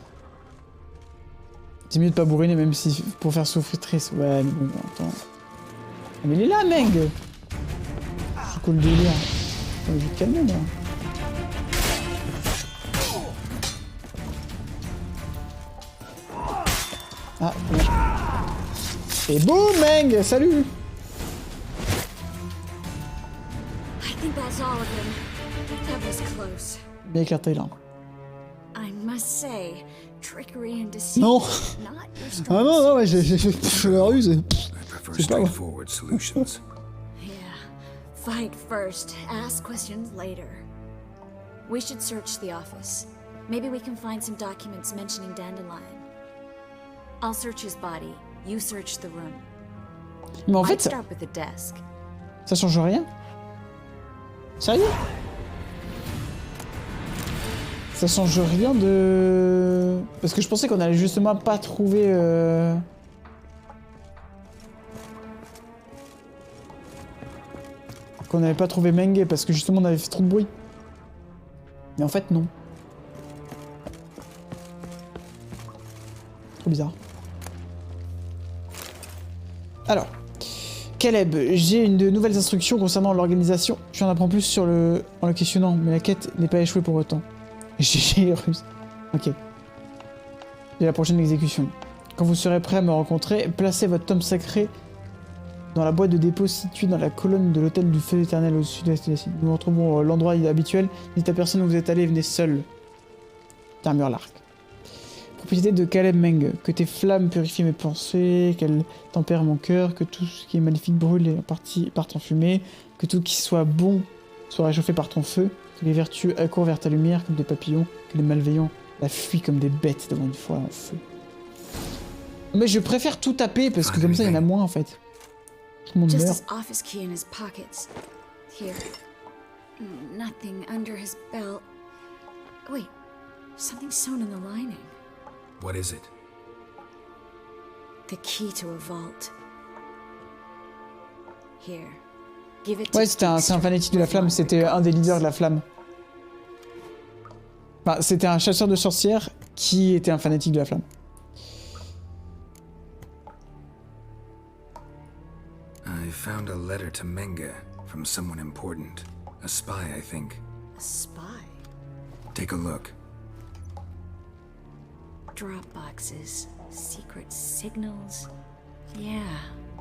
C'est mieux de pas bourriner même si pour faire souffrir triste. Ouais mais bon, attends. Mais il est là, Meng. C'est quoi le délire? Je vais te calmer, moi. Ah, ouais. Et boum, Meng. Salut. I think that's all of them. That was close. Bien éclaté là. I must say, trickery and deceit. Non. Not your Ah strong non, non, ouais, je la ruse. I prefer straightforward solutions. Yeah. Fight first, ask questions later. We should search the office. Maybe we can find some documents mentioning Dandelion. I'll search his body. You search the room. Mais en fait, I'd start with the desk. Ça change rien. Sérieux? Ça change rien de... Parce que je pensais qu'on allait justement pas trouver... Qu'on n'avait pas trouvé Menge parce que justement on avait fait trop de bruit. Mais en fait non. Trop bizarre. Alors. Caleb, j'ai de nouvelles instructions concernant l'organisation. Je en apprends plus sur en le questionnant, mais la quête n'est pas échouée pour autant. J'ai russe. Ok. Et la prochaine exécution. Quand vous serez prêt à me rencontrer, placez votre tome sacré dans la boîte de dépôt située dans la colonne de l'hôtel du feu éternel au sud-est de la cité. Nous retrouvons l'endroit habituel. Dites à personne où vous êtes allé, venez seul. Termure l'arc. Propriété de Caleb Meng. Que tes flammes purifient mes pensées, qu'elles tempèrent mon cœur, que tout ce qui est maléfique brûle et en partie parte en fumée, que tout qui soit bon soit réchauffé par ton feu, que les vertus accourent vers ta lumière comme des papillons, que les malveillants la fuient comme des bêtes devant une forêt en feu. Mais je préfère tout taper parce que comme ça il y en a moins en fait. Tout le monde Just meurt. his office key in his pockets. Here. Nothing under his belt. Wait, something sewn in the lining. What is it? The key to a vault. Here. Give it to Ouais, c'est un fanatique de la flamme, c'était un des leaders de la flamme. Enfin, c'était un chasseur de sorcières qui était un fanatique de la flamme. I found a letter to Menge from someone important. A spy, I think. A spy? Take a look. Drop boxes, secret signals. Yeah,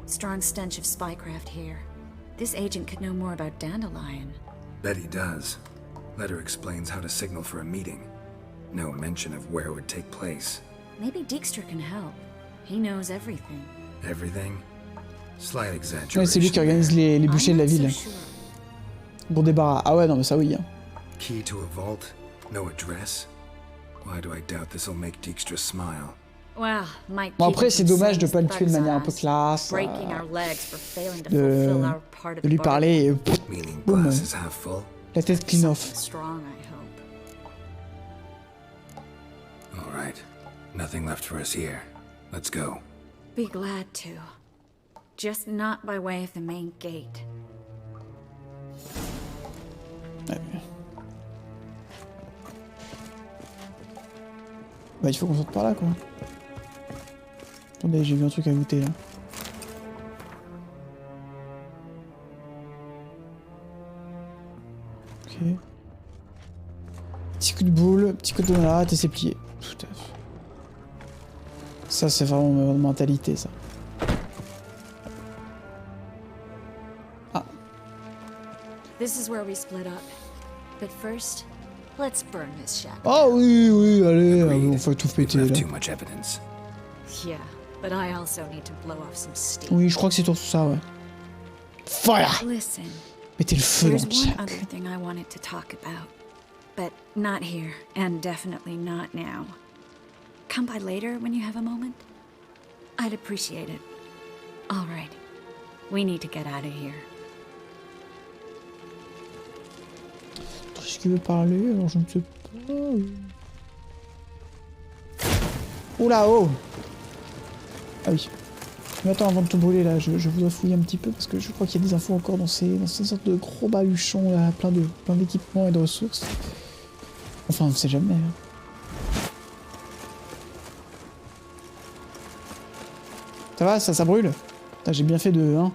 strong stench of spycraft here. This agent could know more about Dandelion. Bet he does. Letter explains how to signal for a meeting. No mention of where it would take place. Maybe Dijkstra can help. He knows everything. Everything? Slight exaggeration. Ouais, c'est lui qui organise les bûchers de la ville. Bon débarras. Ah ouais, non mais ça oui. Hein. Key to a vault? No address? Why do I doubt this'll make Dijkstra smile? Well, might Bon après c'est dommage de pas le tuer de manière un peu classe. De lui parler et boum, la tête clean off. Alright. Nothing left for us here. Let's go. Be glad to. Just not by way of the main gate. Ouais. Bah il faut qu'on sorte par là quoi. Attendez, j'ai vu un truc à goûter là. Ok. Petit coup de boule, petit coup de malade et c'est plié. Tout à fait. Ça c'est vraiment ma mentalité ça. Ah. This is where we split up. But first, let's burn this shack. Oh oui, oui, allez, on fait tout péter là. Yeah, but I also need to blow off some steam. Oui, je crois que c'est tout ça, ouais. Fire! Listen. Mettez le feu dans le There's shack. one other thing I wanted to talk about, but not here, and definitely not now. Come by later when you have a moment. I'd appreciate it. All right, we need to get out of here. Est-ce qu'il veut parler? Alors je ne sais pas. Oh là, oh! Ah oui. Mais attends, avant de te brûler là, je voudrais fouiller un petit peu parce que je crois qu'il y a des infos encore dans ces sortes de gros bahuchons là, plein d'équipements et de ressources. Enfin, on ne sait jamais. Hein. Ça va, ça brûle? J'ai bien fait de... Hein.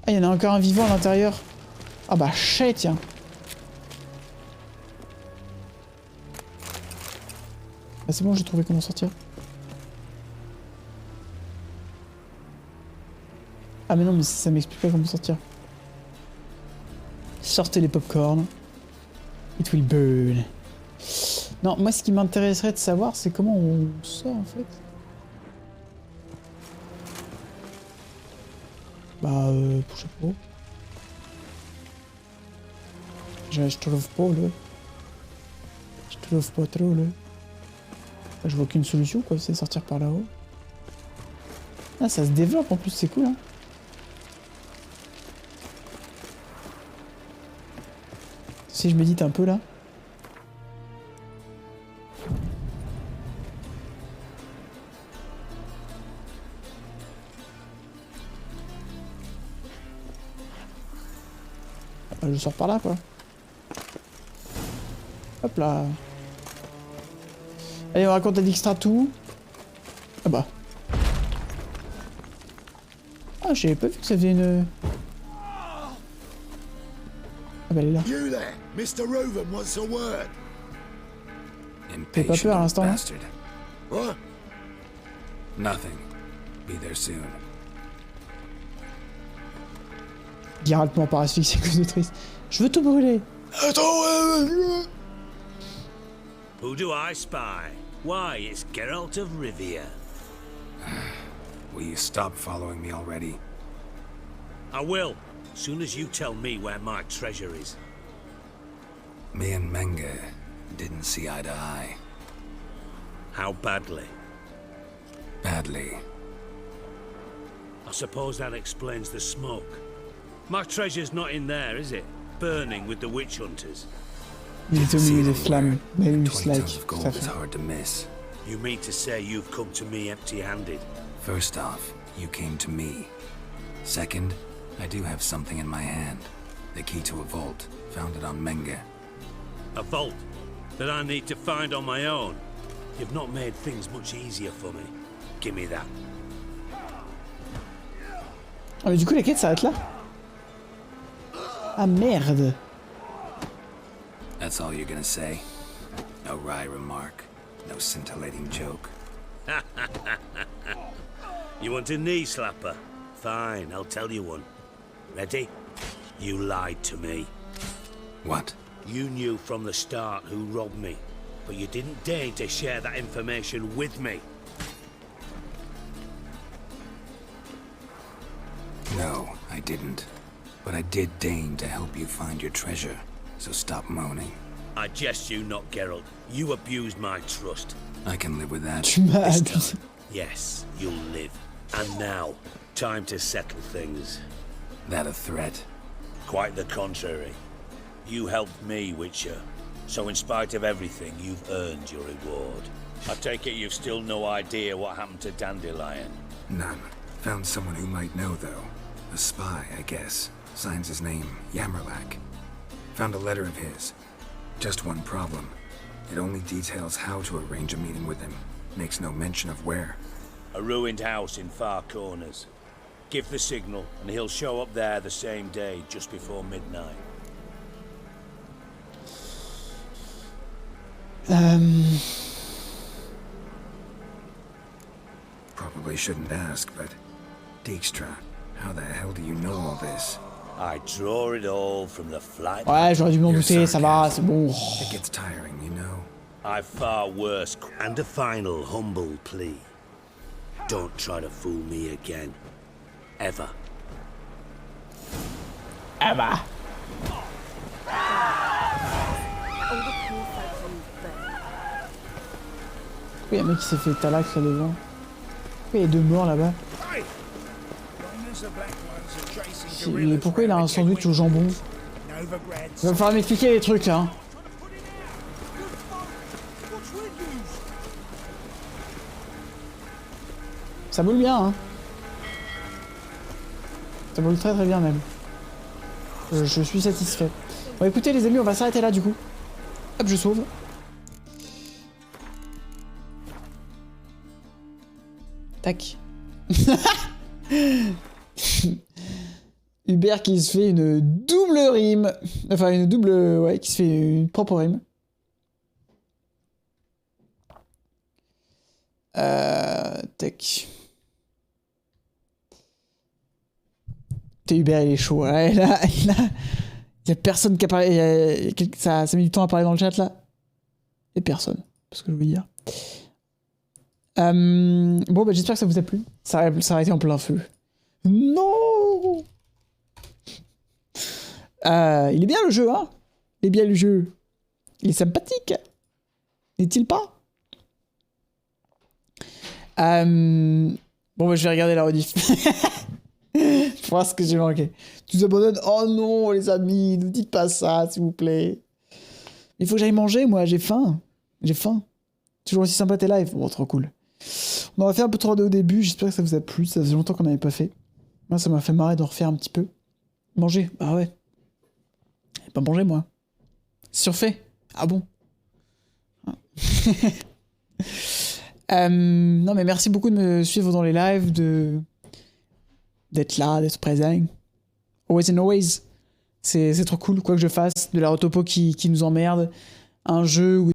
Ah, il y en a encore un vivant à l'intérieur. Ah bah, chais, tiens. Ah, c'est bon, j'ai trouvé comment sortir. Ah mais non, mais ça m'explique pas comment sortir. Sortez les popcorn. It will burn. Non, moi ce qui m'intéresserait de savoir, c'est comment on sort en fait. Bah, je sais pas. Je trouve pas là. Je trouve pas trop là. Je vois aucune solution quoi, c'est sortir par là-haut. Ah, ça se développe en plus, c'est cool hein. Si je médite un peu là. Je sors par là quoi. Hop là. Allez, on raconte à Dijkstra tout. Ah bah. Ah, j'avais pas vu que ça faisait une... Ah bah elle est là. You there, Mr. Reuven wants a word. T'as pas peur à l'instant là? What? Nothing. Be there soon. Geralt mort par asphyxie à cause de triste. Je veux tout brûler. Who do I spy? Why, it's Geralt of Rivia. Will you stop following me already? I will, soon as you tell me where my treasure is. Me and Menge didn't see eye to eye. How badly? Badly. I suppose that explains the smoke. My treasure's not in there, is it? Burning with the witch hunters. Il était au milieu des flammes, mais une 20 slide. tons of gold is hard to miss. You mean to say you've come to me empty-handed? First off, you came to me. Second, I do have something in my hand. The key to a vault, founded on Menge. A vault that I need to find on my own. You've not made things much easier for me. Give me that. Ah mais du coup la quête s'arrête là? Ah merde! That's all you're gonna say? No wry remark, no scintillating joke. You want a knee slapper? Fine, I'll tell you one. Ready? You lied to me. What? You knew from the start who robbed me, but you didn't deign to share that information with me. No, I didn't. But I did deign to help you find your treasure, so stop moaning. I jest you not, Geralt. You abused my trust. I can live with that. Tu m'as This abusé. time, yes, you'll live. And now, time to settle things. That a threat? Quite the contrary. You helped me, Witcher. So in spite of everything, you've earned your reward. I take it you've still no idea what happened to Dandelion? None. Found someone who might know, though. A spy, I guess. Signs his name, Yammerlack. Found a letter of his. Just one problem. It only details how to arrange a meeting with him. Makes no mention of where. A ruined house in Far Corners. Give the signal, and he'll show up there the same day, just before midnight. Probably shouldn't ask, but... Dijkstra, how the hell do you know all this? I draw it all from the flight. Ouais, j'aurais dû m'en douter, ça va, c'est bon. It gets tiring, you know. I've far worse. And a final humble plea. Don't try to fool me again. Ever. Ever. Pourquoi y'a un mec qui s'est fait talax là devant? Pourquoi il y a deux morts là-bas? Mais pourquoi il a un sandwich au jambon? Il va falloir m'expliquer les trucs là. Ça boule bien hein. Ça boule très très bien même. Je suis satisfait. Bon écoutez les amis, on va s'arrêter là du coup. Hop, je sauve. Tac. Hubert qui se fait une double rime. Enfin une double... Ouais, qui se fait une propre rime. Tac. Hubert il est chaud. Ouais, Il y a personne qui a parlé. Ça a mis du temps à parler dans le chat là. Il y a personne. C'est ce que je veux dire. Bon, bah, j'espère que ça vous a plu. Ça a été en plein feu. Non! Il est bien le jeu, hein? Il est bien le jeu. Il est sympathique. N'est-il pas? Bon, bah, je vais regarder la rediff. Pour voir ce que j'ai manqué. Tu vous abandonnes? Oh non, les amis, ne dites pas ça, s'il vous plaît. Il faut que j'aille manger, moi, j'ai faim. J'ai faim. Toujours aussi sympa tes lives. Bon, trop cool. On aura fait un peu 3D au début, j'espère que ça vous a plu. Ça faisait longtemps qu'on n'avait pas fait. Moi, ça m'a fait marrer d'en refaire un petit peu. Manger? Bah ouais. J'ai pas mangé, moi. Surfait? Ah bon? Non, mais merci beaucoup de me suivre dans les lives, d'être là, d'être présent. Always and always. C'est trop cool, quoi que je fasse. De la retopo qui nous emmerde. Un jeu où